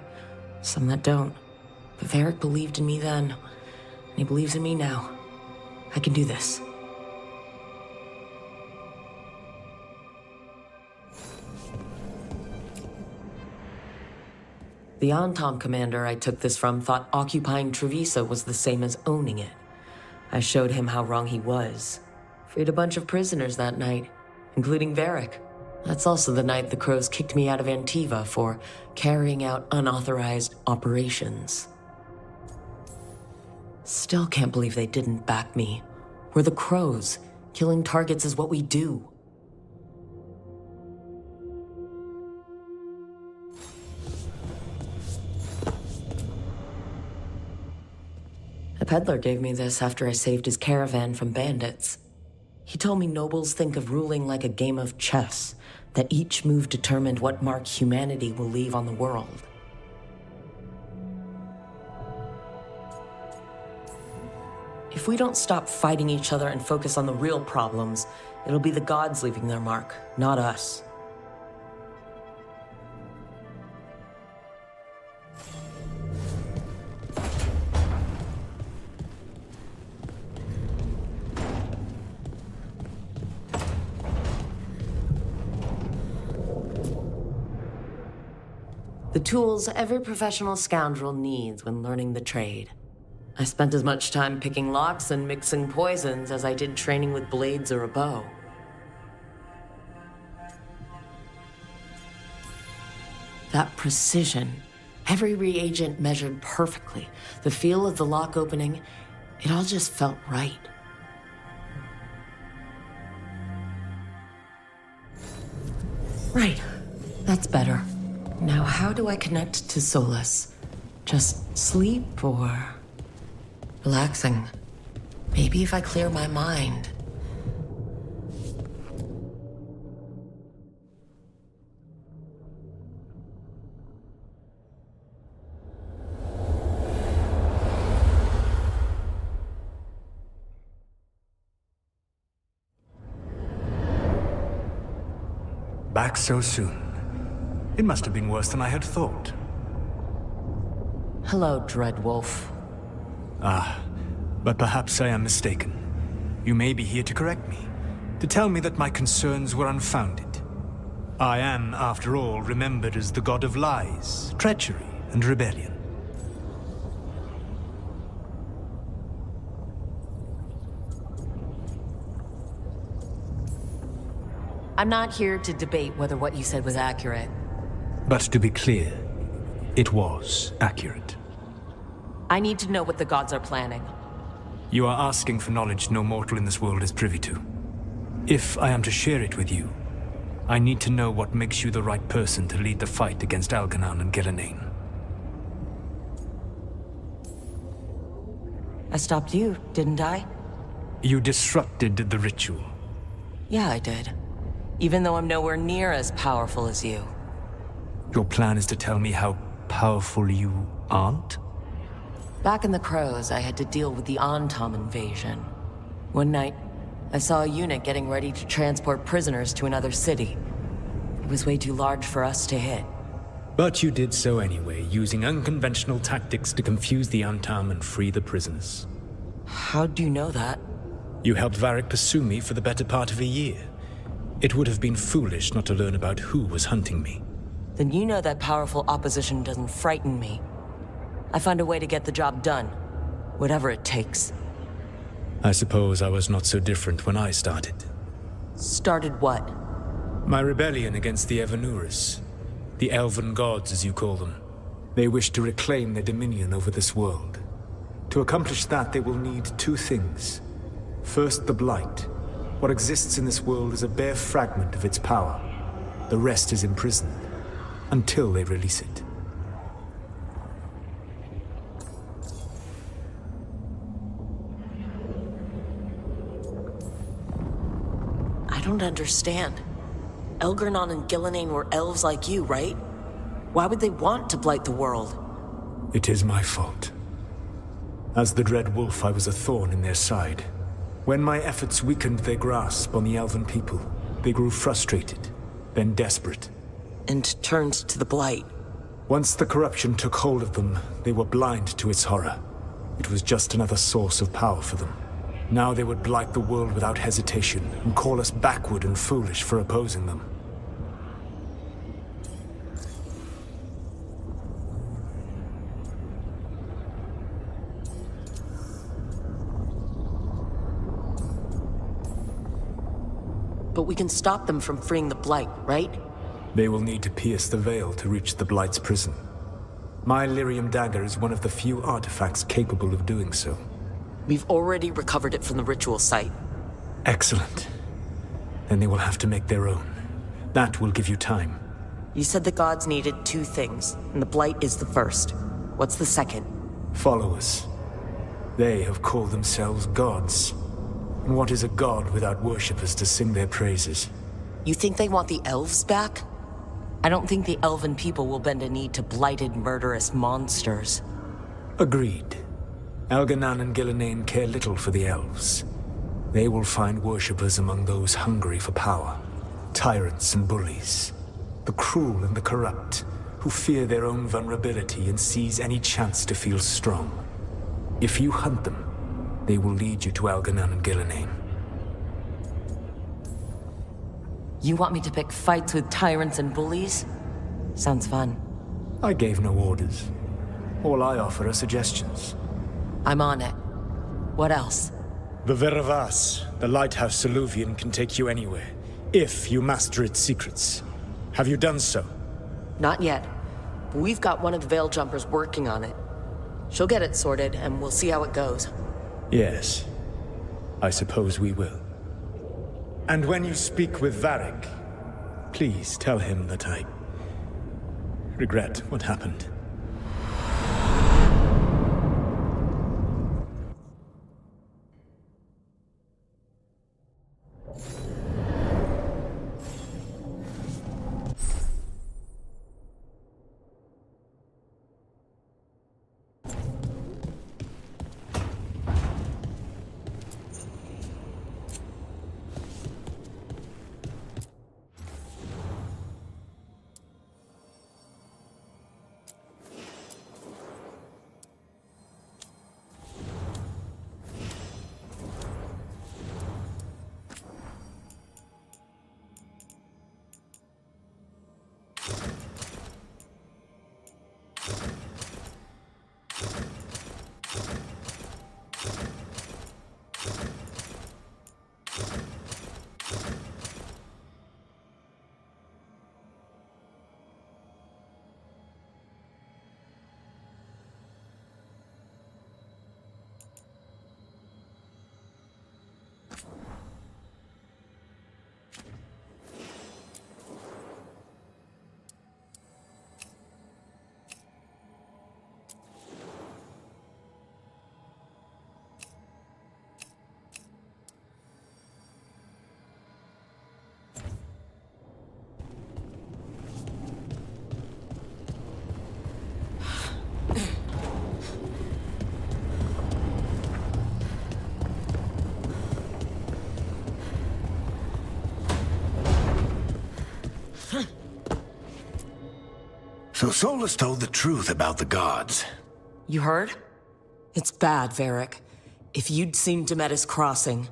some that don't. But Varric believed in me then. He believes in me now. I can do this. The Antom commander I took this from thought occupying Treviso was the same as owning it. I showed him how wrong he was. Freed a bunch of prisoners that night, including Varric. That's also the night the Crows kicked me out of Antiva for carrying out unauthorized operations. Still can't believe they didn't back me. We're the Crows. Killing targets is what we do. A peddler gave me this after I saved his caravan from bandits. He told me nobles think of ruling like a game of chess, that each move determined what mark humanity will leave on the world. If we don't stop fighting each other and focus on the real problems, it'll be the gods leaving their mark, not us. The tools every professional scoundrel needs when learning the trade. I spent as much time picking locks and mixing poisons as I did training with blades or a bow. That precision, every reagent measured perfectly, the feel of the lock opening, it all just felt right. Right, that's better. Now how do I connect to Solus? Just sleep or... relaxing. Maybe if I clear my mind.
Back so soon. It must have been worse than I had thought.
Hello, Dreadwolf.
Ah, but perhaps I am mistaken. You may be here to correct me, to tell me that my concerns were unfounded. I am, after all, remembered as the god of lies, treachery, and rebellion.
I'm not here to debate whether what you said was accurate.
But to be clear, it was accurate.
I need to know what the gods are planning.
You are asking for knowledge no mortal in this world is privy to. If I am to share it with you, I need to know what makes you the right person to lead the fight against Algernon and Gillenane.
I stopped you, didn't I?
You disrupted the ritual.
Yeah, I did. Even though I'm nowhere near as powerful as you.
Your plan is to tell me how powerful you aren't?
Back in the Crows, I had to deal with the Antom invasion. One night, I saw a unit getting ready to transport prisoners to another city. It was way too large for us to hit.
But you did so anyway, using unconventional tactics to confuse the Antom and free the prisoners.
How do you know that?
You helped Varric pursue me for the better part of a year. It would have been foolish not to learn about who was hunting me.
Then you know that powerful opposition doesn't frighten me. I find a way to get the job done, whatever it takes.
I suppose I was not so different when I started.
Started what?
My rebellion against the Evanuris. The Elven Gods, as you call them. They wish to reclaim their dominion over this world. To accomplish that, they will need two things. First, the Blight. What exists in this world is a bare fragment of its power. The rest is imprisoned, until they release it.
I don't understand. Elgernon and Gillenane were elves like you, right? Why would they want to blight the world?
It is my fault. As the Dread Wolf, I was a thorn in their side. When my efforts weakened their grasp on the Elven people, they grew frustrated, then desperate.
And turned to the Blight.
Once the corruption took hold of them, they were blind to its horror. It was just another source of power for them. Now they would blight the world without hesitation, and call us backward and foolish for opposing them.
But we can stop them from freeing the Blight, right?
They will need to pierce the veil to reach the Blight's prison. My Lyrium dagger is one of the few artifacts capable of doing so.
We've already recovered it from the ritual site.
Excellent. Then they will have to make their own. That will give you time.
You said the gods needed two things, and the Blight is the first. What's the second?
Followers. They have called themselves gods. And what is a god without worshippers to sing their praises?
You think they want the elves back? I don't think the elven people will bend a knee to blighted, murderous monsters.
Agreed. Elgernon and Gillenane care little for the elves. They will find worshippers among those hungry for power. Tyrants and bullies. The cruel and the corrupt, who fear their own vulnerability and seize any chance to feel strong. If you hunt them, they will lead you to Elgernon and Gillenane.
You want me to pick fights with tyrants and bullies? Sounds fun.
I gave no orders. All I offer are suggestions.
I'm on it. What else?
The Veravas, the lighthouse Soluvian, can take you anywhere, if you master its secrets. Have you done so?
Not yet. But we've got one of the Veil Jumpers working on it. She'll get it sorted, and we'll see how it goes.
Yes. I suppose we will. And when you speak with Varric, please tell him that I regret what happened.
Solus told the truth about the gods.
You heard? It's bad, Varric. If you'd seen Demetis crossing...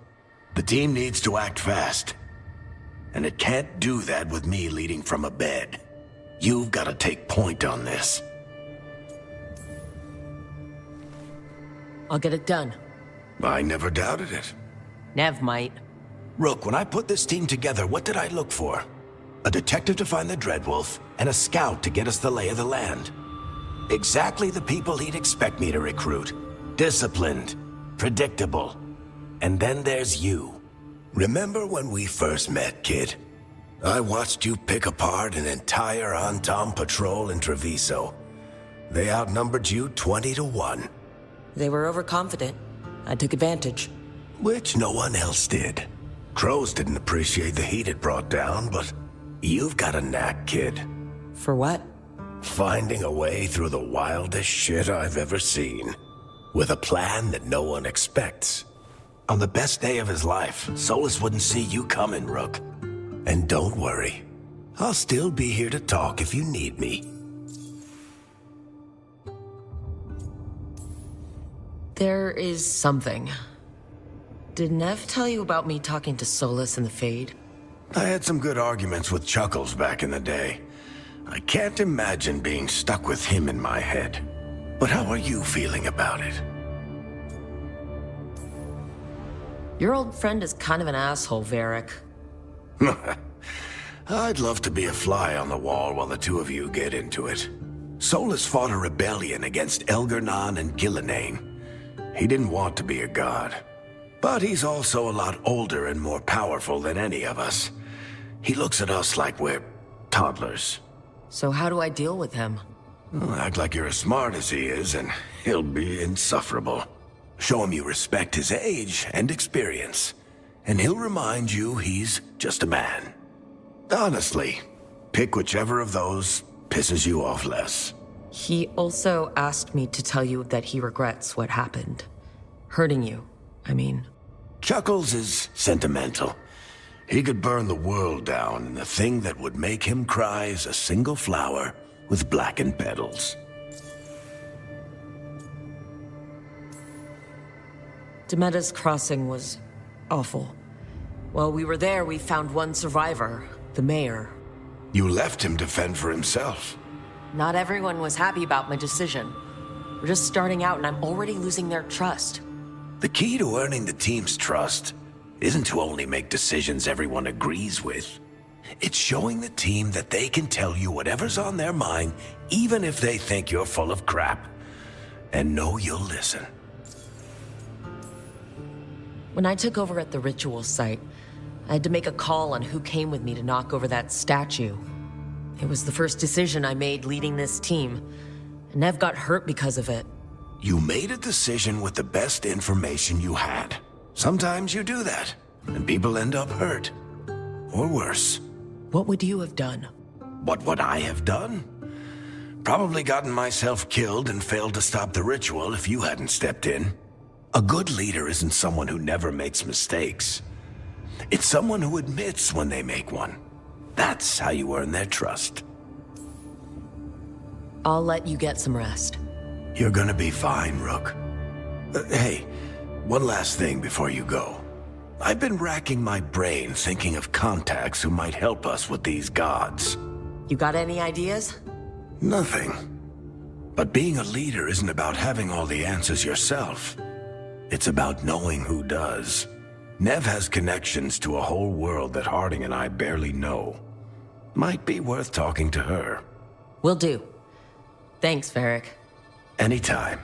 The team needs to act fast. And it can't do that with me leading from a bed. You've got to take point on this.
I'll get it done.
I never doubted it.
Nev might.
Rook, when I put this team together, what did I look for? A detective to find the Dreadwolf, and a scout to get us the lay of the land. Exactly the people he'd expect me to recruit. Disciplined, predictable. And then there's you. Remember when we first met, kid? I watched you pick apart an entire Antom patrol in Treviso. They outnumbered you 20 to 1.
They were overconfident. I took advantage.
Which no one else did. Crows didn't appreciate the heat it brought down, but you've got a knack, kid.
For what?
Finding a way through the wildest shit I've ever seen. With a plan that no one expects. On the best day of his life, Solus wouldn't see you coming, Rook. And don't worry. I'll still be here to talk if you need me.
There is something. Did Nev tell you about me talking to Solus in the Fade?
I had some good arguments with Chuckles back in the day. I can't imagine being stuck with him in my head. But how are you feeling about it?
Your old friend is kind of an asshole, Varric.
I'd love to be a fly on the wall while the two of you get into it. Solus fought a rebellion against Elgar'nan and Gillenane. He didn't want to be a god. But he's also a lot older and more powerful than any of us. He looks at us like we're toddlers.
So how do I deal with him?
Well, act like you're as smart as he is, and he'll be insufferable. Show him you respect his age and experience, and he'll remind you he's just a man. Honestly, pick whichever of those pisses you off less.
He also asked me to tell you that he regrets what happened. Hurting you, I mean.
Chuckles is sentimental. He could burn the world down, and the thing that would make him cry is a single flower with blackened petals.
Demetis Crossing was awful. While we were there, we found one survivor, the mayor.
You left him to fend for himself.
Not everyone was happy about my decision. We're just starting out and I'm already losing their trust.
The key to earning the team's trust isn't to only make decisions everyone agrees with. It's showing the team that they can tell you whatever's on their mind, even if they think you're full of crap. And know you'll listen.
When I took over at the ritual site, I had to make a call on who came with me to knock over that statue. It was the first decision I made leading this team. And Nev got hurt because of it.
You made a decision with the best information you had. Sometimes you do that, and people end up hurt. Or worse.
What would you have done?
What would I have done? Probably gotten myself killed and failed to stop the ritual if you hadn't stepped in. A good leader isn't someone who never makes mistakes. It's someone who admits when they make one. That's how you earn their trust.
I'll let you get some rest.
You're gonna be fine, Rook. Hey, one last thing before you go. I've been racking my brain thinking of contacts who might help us with these gods.
You got any ideas?
Nothing. But being a leader isn't about having all the answers yourself. It's about knowing who does. Nev has connections to a whole world that Harding and I barely know. Might be worth talking to her.
Will do. Thanks, Varric.
Anytime.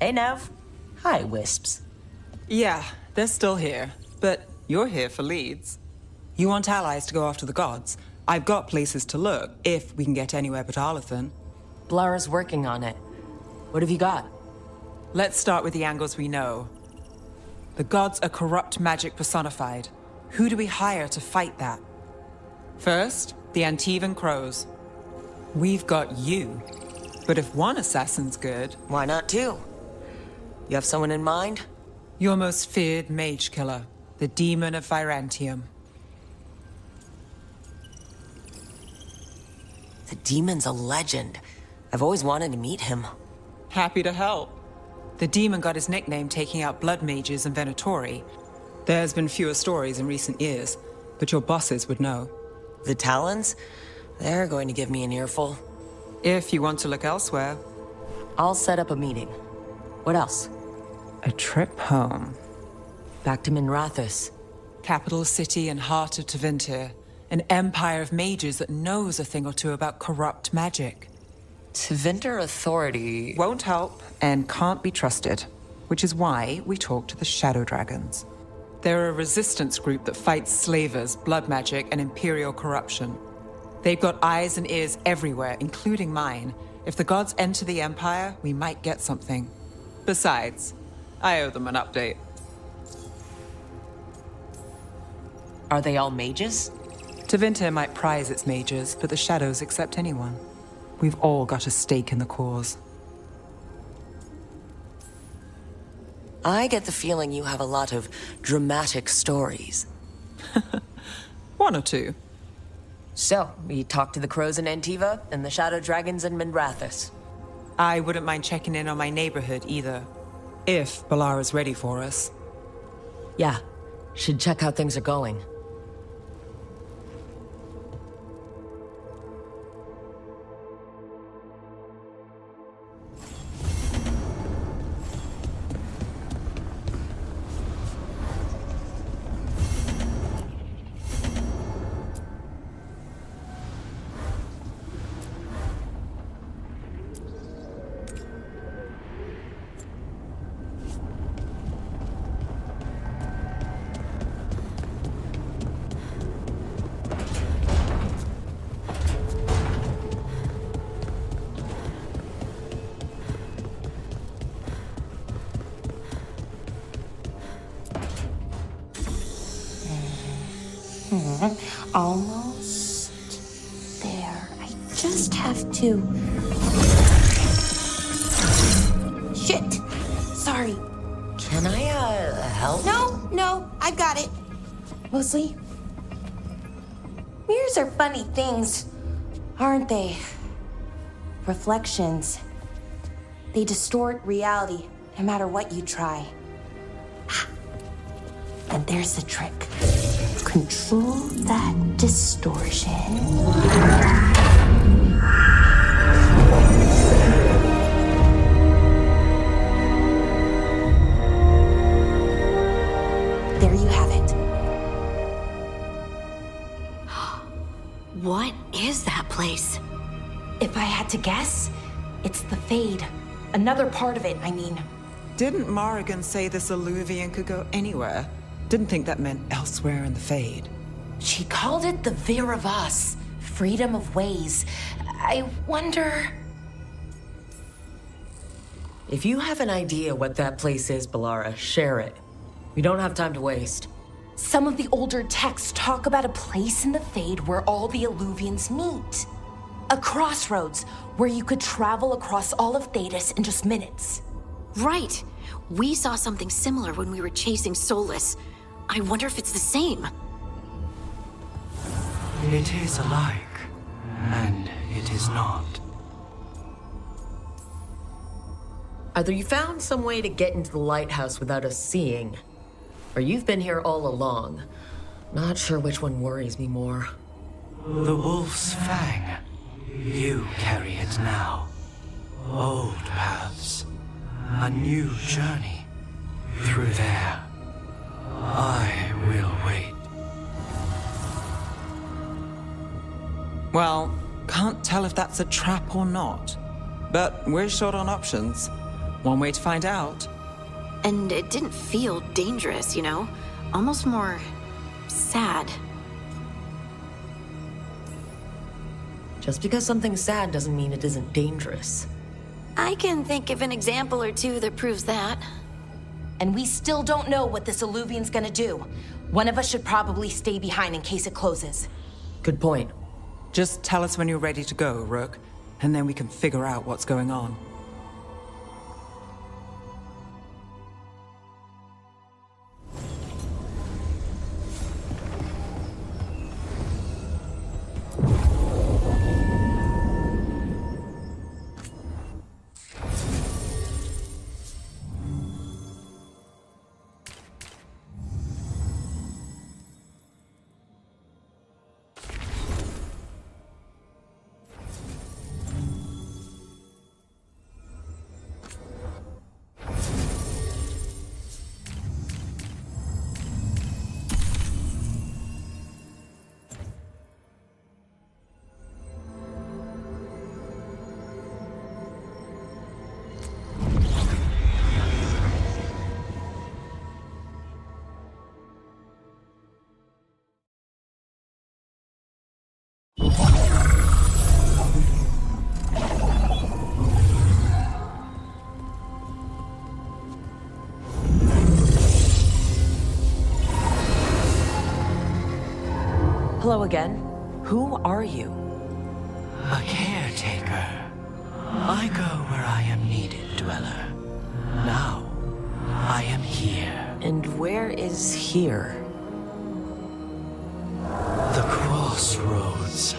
Hey, Nev. Hi, Wisps.
Yeah, they're still here. But you're here for leads. You want allies to go after the gods? I've got places to look, if we can get anywhere but Arlathan.
Blara's working on it. What have you got?
Let's start with the angles we know. The gods are corrupt magic personified. Who do we hire to fight that? First, the Antivan Crows. We've got you. But if one assassin's good...
Why not two? You have someone in mind?
Your most feared mage killer, the Demon of Virantium.
The Demon's a legend. I've always wanted to meet him.
Happy to help. The Demon got his nickname taking out blood mages and Venatori. There's been fewer stories in recent years, but your bosses would know.
The Talons? They're going to give me an earful.
If you want to look elsewhere.
I'll set up a meeting. What else?
A trip home.
Back to Minrathous.
Capital city and heart of Tevinter. An empire of mages that knows a thing or two about corrupt magic.
Tevinter Authority...
Won't help and can't be trusted. Which is why we talk to the Shadow Dragons. They're a resistance group that fights slavers, blood magic, and imperial corruption. They've got eyes and ears everywhere, including mine. If the gods enter the Empire, we might get something. Besides, I owe them an update.
Are they all mages?
Tevinter might prize its mages, but the Shadows accept anyone. We've all got a stake in the cause.
I get the feeling you have a lot of dramatic stories.
One or two.
So, we talked to the Crows in Antiva and the Shadow Dragons in Minrathous.
I wouldn't mind checking in on my neighborhood either. If Balara's ready for us.
Yeah, should check how things are going.
Almost there. I just have to... Shit! Sorry.
Can I, help?
No, I got it. Mostly. Mirrors are funny things, aren't they? Reflections. They distort reality, no matter what you try. And there's the trick. Control that distortion. There you have it.
What is that place?
If I had to guess, it's the Fade. Another part of it, I mean.
Didn't Morrigan say this Alluvian could go anywhere? Didn't think that meant elsewhere in the Fade.
She called it the Vir of Us, freedom of ways. I wonder...
If you have an idea what that place is, Balara, share it. We don't have time to waste.
Some of the older texts talk about a place in the Fade where all the Alluvians meet. A crossroads where you could travel across all of Thedas in just minutes.
Right. We saw something similar when we were chasing Solus. I wonder if it's the same.
It is alike, and it is not.
Either you found some way to get into the lighthouse without us seeing, or you've been here all along. Not sure which one worries me more.
The Wolf's Fang. You carry it now. Old paths. A new journey. Through there. I will wait.
Well, can't tell if that's a trap or not. But we're short on options. One way to find out.
And it didn't feel dangerous, you know? Almost more sad.
Just because something's sad doesn't mean it isn't dangerous.
I can think of an example or two that proves that.
And we still don't know what this alluvian's gonna do. One of us should probably stay behind in case it closes.
Good point.
Just tell us when you're ready to go, Rook, and then we can figure out what's going on.
Hello again. Who are you?
A caretaker. I go where I am needed, Dweller. Now, I am here.
And where is here?
The crossroads.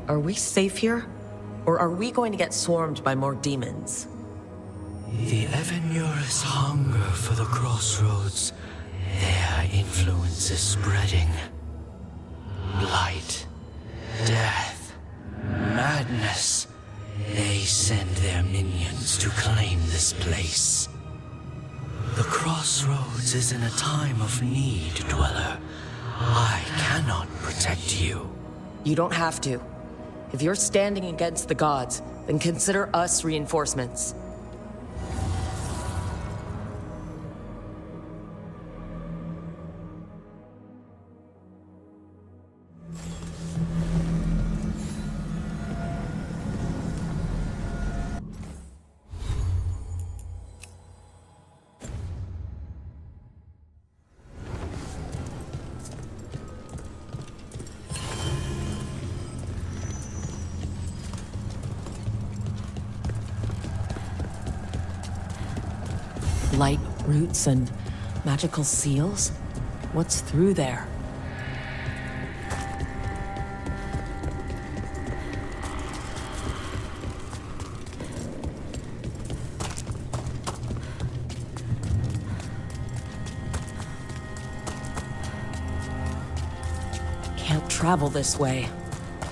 Are we safe here? Or are we going to get swarmed by more demons?
The Evenurus hunger for the crossroads. Their influence is spreading. Blight, death, madness. They send their minions to claim this place. The crossroads is in a time of need, Dweller. I cannot protect you.
You don't have to. If you're standing against the gods, then consider us reinforcements. Light roots and magical seals? What's through there? Can't travel this way.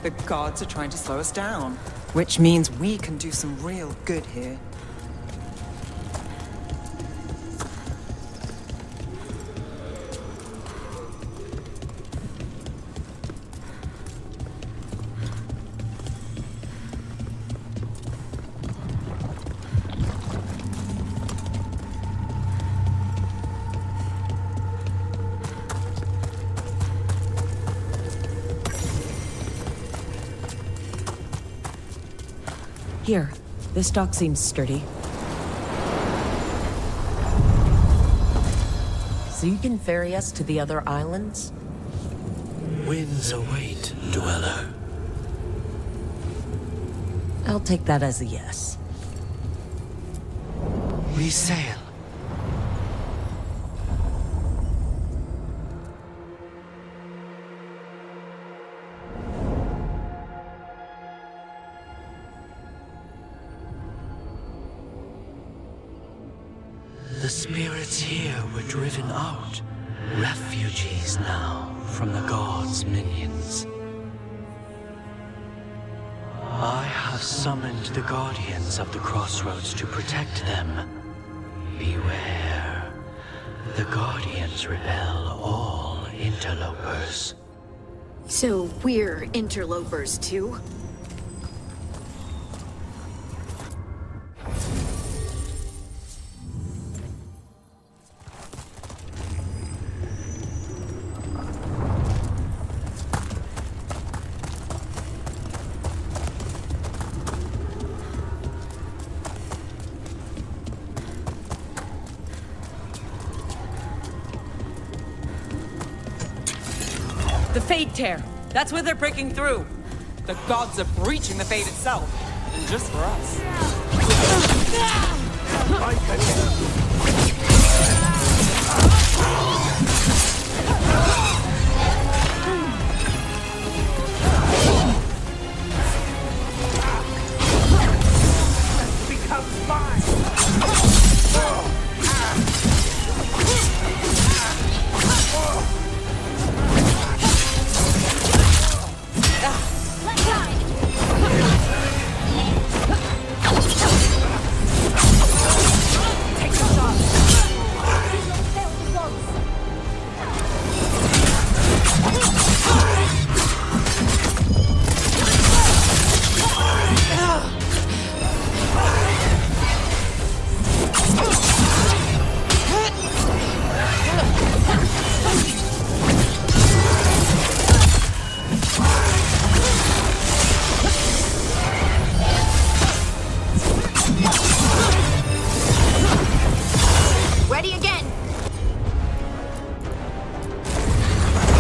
The gods are trying to slow us down, which means we can do some real good here.
Here, this dock seems sturdy. So you can ferry us to the other islands?
Winds await, Dweller.
I'll take that as a yes.
We sail. The spirits here were driven out, refugees now from the gods' minions. I have summoned the guardians of the crossroads to protect them. Beware. The guardians repel all interlopers.
So we're interlopers too?
The Fade Tear! That's where they're breaking through!
The gods are breaching the fate itself, and just for us.
Becomes mine!
Ready again!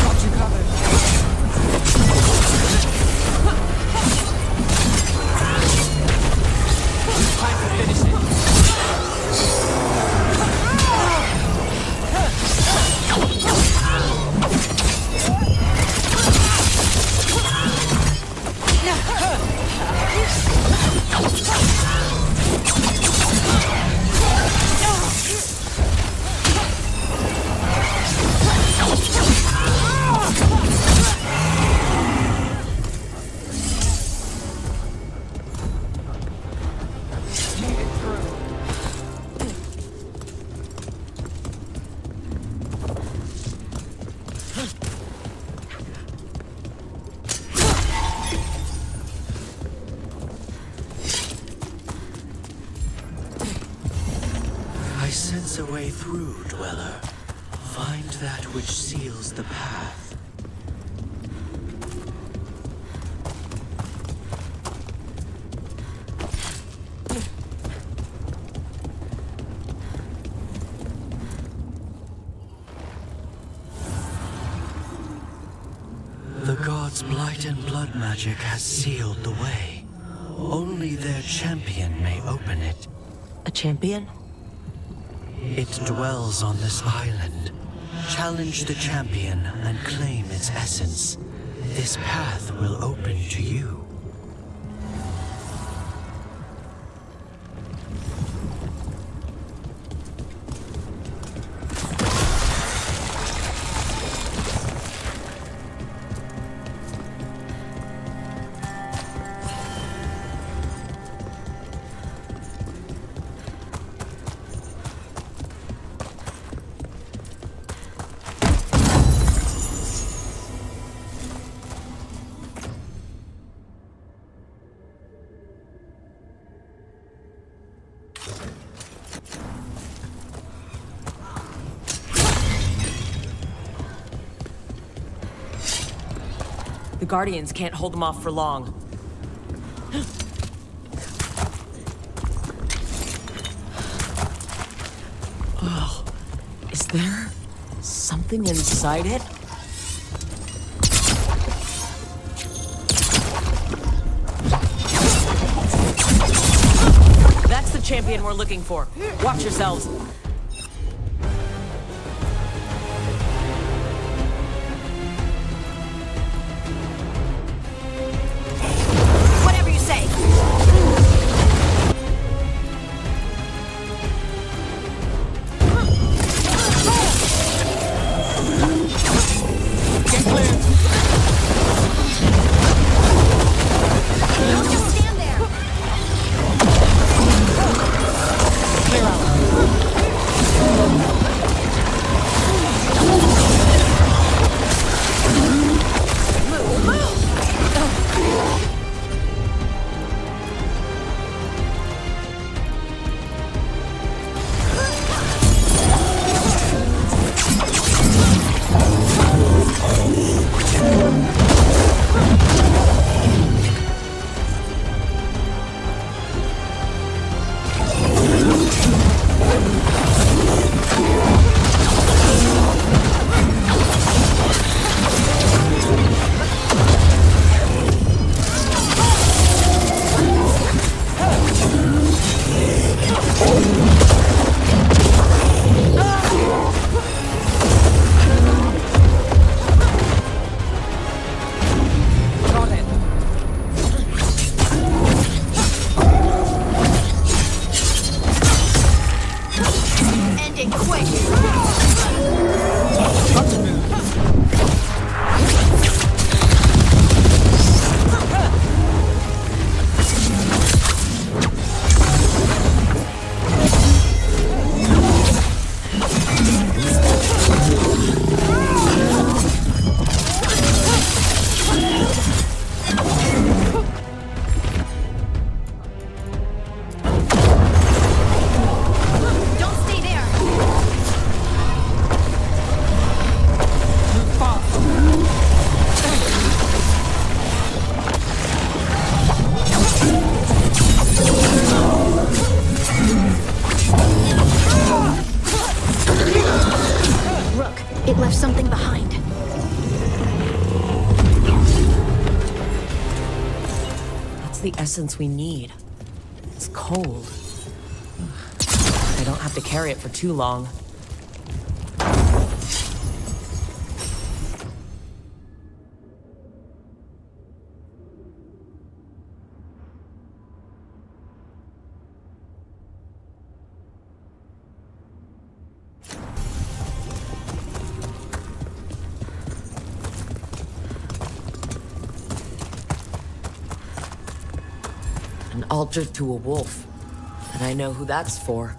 Got you covered. Time to finish it.
I sense a way through, Dweller. Find that which seals the path. The gods' blight and blood magic has sealed the way. Only their champion may open it.
A champion?
It dwells on this island. Challenge the champion and claim its essence. This path will open to you.
The Guardians can't hold them off for long. Oh, is there something inside it? That's the champion we're looking for. Watch yourselves.
Whatever you say.
Get clear.
Don't just stand there.
Clear out.
End it quick.
Got to move.
Don't stay there.
Move fast.
Rook, it left something behind.
That's the essence we need. It's cold. I don't have to carry it for too long. An altar to a wolf. And I know who that's for.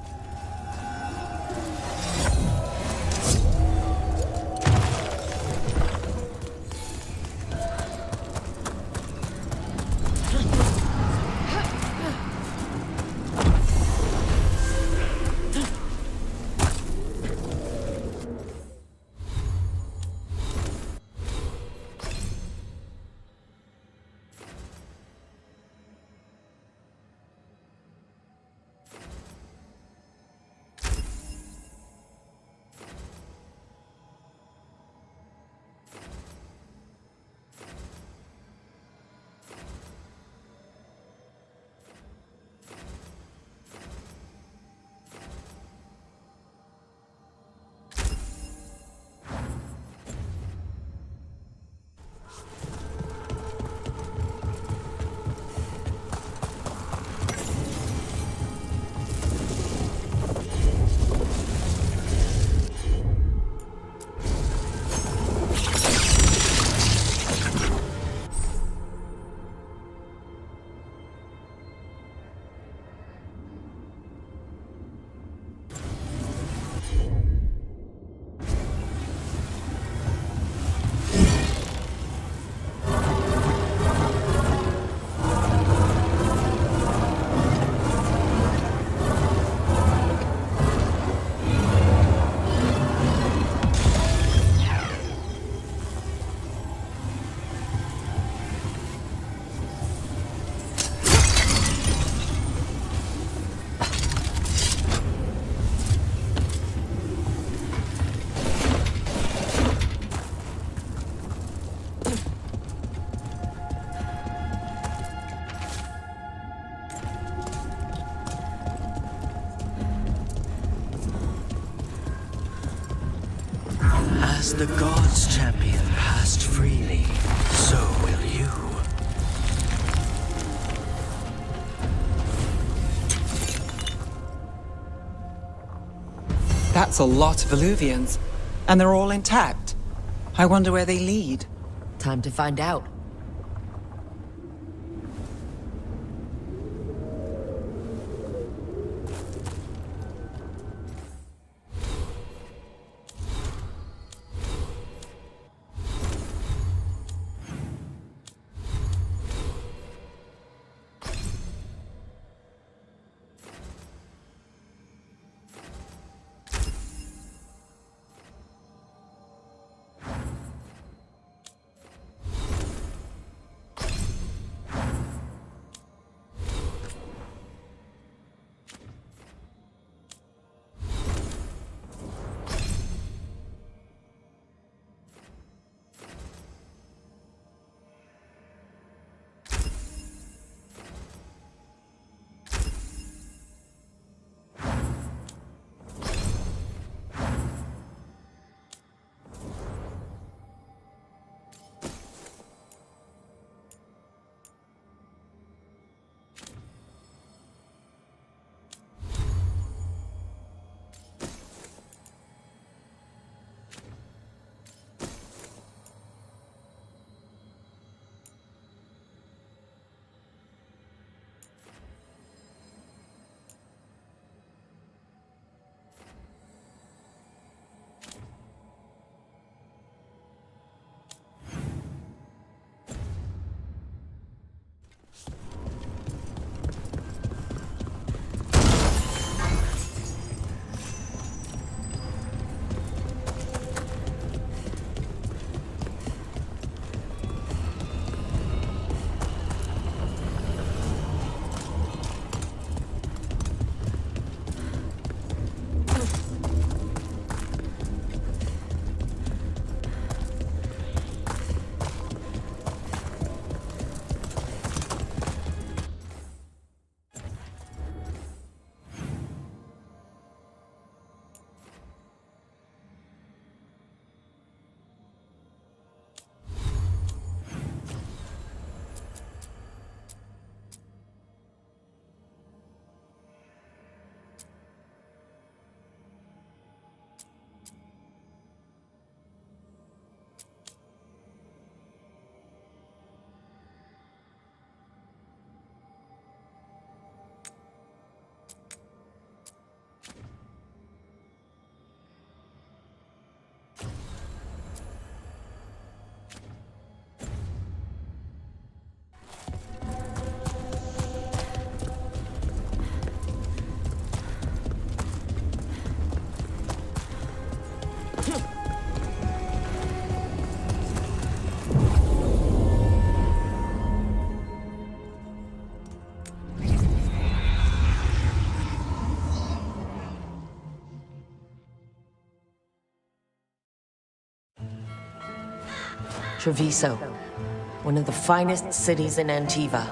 As the gods' champion passed freely, so will you.
That's a lot of Illuvians, and they're all intact. I wonder where they lead.
Time to find out. Treviso, one of the finest cities in Antiva,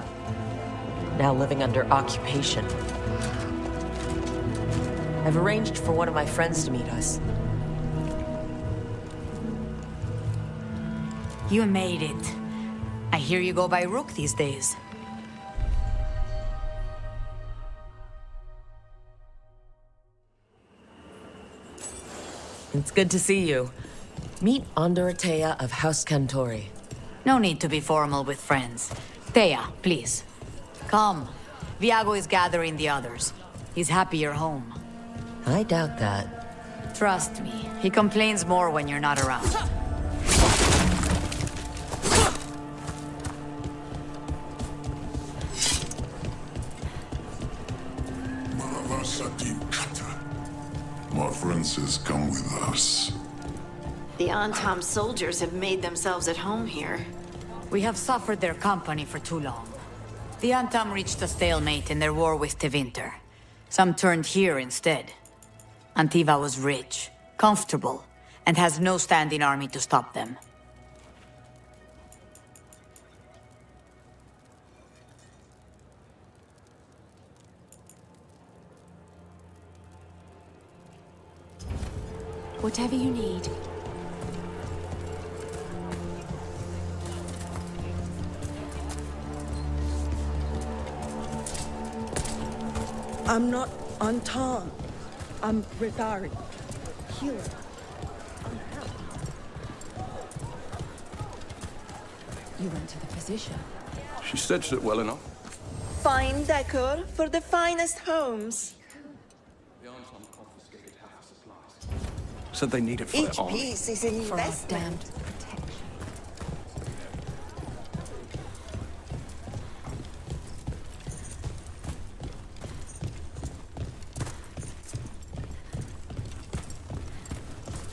now living under occupation. I've arranged for one of my friends to meet us.
You made it. I hear you go by Rook these days.
It's good to see you. Meet Andorotea of House Cantori.
No need to be formal with friends. Thea, please. Come. Viago is gathering the others. He's happy you're home.
I doubt that.
Trust me, he complains more when you're not around.
My friend says come with us.
The Antam soldiers have made themselves at home here.
We have suffered their company for too long. The Antam reached a stalemate in their war with Tevinter. Some turned here instead. Antiva was rich, comfortable, and has no standing army to stop them.
Whatever you need.
I'm not Anton. I'm Redari. Healer.
You went to the physician.
She stitched it well enough.
Fine decor for the finest homes.
Said they need it for
Each
their army.
piece is an investment.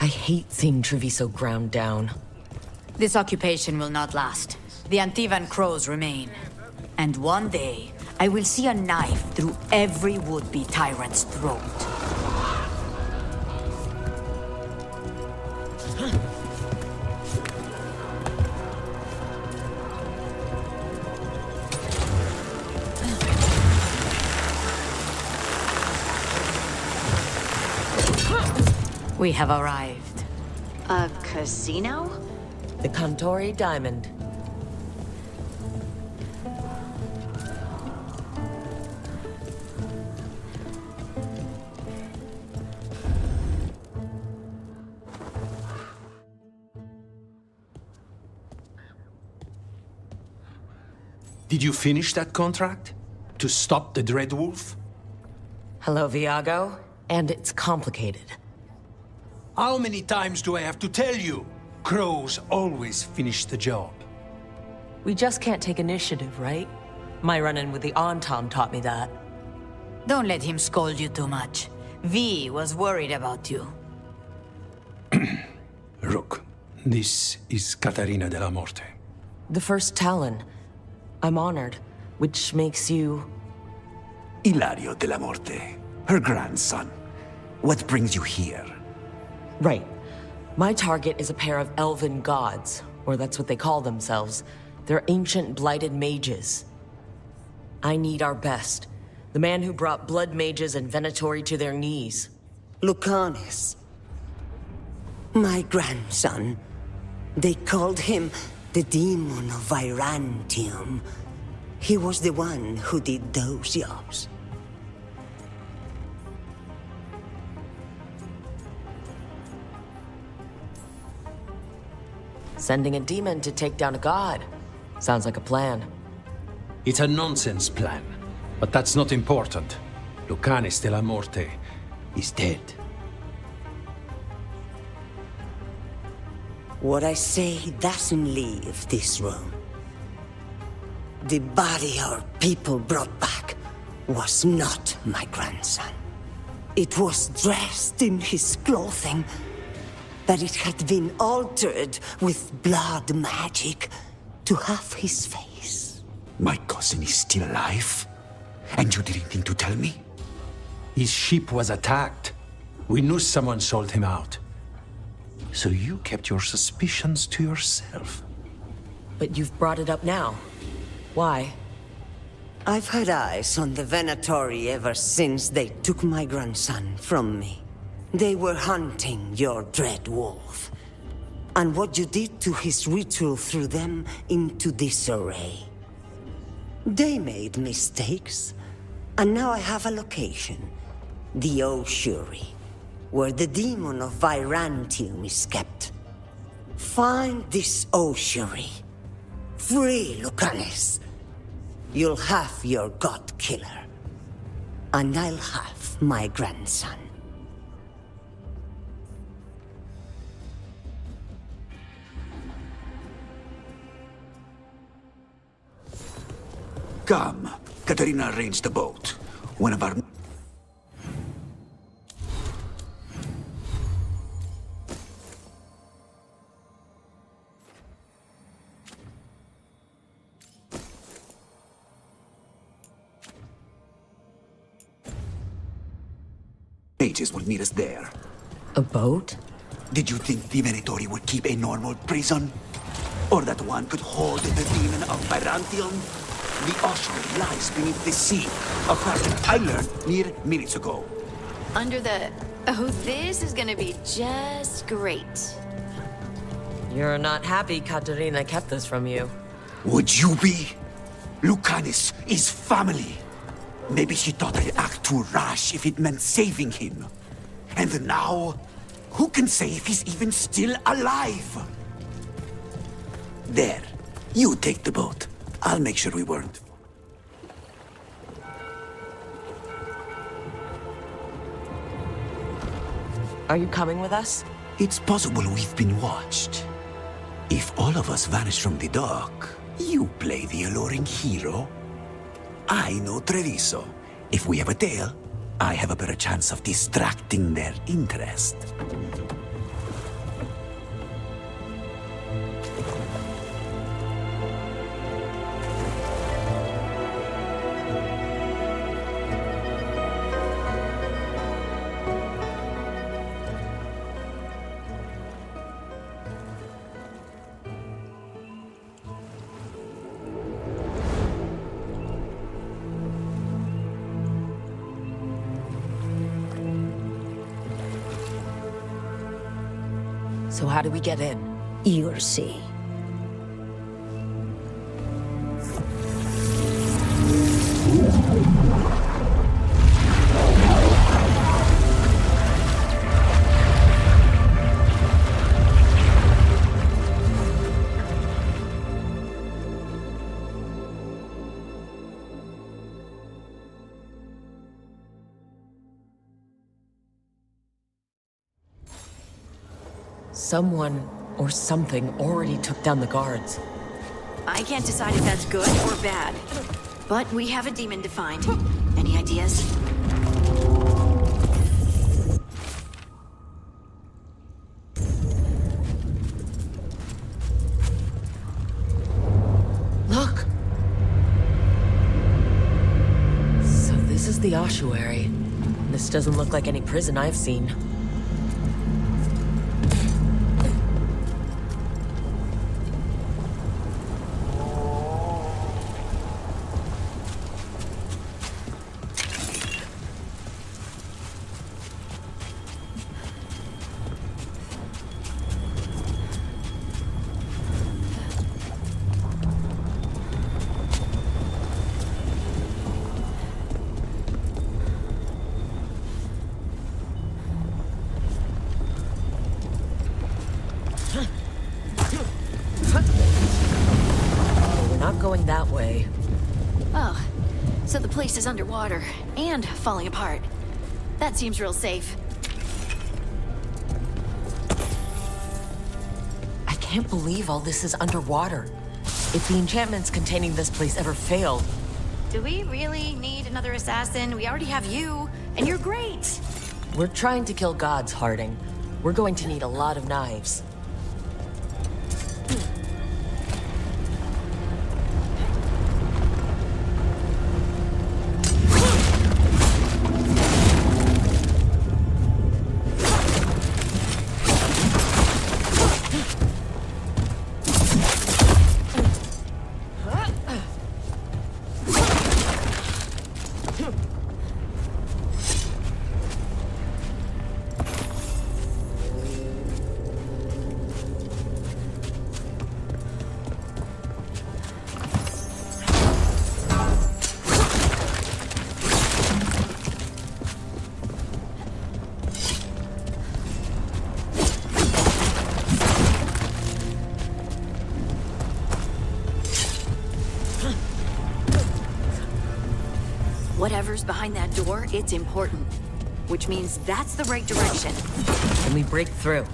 I hate seeing Treviso ground down.
This occupation will not last. The Antivan crows remain. And one day, I will see a knife through every would-be tyrant's throat. We have arrived.
A casino?
The Contori Diamond.
Did you finish that contract? To stop the Dreadwolf?
Hello, Viago. And it's complicated.
How many times do I have to tell you? Crows always finish the job.
We just can't take initiative, right? My run-in with the Anton taught me that.
Don't let him scold you too much. V was worried about you.
Rook, this is Catarina de la Morte.
The first Talon. I'm honored, which makes you...
Ilario de la Morte, her grandson. What brings you here?
Right. My target is a pair of elven gods, or that's what they call themselves. They're ancient blighted mages. I need our best. The man who brought blood mages and Venatori to their knees.
Lucanus. My grandson. They called him the Demon of Virantium. He was the one who did those jobs.
Sending a demon to take down a god. Sounds like a plan.
It's a nonsense plan, but that's not important. Lucanus de la Morte is dead.
What I say doesn't leave this room. The body our people brought back was not my grandson. It was dressed in his clothing, but it had been altered with blood magic to have his face.
My cousin is still alive? And you didn't think to tell me?
His ship was attacked. We knew someone sold him out.
So you kept your suspicions to yourself.
But you've brought it up now. Why?
I've had eyes on the Venatori ever since they took my grandson from me. They were hunting your dread wolf. And what you did to his ritual threw them into disarray. They made mistakes, and now I have a location. The Ossuary, where the demon of Virantium is kept. Find this Ossuary. Free Lucanus. You'll have your god killer. And I'll have my grandson.
Come. Katarina arranged the boat. One of our... mages will meet us there.
A boat?
Did you think the Venatori would keep a normal prison? Or that one could hold the demon of Virantium? The ossuary lies beneath the sea. A fact I learned mere minutes ago.
Under the... Oh, this is gonna be just great.
You're not happy Katerina kept this from you.
Would you be? Lucanus is family. Maybe she thought I'd act too rash if it meant saving him. And now, who can say if he's even still alive? There. You take the boat. I'll make sure we weren't.
Are you coming with us?
It's possible we've been watched. If all of us vanish from the dock, you play the alluring hero. I know Treviso. If we have a tail, I have a better chance of distracting their interest.
So how do we get in?
You'll see.
Someone or something already took down the guards.
I can't decide if that's good or bad. But we have a demon to find. Any ideas?
Look! So this is the ossuary. This doesn't look like any prison I've seen. Going that way.
Oh, so the place is underwater and falling apart. That seems real safe.
I can't believe all this is underwater. If the enchantments containing this place ever failed...
Do we really need another assassin? We already have you, and you're great!
We're trying to kill gods, Harding. We're going to need a lot of knives.
Whatever's behind that door, it's important. Which means that's the right direction.
Can we break through?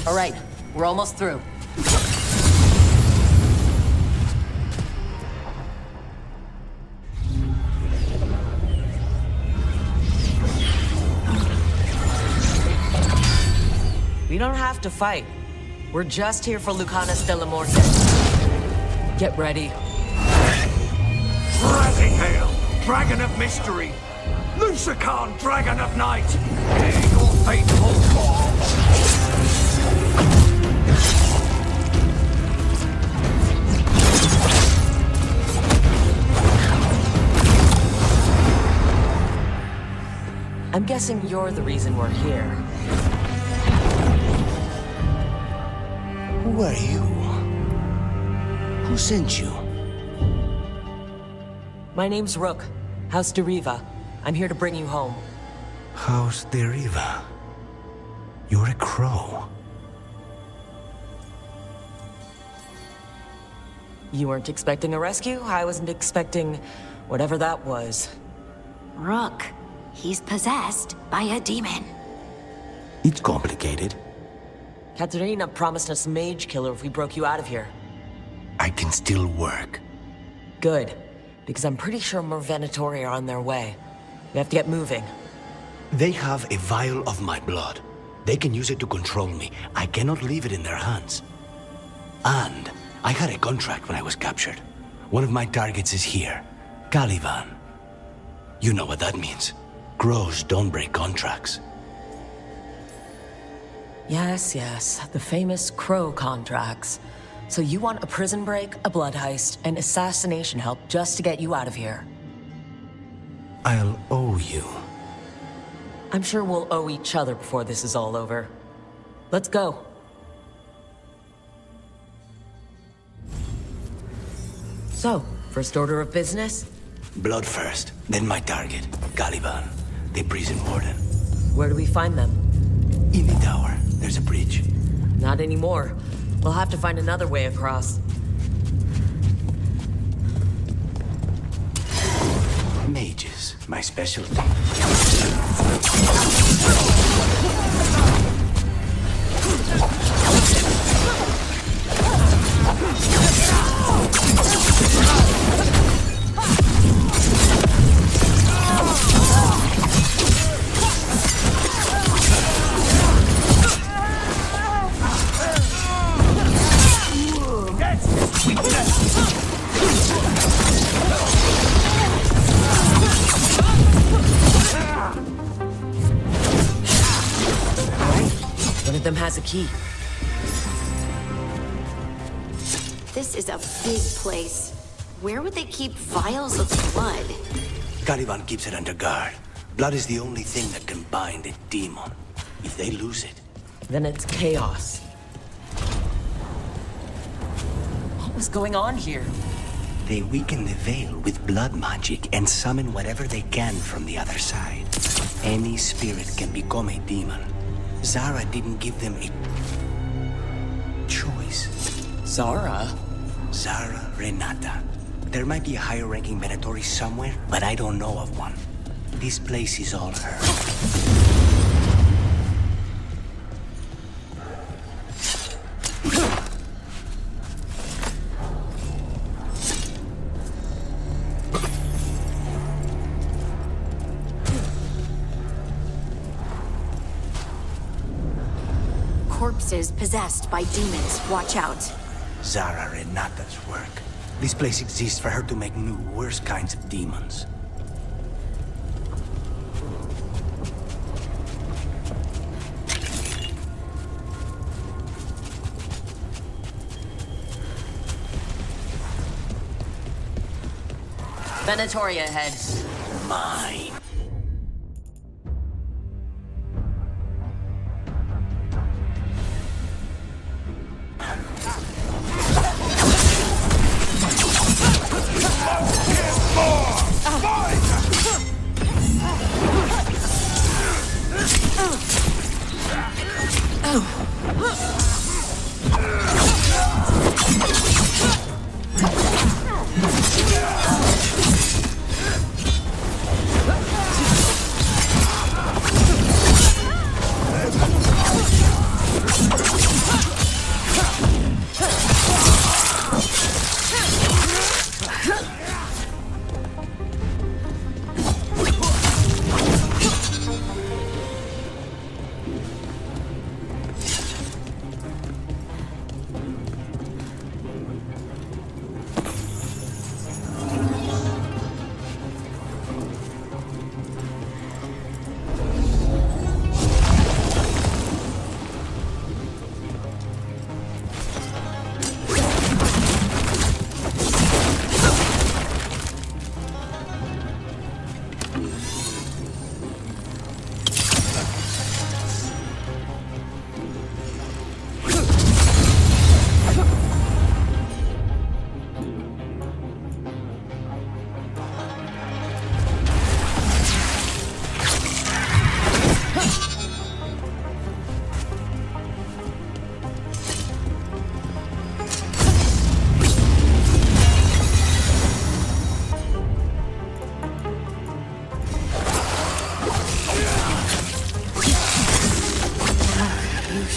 All right, we're almost through. We don't have to fight. We're just here for Lucanus de la Morte. Get ready.
Rising Hail, Dragon of Mystery! Lucican, Dragon of Night! Dare your fateful call!
I'm guessing you're the reason we're here.
Who are you? Who sent you?
My name's Rook, House Deriva. I'm here to bring you home.
House Deriva. You're a crow.
You weren't expecting a rescue? I wasn't expecting whatever that was.
Rook, he's possessed by a demon.
It's complicated.
Katerina promised us Mage Killer if we broke you out of here.
I can still work.
Good, because I'm pretty sure more Venatori are on their way. We have to get moving.
They have a vial of my blood. They can use it to control me. I cannot leave it in their hands. And I had a contract when I was captured. One of my targets is here, Caliban. You know what that means. Crows don't break contracts.
Yes, yes, the famous Crow contracts. So you want a prison break, a blood heist, and assassination help just to get you out of here?
I'll owe you.
I'm sure we'll owe each other before this is all over. Let's go. So, first order of business?
Blood first, then my target, Caliban, the prison warden.
Where do we find them?
In the tower. There's a bridge.
Not anymore. We'll have to find another way across.
Mages, my specialty.
One of them has a key.
This is a big place. Where would they keep vials of blood?
Caliban keeps it under guard. Blood is the only thing that can bind a demon. If they lose it...
Then it's chaos. What was going on here?
They weaken the veil with blood magic and summon whatever they can from the other side. Any spirit can become a demon. Zara didn't give them a choice.
Zara?
Zara Renata. There might be a higher-ranking Venatori somewhere, but I don't know of one. This place is all her.
Corpses possessed by demons. Watch out.
Zara Renata's work. This place exists for her to make new, worse kinds of demons.
Venatoria ahead.
Mine.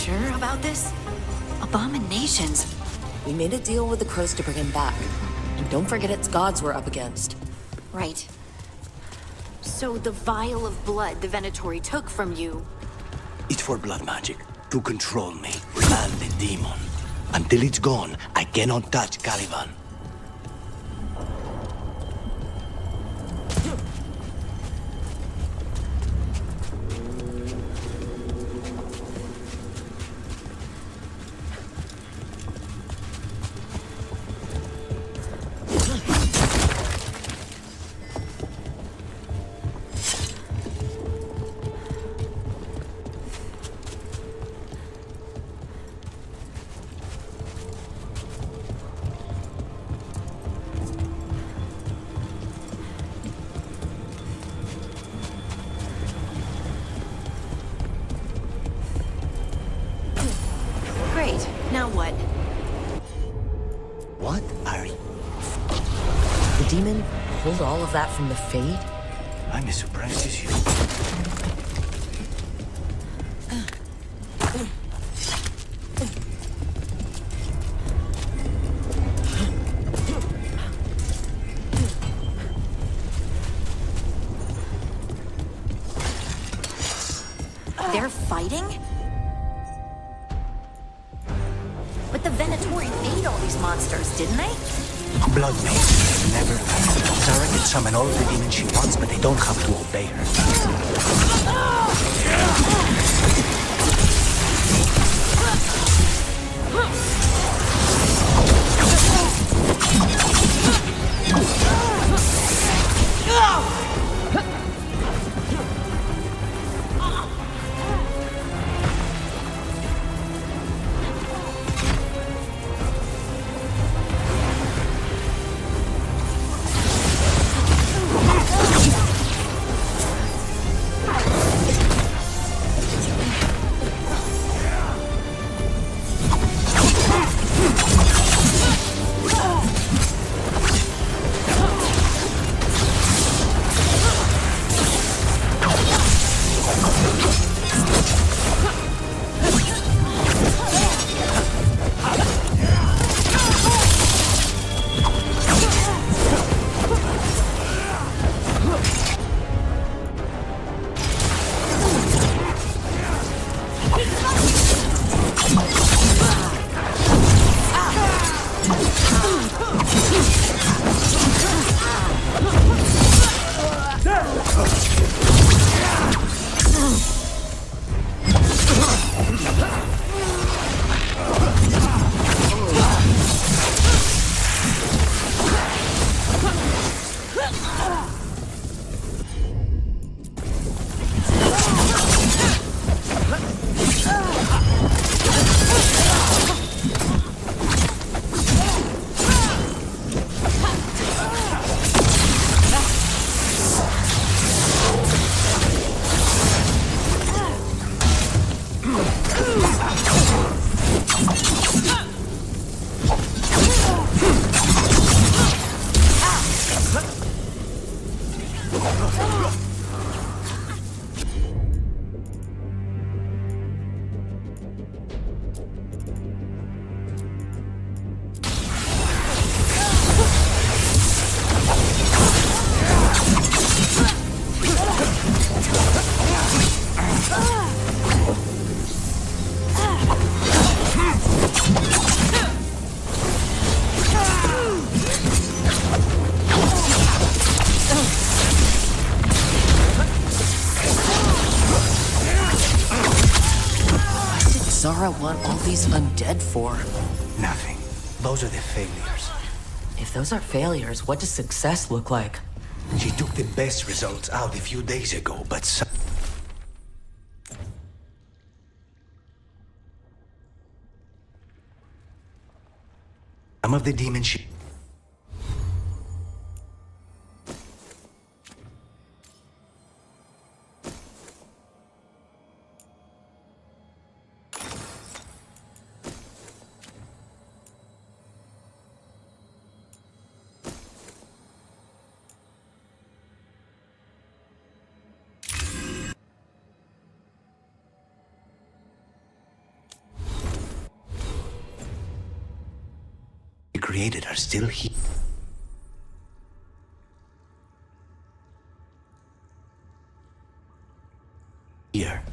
sure about this? Abominations.
We made a deal with the crows to bring him back. And don't forget it's gods we're up against.
Right. So the vial of blood the Venatori took from you...
It's for blood magic, to control me, and the demon. Until it's gone, I cannot touch Caliban.
Great. Now what?
What are you?
The demon pulled all of that from the Fade?
I'm as surprised as you.
They're fighting? But the Venatori made all these monsters, didn't they?
Blood mages never learn. Zara can summon all of the demons she wants, but they don't have to obey her.
Zara want all these undead for?
Nothing. Those are the failures.
If those are failures, what does success look like?
She took the best results out a few days ago, but some of the demons she... created are still here. Here.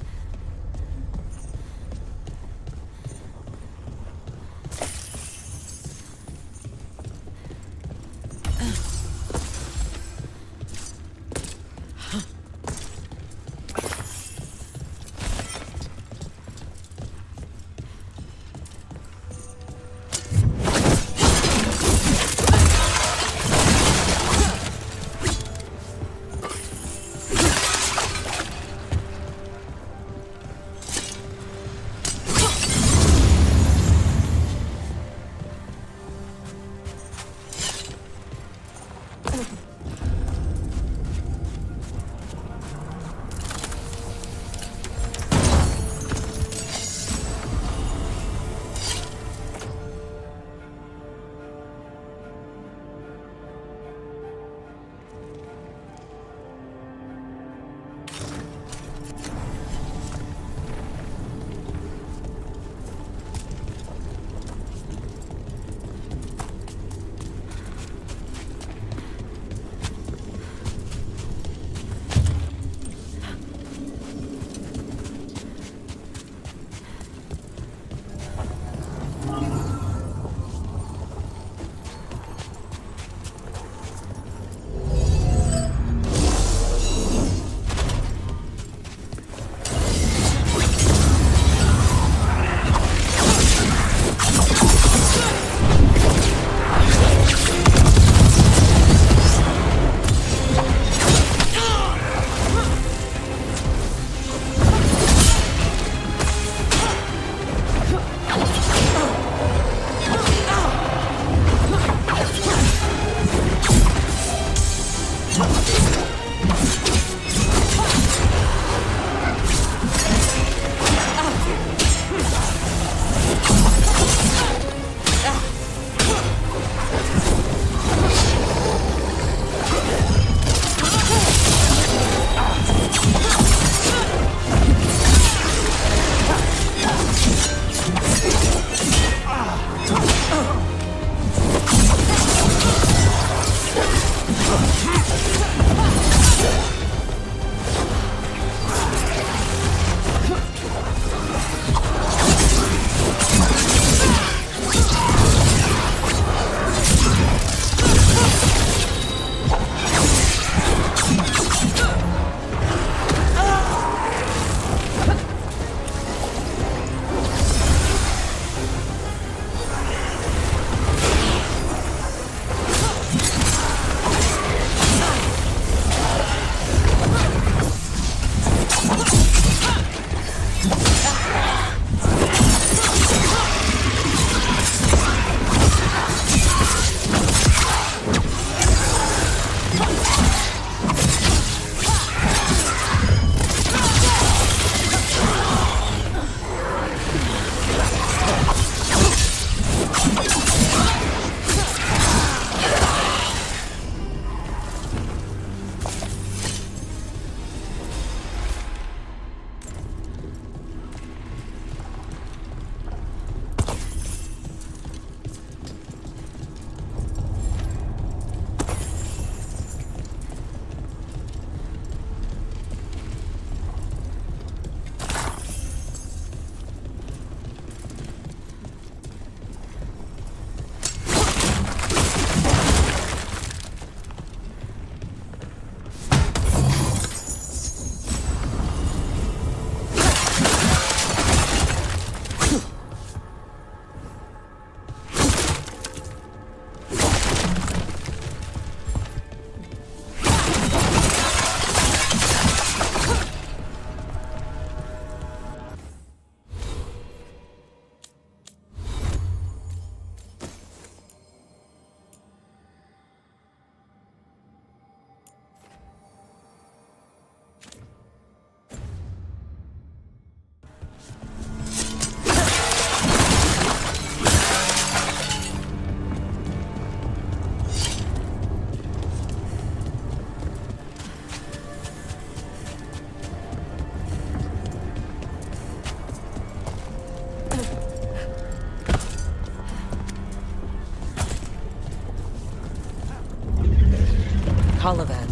Colivan.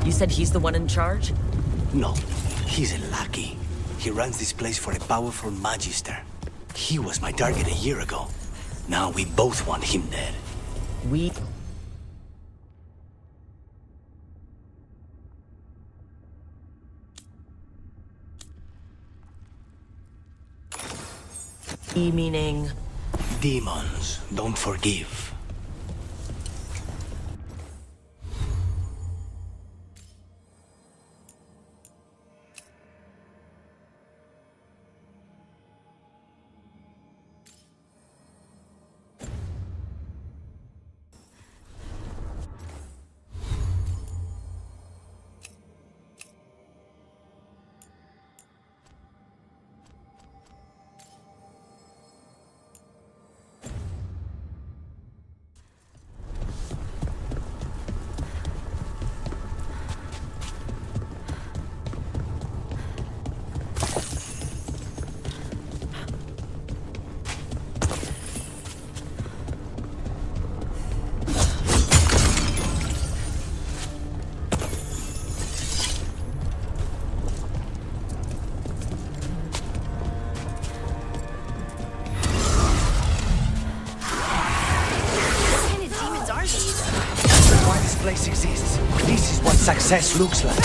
You said he's the one in charge?
No, he's a lackey. He runs this place for a powerful magister. He was my target a year ago. Now we both want him dead.
We meaning?
Demons don't forgive. Place exists. This is what success looks like.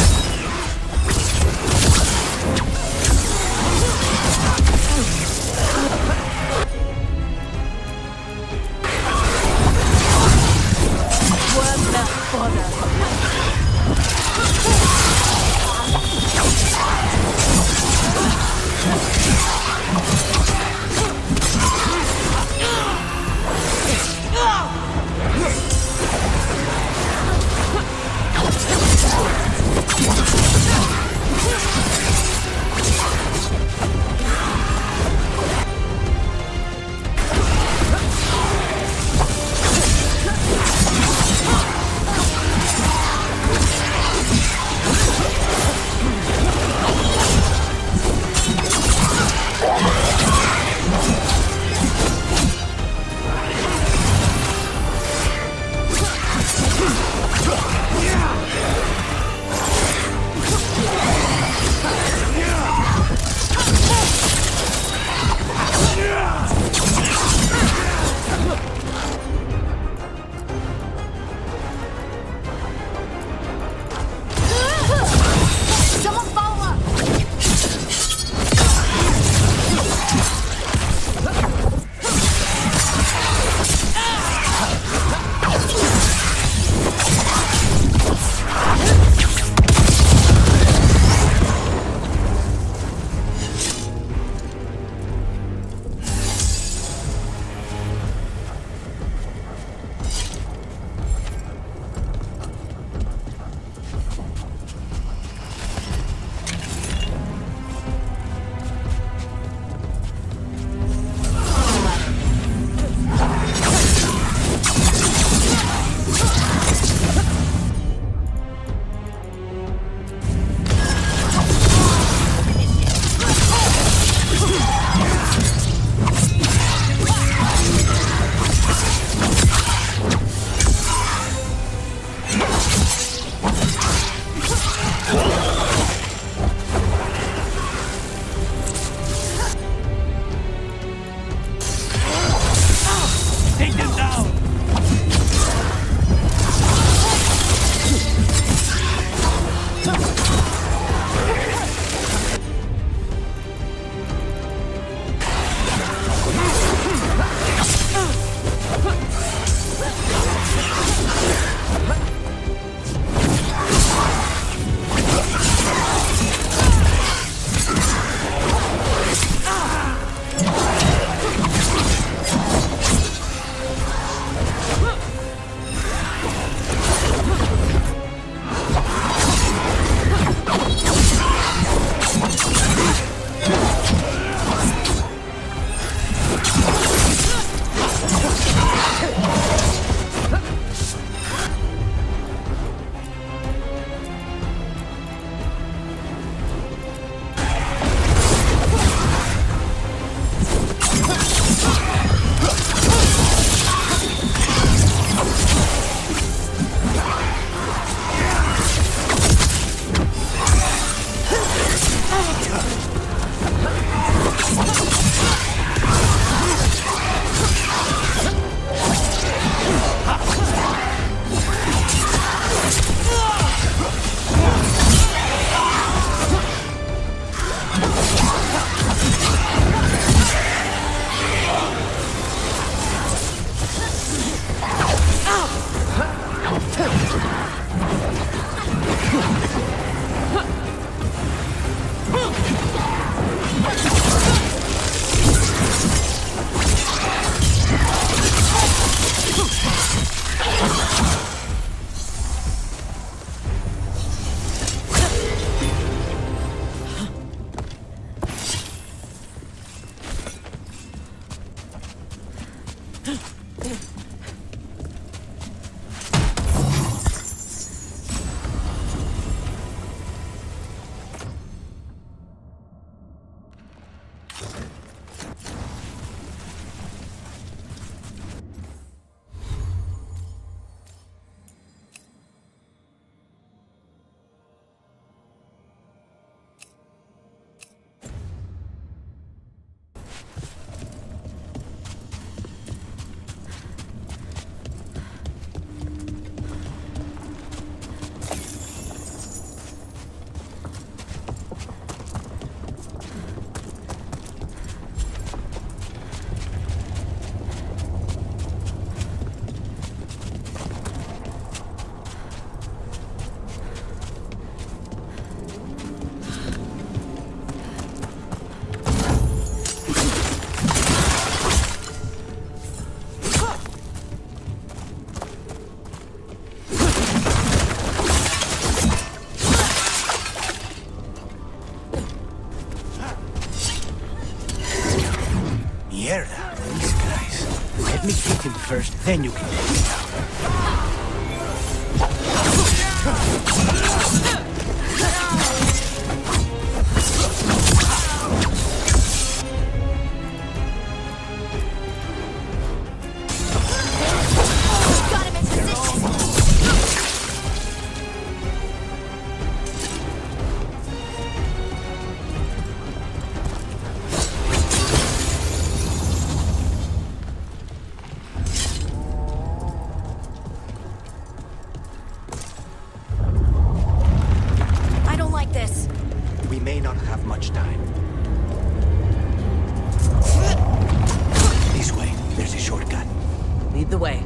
Mierda, these guys. Let me hit him first, then you can take him down. We may not have much time. This way. There's a shortcut.
Lead the way.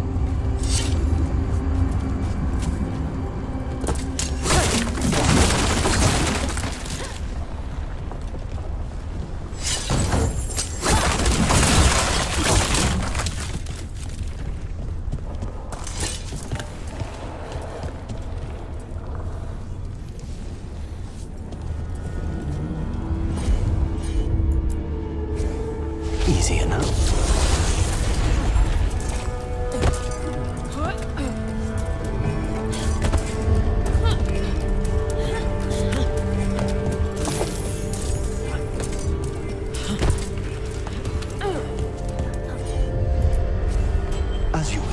Easy enough. As you wish.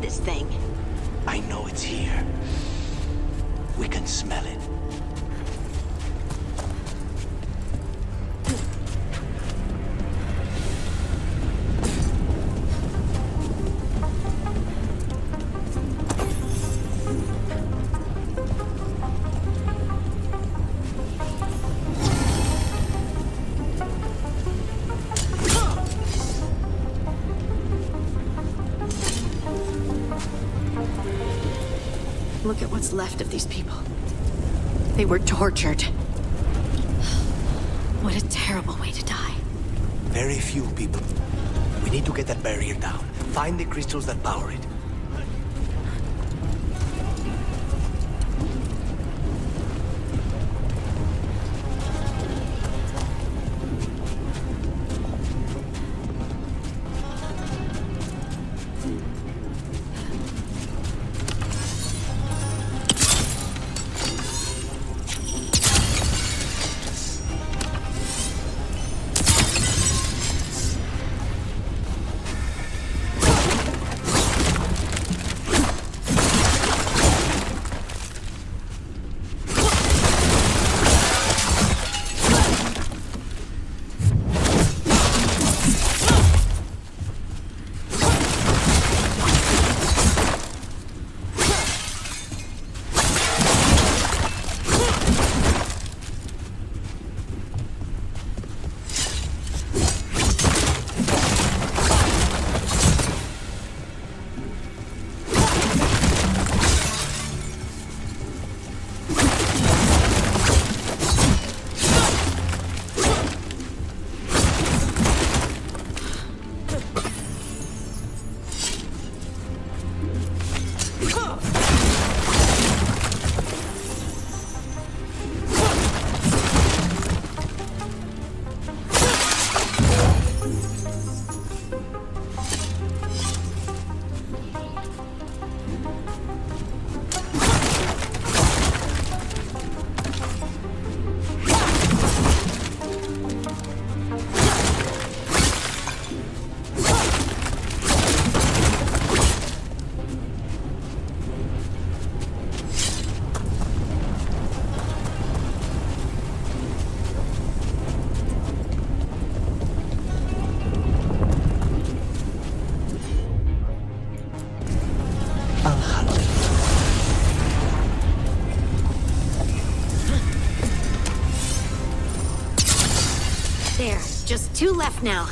This thing.
I know it's here. We can smell it.
Look at what's left of these people. They were tortured. What a terrible way to die.
Very few people. We need to get that barrier down. Find the crystals that power it.
just 2 left now.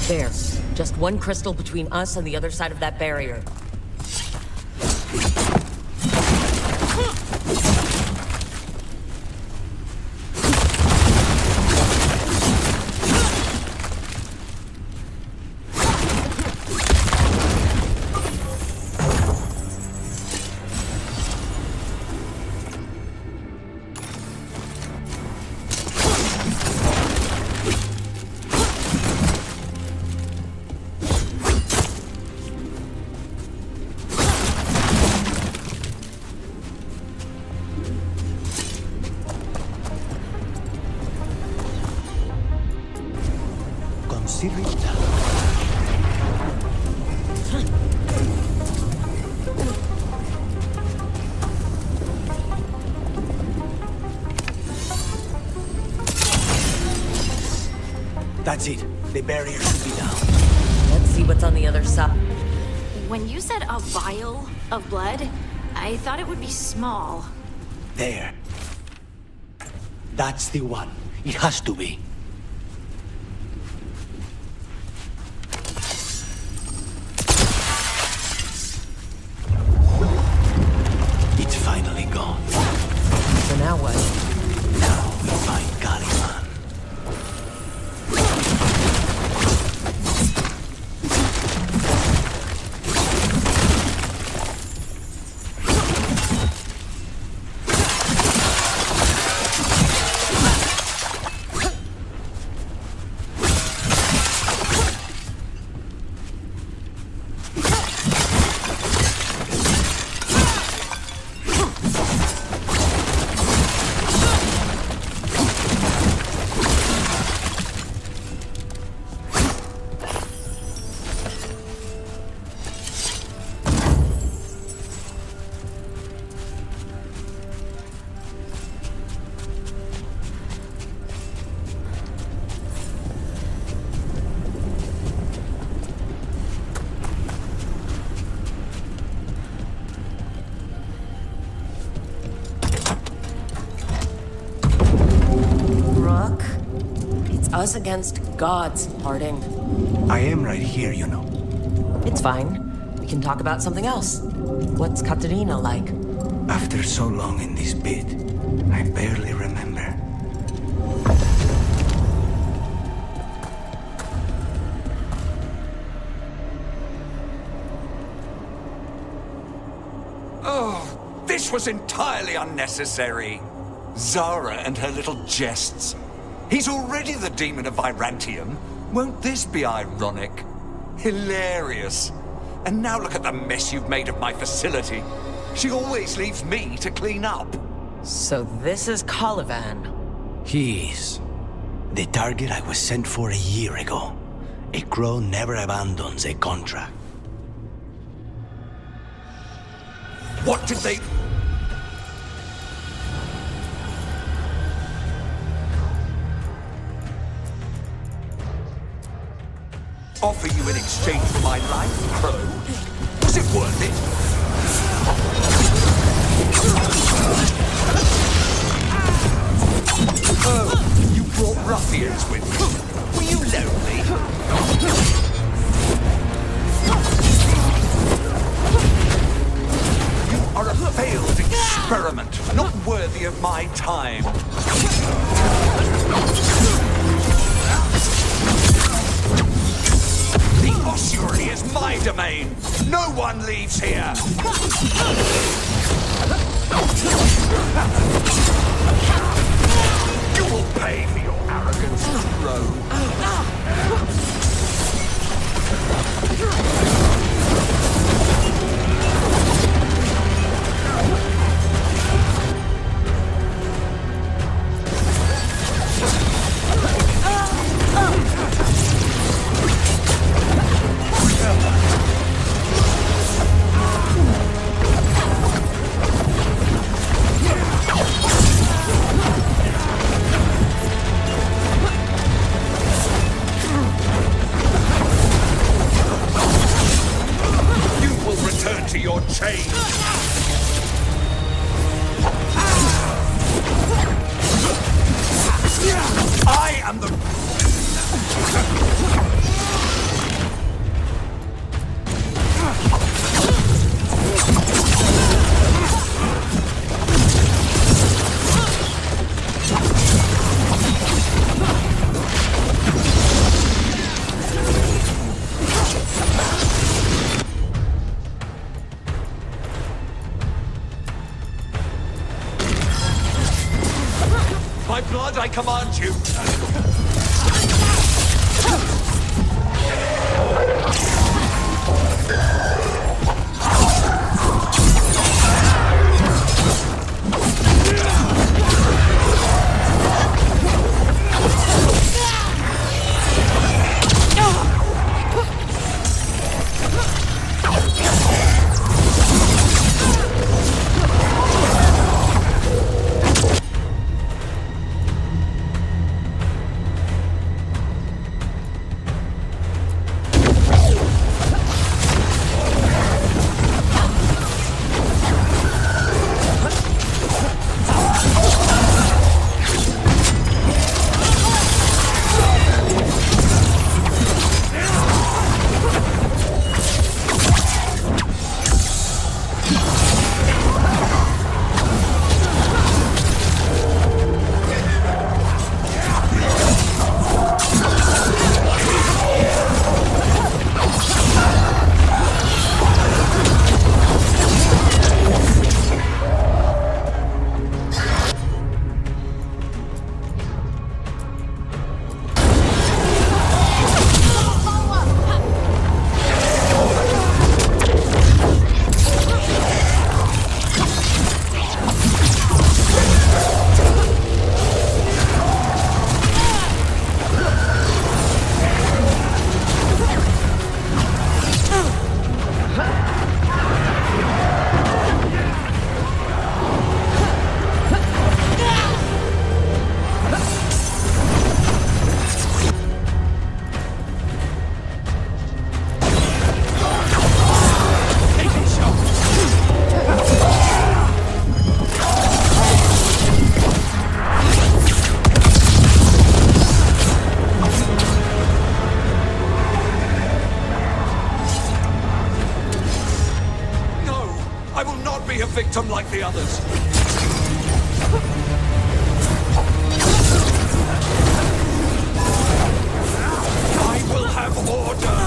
There. Just 1 crystal between us and the other side of that barrier.
That's it. The barrier should be down.
Let's see what's on the other side.
When you said a vial of blood, I thought it would be small.
There. That's the one. It has to be. It's finally gone.
So now what?
Now we find Caliban.
Us against gods, Harding.
I am right here, you know.
It's fine. We can talk about something else. What's Katerina like?
After so long in this pit, I barely remember.
Oh, this was entirely unnecessary. Zara and her little jests. He's already the demon of Virantium. Won't this be ironic? Hilarious. And now look at the mess you've made of my facility. She always leaves me to clean up.
So this is Caliban.
He is. The target I was sent for a year ago. A crow never abandons a contract.
What did they... offer you in exchange for my life, Crow? Was it worth it? Oh, you brought ruffians with you. Were you lonely? You are a failed experiment, not worthy of my time. The ossuary is my domain. No one leaves here. You will pay for your arrogance, Crow. To your change. I am the... By blood, I command you! I will not be a victim like the others. I will have order.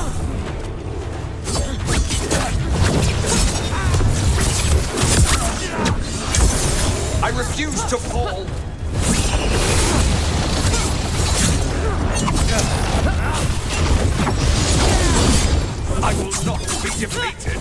I refuse to fall. I will not be defeated.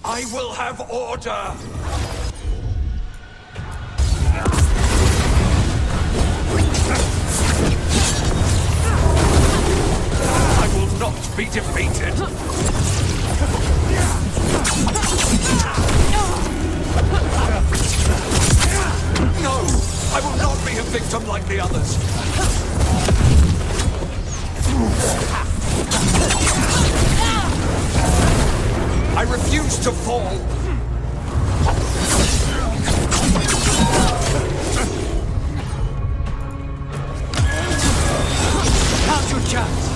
I will have order! I will not be defeated! No! I will not be a victim like the others. I refuse to fall.
Now's your chance.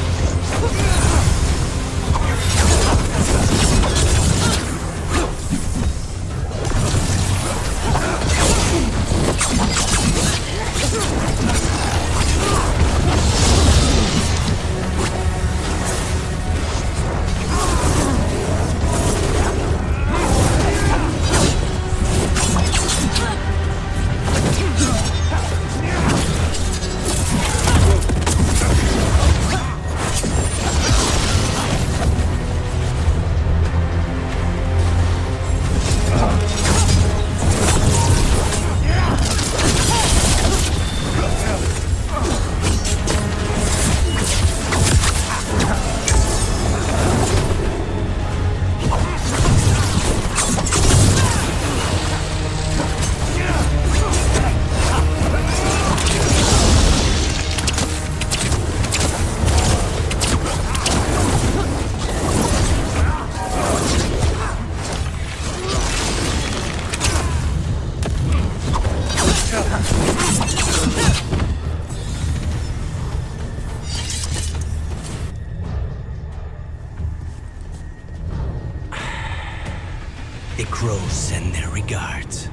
The crows send their regards.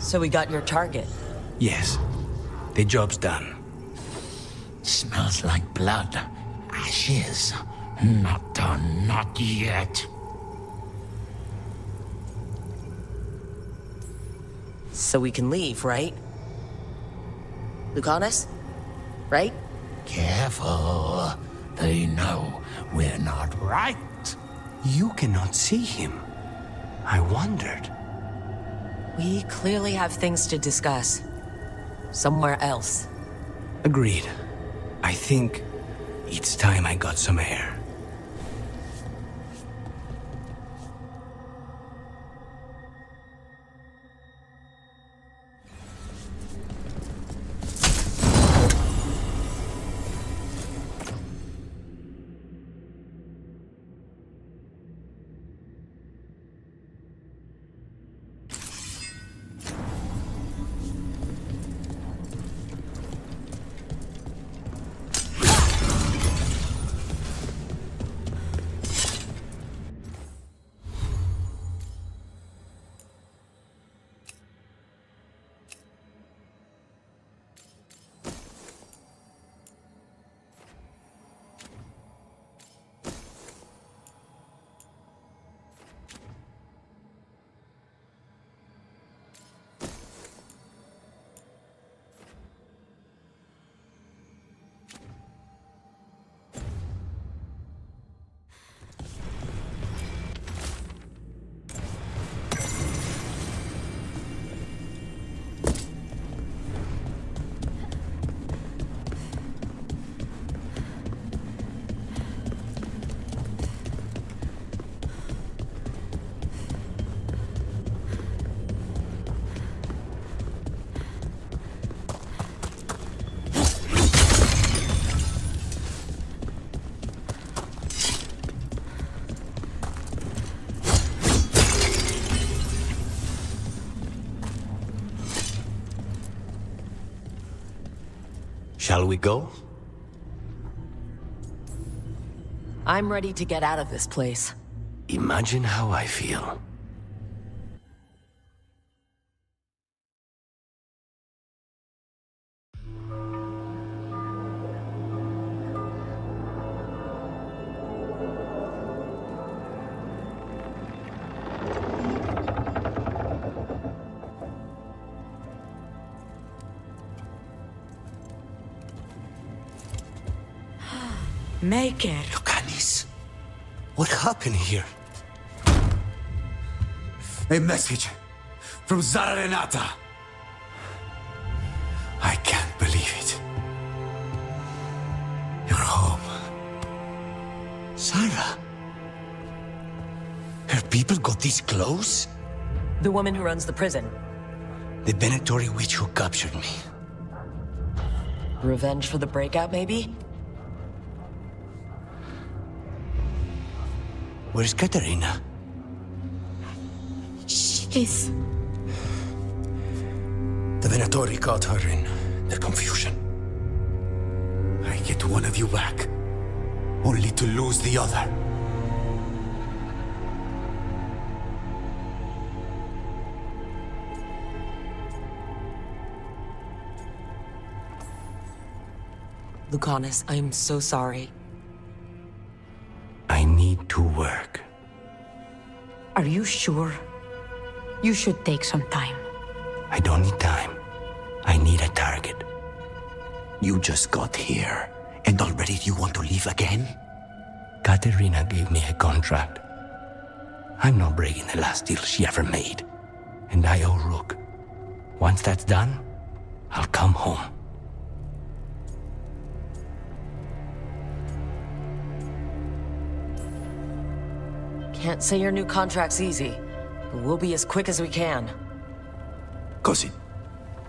So we got your target.
Yes. The job's done.
Smells like blood. Ashes. Not done, not yet.
So we can leave, right? Lucanus? Right?
Careful. They know we're not right.
You cannot see him. I wondered.
We clearly have things to discuss. Somewhere else.
Agreed. I think it's time I got some air. Shall we go?
I'm ready to get out of this place.
Imagine how I feel.
Make it.
Lucanis, what happened here? A message from Zara Renata. I can't believe it. You're home. Sarah? Her people got this close?
The woman who runs the prison.
The Venatori witch who captured me.
Revenge for the breakout, maybe?
Where's Katerina?
She's...
The Venatori caught her in their confusion. I get one of you back, only to lose the other.
Lucanus, I am so sorry.
I need to work.
Are you sure? You should take some time.
I don't need time. I need a target. You just got here, and already you want to leave again? Katerina gave me a contract. I'm not breaking the last deal she ever made. And I owe Rook. Once that's done, I'll come home.
Can't say your new contract's easy, but we'll be as quick as we can.
Cousin,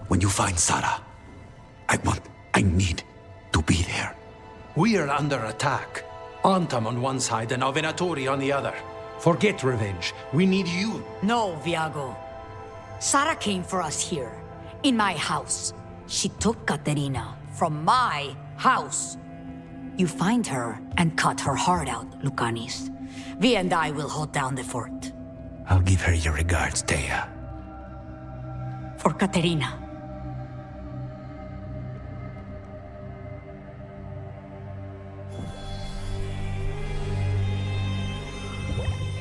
when you find Sarah, I need to be there.
We are under attack. Antam on one side and Venatori on the other. Forget revenge. We need you.
No, Viago. Sarah came for us here, in my house. She took Katerina from my house. You find her and cut her heart out, Lucanis. Vi and I will hold down the fort.
I'll give her your regards, Thea.
For Katerina.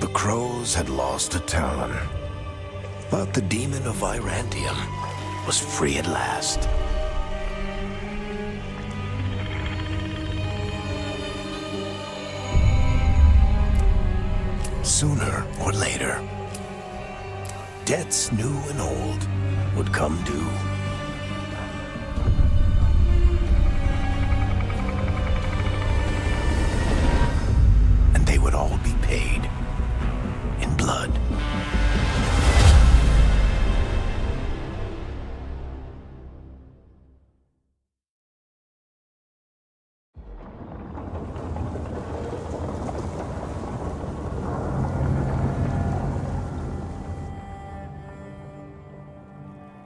The crows had lost a talon, but the demon of Virantium was free at last. Sooner or later, debts new and old would come due. And they would all be paid in blood.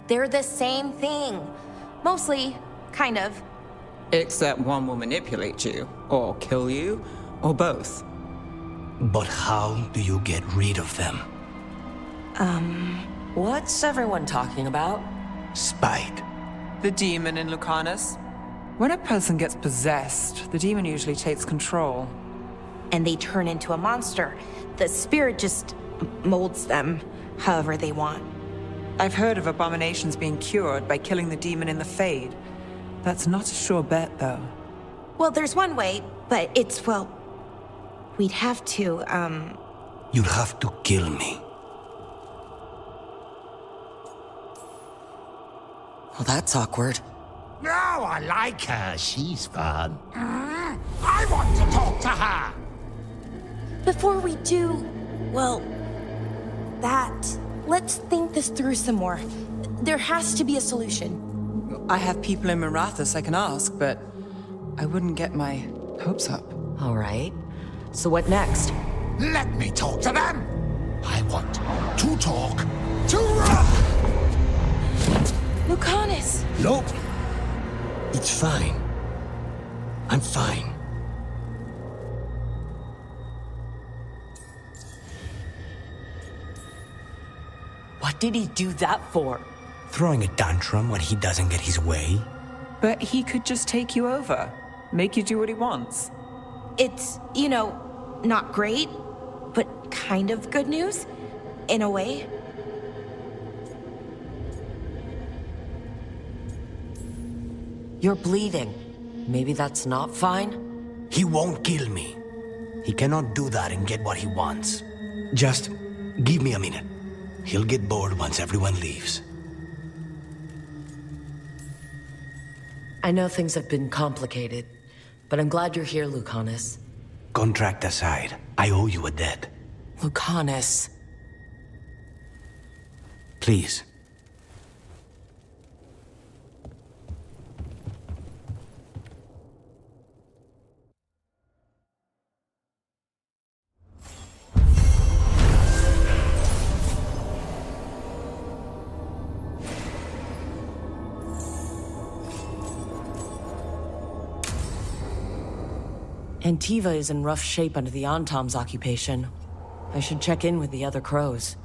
They're the same thing. Mostly, kind of.
Except one will manipulate you, or kill you, or both.
But how do you get rid of them?
What's everyone talking about?
Spite.
The demon in Lucanus. When a person gets possessed, the demon usually takes control.
And they turn into a monster. The spirit just molds them however they want.
I've heard of abominations being cured by killing the demon in the Fade. That's not a sure bet, though.
Well, there's one way, but it's, well, we'd have to,
You'll have to kill me.
Well, that's awkward.
No, I like her. She's fun. I want to talk to her.
Before we do, well, let's think this through some more. There has to be a solution.
I have people in Marathas I can ask, but I wouldn't get my hopes up.
All right. So what next?
Let me talk to them. I want to talk to Rook.
Lucanus!
Nope. It's fine. I'm fine.
What did he do that for?
Throwing a tantrum when he doesn't get his way?
But he could just take you over. Make you do what he wants.
It's, not great, but kind of good news, in a way.
You're bleeding. Maybe that's not fine?
He won't kill me. He cannot do that and get what he wants. Just give me a minute. He'll get bored once everyone leaves.
I know things have been complicated, but I'm glad you're here, Lucanus.
Contract aside, I owe you a debt.
Lucanus.
Please,
Antiva is in rough shape under the Antom's occupation. I should check in with the other crows.